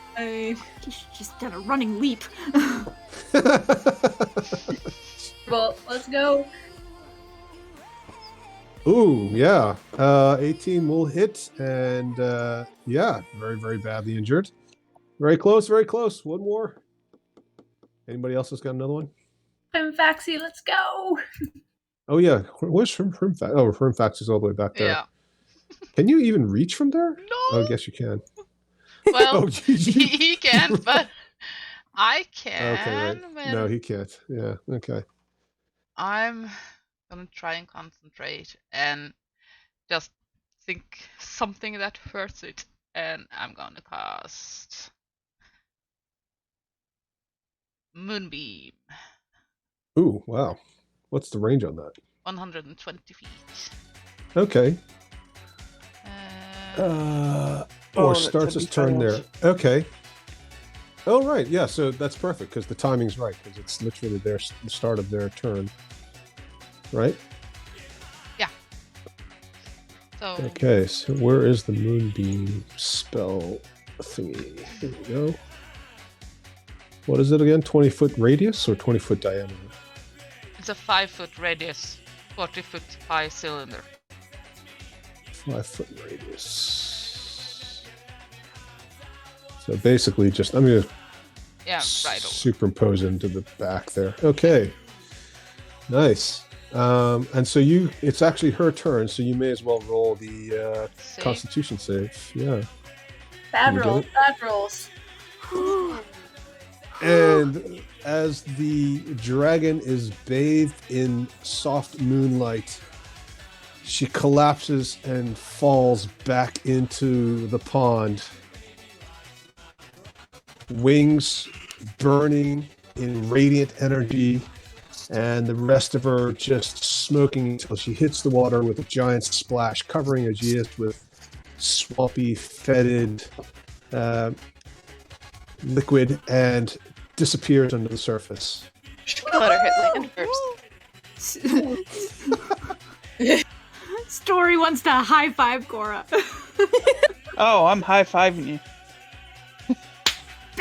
She's done a running leap. Well, let's go. Ooh, yeah. 18 will hit, and yeah, very, very badly injured. Very close, very close. One more. Anybody else has got another one? Faxi, let's go. Oh yeah, where's Hrimfax? Oh, Hrimfax is all the way back there. Yeah. Can you even reach from there? No. Oh, I guess you can. Well, Oh, he can, but I can. Okay, right. But No, he can't. Yeah, okay. I'm gonna try and concentrate and just think something that hurts it, and I'm gonna cast Moonbeam, Ooh, wow. What's the range on that? 120 feet. Okay. Or Oh, starts that's his turn there. else. Okay. Oh, right. Yeah, so that's perfect because the timing's right because it's literally the start of their turn. Right? So Okay, so where is the Moonbeam spell thingy? Here we go. What is it again? 20-foot radius or 20-foot diameter? it's a 5-foot radius, 40-foot high cylinder. 5-foot radius. So basically just, I'm going to Yeah, right over. superimpose into the back there. Okay. Nice. And so it's actually her turn, so you may as well roll the Save. Constitution save. Yeah. Bad You get rolls, it? bad rolls. And as the dragon is bathed in soft moonlight, she collapses and falls back into the pond. Wings burning in radiant energy, and the rest of her just smoking until she hits the water with a giant splash, covering Aegeus with swampy, fetid liquid, and disappears under the surface. Let her hit land first. Story wants to high five Cora. Oh, I'm high-fiving you.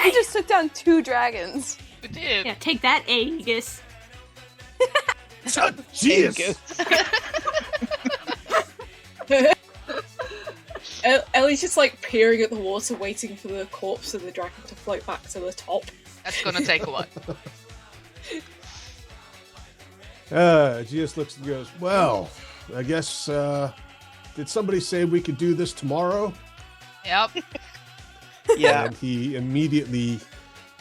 I just took down 2 dragons. We did. Yeah, take that, Aegis. Ellie's just like peering at the water, waiting for the corpse of the dragon to float back to the top. That's gonna take a while. Aegeus looks and goes, well, I guess, did somebody say we could do this tomorrow? Yep. Yeah. And he immediately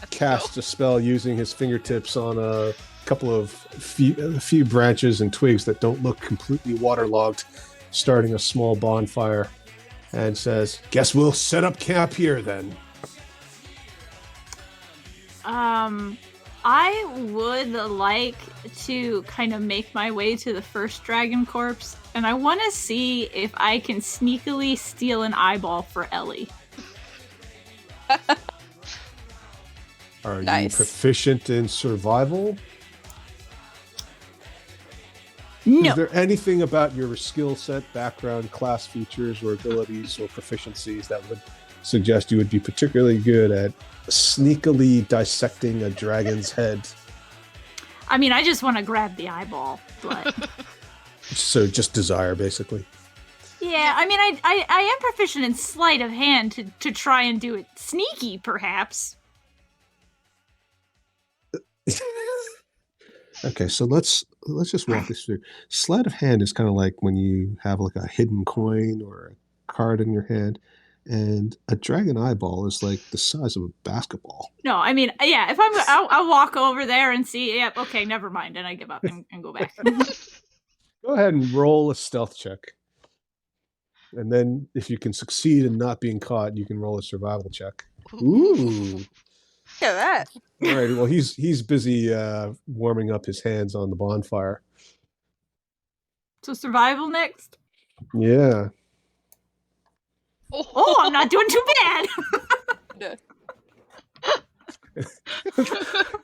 Let's casts go. a spell using his fingertips on a couple of few branches and twigs that don't look completely waterlogged, starting a small bonfire, and says, guess we'll set up camp here then. I would like to kind of make my way to the first dragon corpse, and I want to see if I can sneakily steal an eyeball for Ellie. Are you Nice. proficient in survival? No. Is there anything about your skill set, background, class features, or abilities or proficiencies that would suggest you would be particularly good at sneakily dissecting a dragon's head? I mean, I just want to grab the eyeball, but So just desire, basically. yeah, I mean, I am proficient in sleight of hand to try and do it sneaky, perhaps. Okay, so let's just walk this through. Sleight of hand is kind of like when you have like a hidden coin or a card in your hand, and a dragon eyeball is like the size of a basketball. No, I mean, yeah, if I'll walk over there and see, yep, okay, never mind, and I give up and go back. Go ahead and roll a stealth check. And then if you can succeed in not being caught, you can roll a survival check. Ooh. Look at that. All right. Well, he's busy warming up his hands on the bonfire. So survival next. Yeah. Oh, I'm not doing too bad.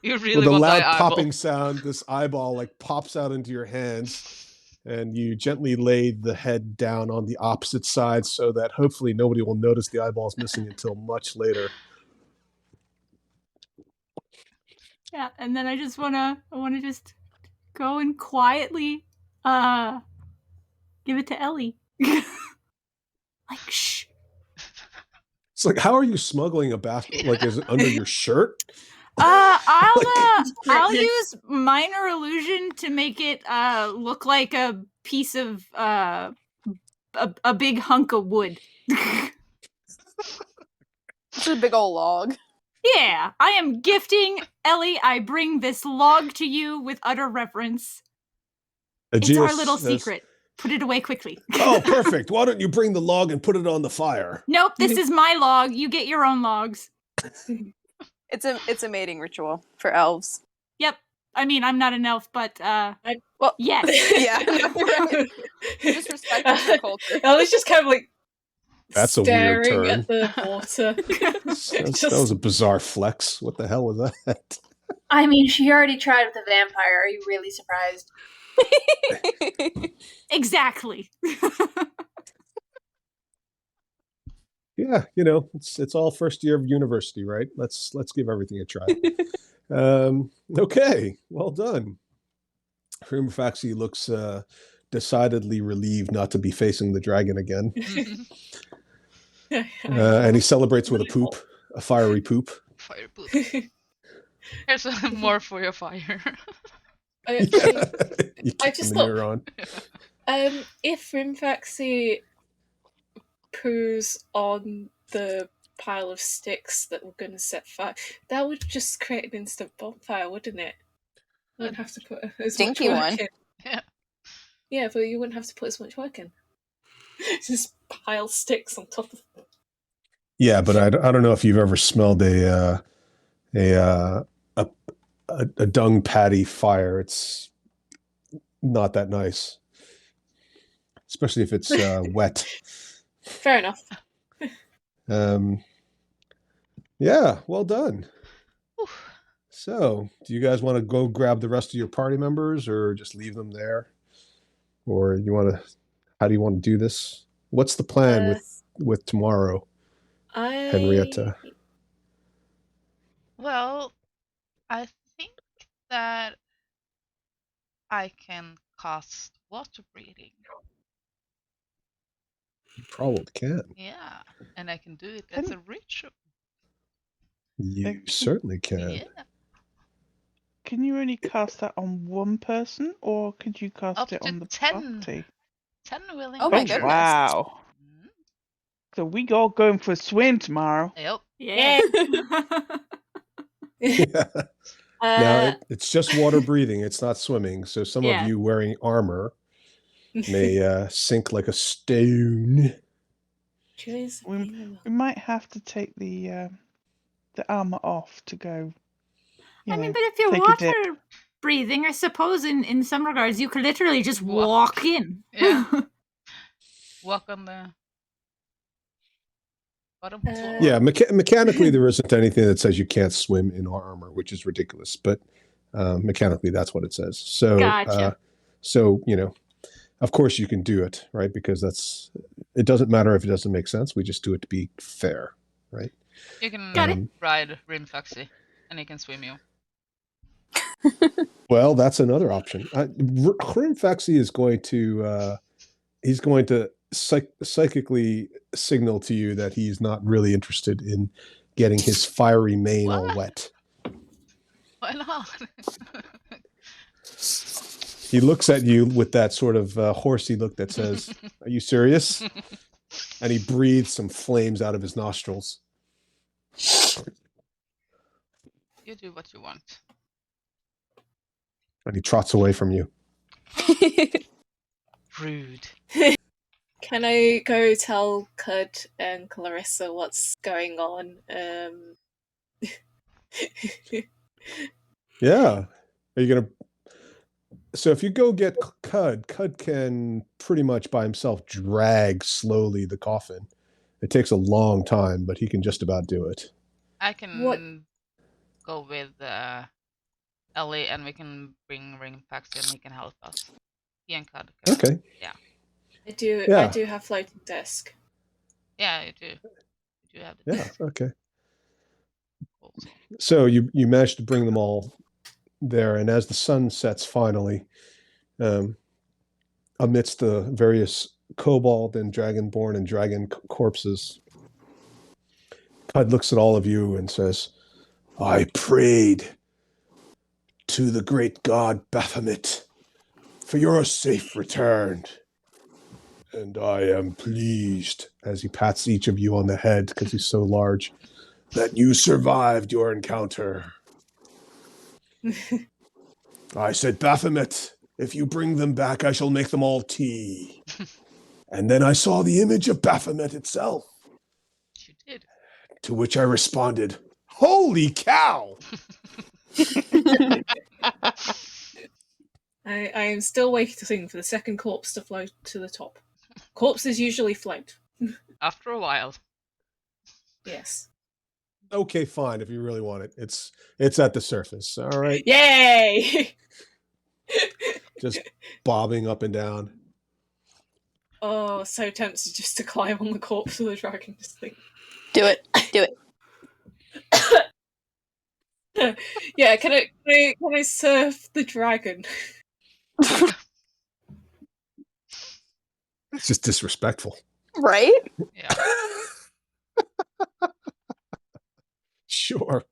You really With a want loud my eyeball. popping sound, this eyeball like pops out into your hands, and you gently lay the head down on the opposite side so that hopefully nobody will notice the eyeball's missing until much later. Yeah, and then I wanna just go and quietly give it to Ellie. Like shh. It's like, how are you smuggling a basket? Like, is it under your shirt? I'll use minor illusion to make it look like a piece of a big hunk of wood. It's a big old log. Yeah, I am gifting Ellie. I bring this log to you with utter reverence. It's our Aegeus little says, secret. Put it away quickly. Oh, perfect. Why don't you bring the log and put it on the fire? Nope, this is my log. You get your own logs. It's a mating ritual for elves. Yep. I mean, I'm not an elf, but Well, yes. yeah. Just respect your culture. Ellie's just kind of like That's a weird staring turn. at the water. That was a bizarre flex. What the hell was that? I mean, she already tried with the vampire. Are you really surprised? Exactly. Yeah, it's all first year of university, right? Let's give everything a try. Okay, well done. Hrimfaxi looks decidedly relieved not to be facing the dragon again, and he celebrates with a fiery poop. Fire poop. Here's more for your fire. I actually, You I kick just the thought- mirror on. if Rimfaxi poos on the pile of sticks that we're going to set fire, that would just create an instant bonfire, wouldn't it? You wouldn't have to put as Stinky much work one. in. Yeah. Yeah, but you wouldn't have to put as much work in. Just pile sticks on top of them. Yeah, but I don't know if you've ever smelled a dung patty fire. It's not that nice, especially if it's wet. Fair enough. Yeah, well done. Oof. So, do you guys want to go grab the rest of your party members, or just leave them there, or how do you want to do this? What's the plan with tomorrow, Henrietta? Well, I think that I can cast water breathing. You probably can. Yeah, and I can do it as a ritual. You certainly can. Yeah. Can you only cast that on one person, or could you cast Up it to on the 10. party? 10 willing Oh my creatures. goodness. Wow. Mhm. So we all going for a swim tomorrow. Yep. Yeah. Yeah. Uh, Now it's just water breathing. It's not swimming. So some Yeah. of you wearing armor may sink like a stone. We might have to take the armor off to go. I mean, but if you're take a dip. water breathing, I suppose in some regards you could literally just Walk. walk in. Yeah. Walk on the bottom floor. Yeah, mechanically there isn't anything that says you can't swim in armor, which is ridiculous. But mechanically, that's what it says. So, Gotcha. so of course you can do it, right? Because it doesn't matter if it doesn't make sense. We just do it to be fair, right? You can Got it. ride Rimfaxi, and he can swim you. Well, that's another option. Rimfaxi is going to he's going to psychically signal to you that he's not really interested in getting his fiery mane all What? wet. Why not? He looks at you with that sort of horsey look that says, "Are you serious?" And he breathes some flames out of his nostrils. You do what you want. And he trots away from you. Rude. Can I go tell Cud and Clarissa what's going on? Yeah. Are you going to... So if you go get Cud can pretty much by himself drag slowly the coffin. It takes a long time, but he can just about do it. I can What- go with Ellie, and we can bring Rimfaxi, and he can help us. He and Cud. Okay. I do Yeah. have floating desk. Yeah, you do. You do have the Yeah, okay. Cool. So you managed to bring them all there, and as the sun sets finally, amidst the various kobold and dragonborn and dragon corpses, Cud looks at all of you and says, "I prayed to the great god Baphomet for your safe return, and I am pleased," as he pats each of you on the head because he's so large, "that you survived your encounter. I said, Baphomet, if you bring them back, I shall make them all tea." And then I saw the image of Baphomet itself, You did. to which I responded, "Holy cow!" I am still waiting for the second corpse to float to the top. Corpses usually float. After a while. Yes. Okay, fine, if you really want it. It's at the surface, all right? Yay! Just bobbing up and down. Oh, so tempted just to climb on the corpse of the dragon. Just think. Do it. Do it. Yeah, can I surf the dragon? It's just disrespectful. Right? Yeah. Sure.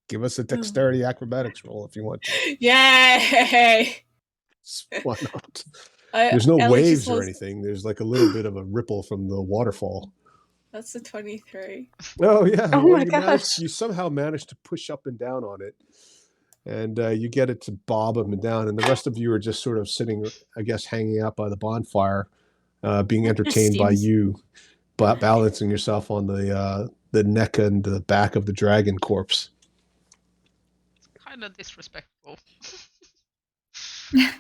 Give us a dexterity acrobatics roll if you want to. Yay! Why not? There's no Ellie just waves or loves- anything. There's like a little bit of a ripple from the waterfall. That's a 23. Oh yeah. Oh Well, my gosh. you somehow managed to push up and down on it, and you get it to bob up and down, and the rest of you are just sort of sitting, I guess, hanging out by the bonfire, being That just entertained by seems- you, balancing yourself on the neck and the back of the dragon corpse. Kind of disrespectful. Yeah.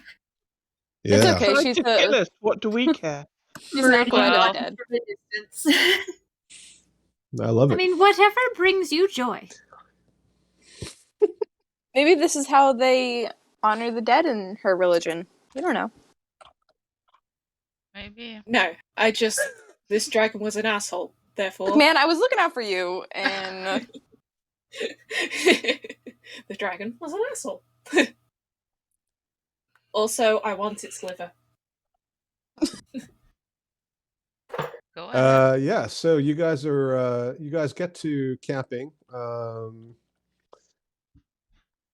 It's okay. Try She's to kill a, us. What do we care? she's not going Well- to dead. For the distance. I love it. I mean, whatever brings you joy. Maybe this is how they honor the dead in her religion. We don't know. Maybe. No, this dragon was an asshole. Therefore, Man, I was looking out for you, and the dragon was an asshole. Also, I want its liver. Go ahead. Yeah. So you guys get to camping.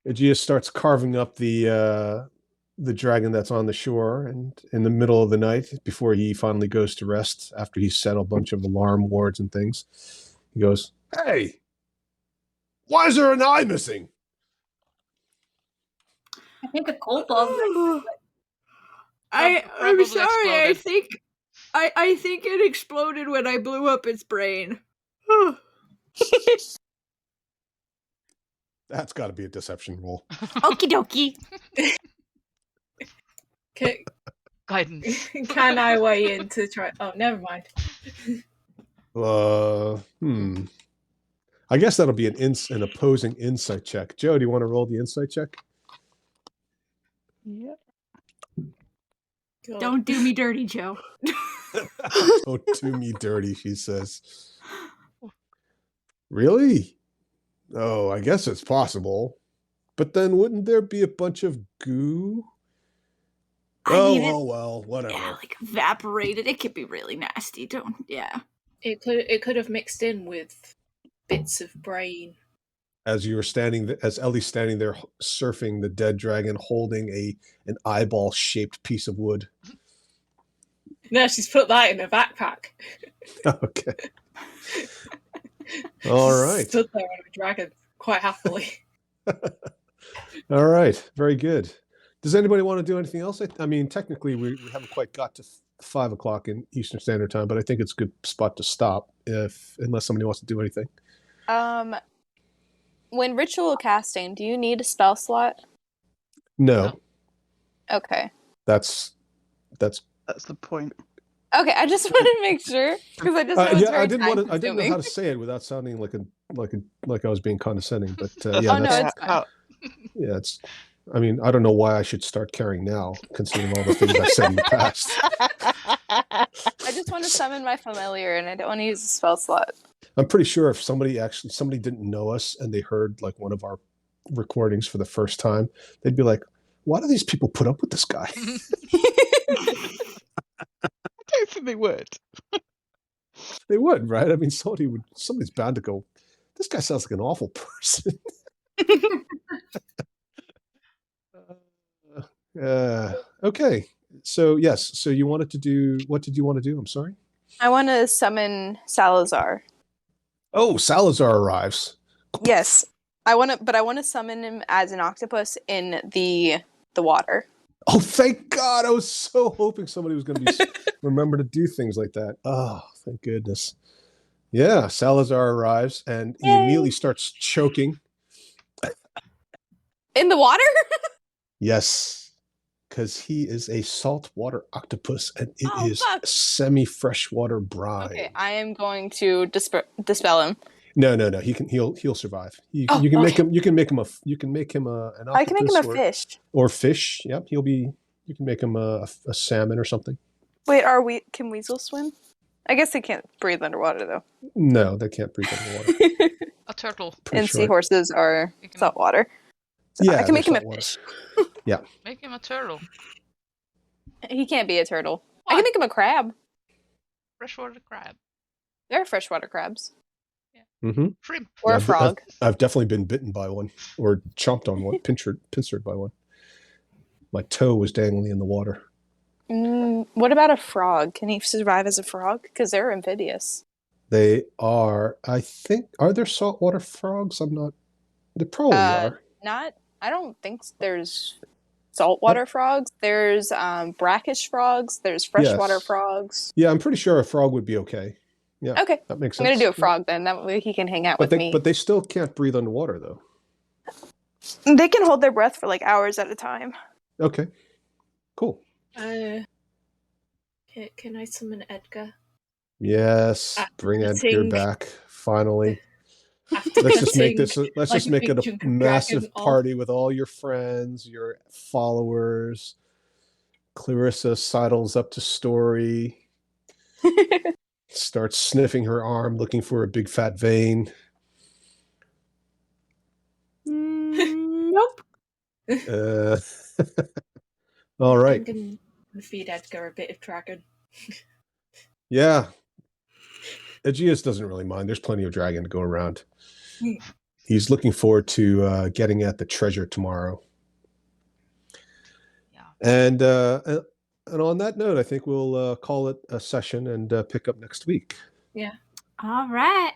Aegeus starts carving up the dragon that's on the shore, and in the middle of the night, before he finally goes to rest, after he's set a bunch of alarm wards and things, he goes, "Hey, why is there an eye missing?" I think a kobold. I'm Probably sorry. exploded. I think it exploded when I blew up its brain. That's got to be a deception roll. Okie dokie. Guidance. Can I weigh in to try? Oh, never mind. I guess that'll be an opposing insight check. Joe, do you want to roll the insight check? Yep. God. Don't do me dirty, Joe. Don't do me dirty, she says. Really? Oh, I guess it's possible. But then wouldn't there be a bunch of goo? Well, whatever. Yeah, like evaporated. It could be really nasty. It could have mixed in with bits of brain. As Ellie's standing there surfing the dead dragon, holding an eyeball-shaped piece of wood. No, she's put that in a backpack. Okay. All right. Stood there on a dragon quite happily. All right. Very good. Does anybody want to do anything else? I mean, technically, we haven't quite got to 5 o'clock in Eastern Standard Time, but I think it's a good spot to stop unless somebody wants to do anything. When ritual casting, do you need a spell slot? No. Okay. That's the point. Okay, I just wanted to make sure because I just know it's very I didn't know time-consuming. how to say it without sounding like I was being condescending. But Oh, yeah, no, it's fine. yeah, it's. I mean, I don't know why I should start carrying now, considering all the things I said in the past. I just want to summon my familiar, and I don't want to use a spell slot. I'm pretty sure if somebody didn't know us and they heard like one of our recordings for the first time, they'd be like, "Why do these people put up with this guy?" I don't think they would. They would, right? I mean, somebody's bound to go, "This guy sounds like an awful person." Okay. So yes. So you wanted to do, what did you want to do? I'm sorry. I want to summon Salazar. Oh, Salazar arrives. Yes, I want to summon him as an octopus in the water. Oh, thank God! I was so hoping somebody was going to remember to do things like that. Oh, thank goodness. Yeah, Salazar arrives and he immediately starts choking. In the water? Yes, because he is a saltwater octopus and it is fuck. semi-freshwater brine. Okay, I am going to dispel him. No. He'll survive. You can make him an octopus. I can make him a fish. Or fish. Yep, you can make him a salmon or something. Wait, can weasels swim? I guess they can't breathe underwater though. No, they can't breathe underwater. A turtle. And seahorses are saltwater. So Yeah, I can make him a saltwater. fish. Yeah. Make him a turtle. He can't be a turtle. Why? I can make him a crab. Freshwater crab. There are freshwater crabs. Mm-hmm. Shrimp. Or a frog. I've definitely been bitten by one or chomped on one, pincered by one. My toe was dangling in the water. What about a frog? Can he survive as a frog? Because they're amphibious. They are, I think, are there saltwater frogs? They probably are. I don't think there's saltwater frogs. There's brackish frogs. There's freshwater frogs. Yeah, I'm pretty sure a frog would be okay. Yeah. Okay. That makes I'm sense. going to do a frog then. That way he can hang out with me. But they still can't breathe underwater, though. They can hold their breath for like hours at a time. Okay. Cool. Can I summon Edgar? Yes. Bring Edgar back. Finally. Let's just make it a massive party with all your friends, your followers. Clarissa sidles up to Story. Starts sniffing her arm, looking for a big fat vein. Nope. All right. I'm going to feed Edgar a bit of dragon. Yeah. Aegeus doesn't really mind. There's plenty of dragon to go around. Hmm. He's looking forward to getting at the treasure tomorrow. Yeah. And on that note, I think we'll call it a session and pick up next week. All right.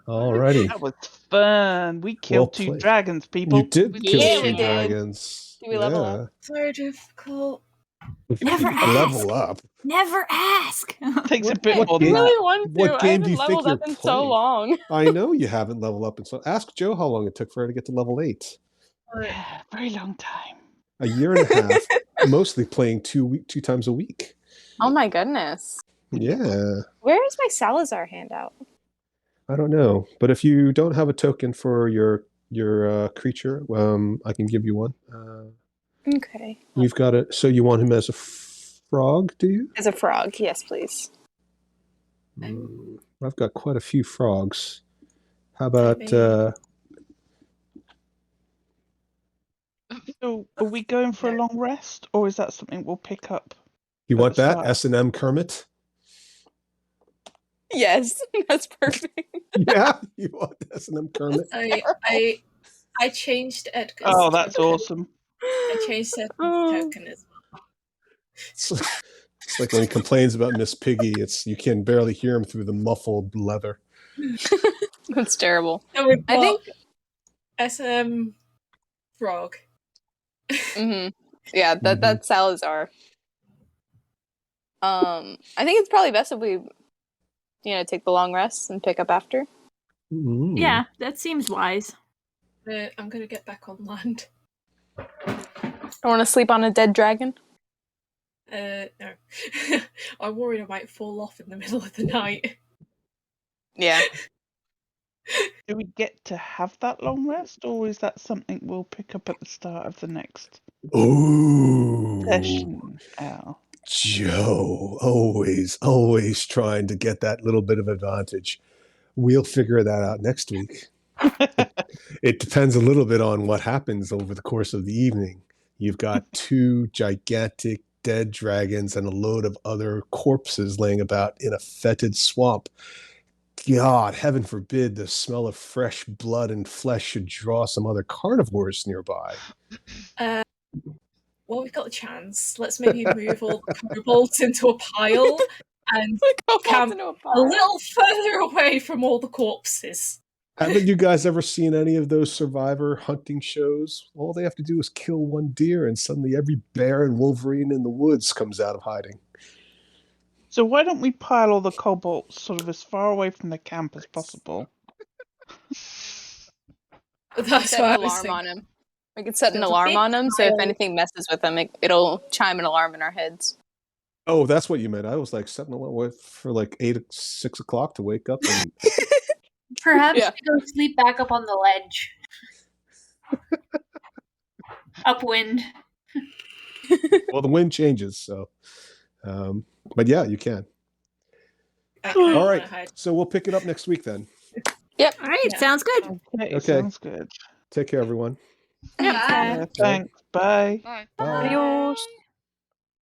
All righty. That was fun. We killed two played. dragons, people. You did kill Yeah, two we did. dragons. Did we level up? So difficult. Never Level up. Never ask. Takes a bit what more I than game- that. really want to. What I game do haven't you think leveled up you're in so playing? long. I know you haven't leveled up, and so ask Joe how long it took for her to get to level 8. Yeah, very long time. A year and a half, mostly playing 2 times a week. Oh my goodness. Yeah, Where is my Salazar handout? I don't know, but if you don't have a token for your creature, I can give you one. Okay. You've got it. So you want him as a frog, do you? As a frog, yes, please. I've got quite a few frogs. How about Maybe. So, are we going for a long rest, or is that something we'll pick up? you at want the that start? S&M Kermit? Yes, that's perfect. Yeah, you want S&M Kermit? I changed Edgar's. Oh, that's token. awesome. I changed Edgar's Oh. token as well. It's like when he complains about Miss Piggy. It's you can barely hear him through the muffled leather. That's terrible. So we've I got think- SM frog. Hmm. Yeah, that's Salazar. I think it's probably best if we, take the long rest and pick up after. Mm. Yeah, that seems wise. I'm gonna get back on land. I want to sleep on a dead dragon. No. I'm worried I might fall off in the middle of the night. Yeah. Do we get to have that long rest, or is that something we'll pick up at the start of the next Ooh. session? Al? Joe, always trying to get that little bit of advantage. We'll figure that out next week. It depends a little bit on what happens over the course of the evening. You've got 2 gigantic dead dragons and a load of other corpses laying about in a fetid swamp. God, heaven forbid the smell of fresh blood and flesh should draw some other carnivores nearby. Well, we've got the chance. Let's maybe move all the kobolds into a pile and camp a little further away from all the corpses. Haven't you guys ever seen any of those survivor hunting shows? All they have to do is kill one deer and suddenly every bear and wolverine in the woods comes out of hiding. So why don't we pile all the kobolds sort of as far away from the camp as possible? That's Set what I an was alarm thinking. on him. We could set an There's a alarm big on him, so if pile. anything messes with him, it'll chime an alarm in our heads. Oh, that's what you meant. I was like setting a alarm for like 6 o'clock to wake up. And Perhaps Yeah. go sleep back up on the ledge. Upwind. well, the wind changes, so. But yeah, you can. I kinda All wanna right, hide. so we'll pick it up next week then. All right, Yeah. sounds good. Okay, Okay. sounds good. Take care, everyone. Bye. Yeah, thanks. Bye. Bye. Bye. Adios.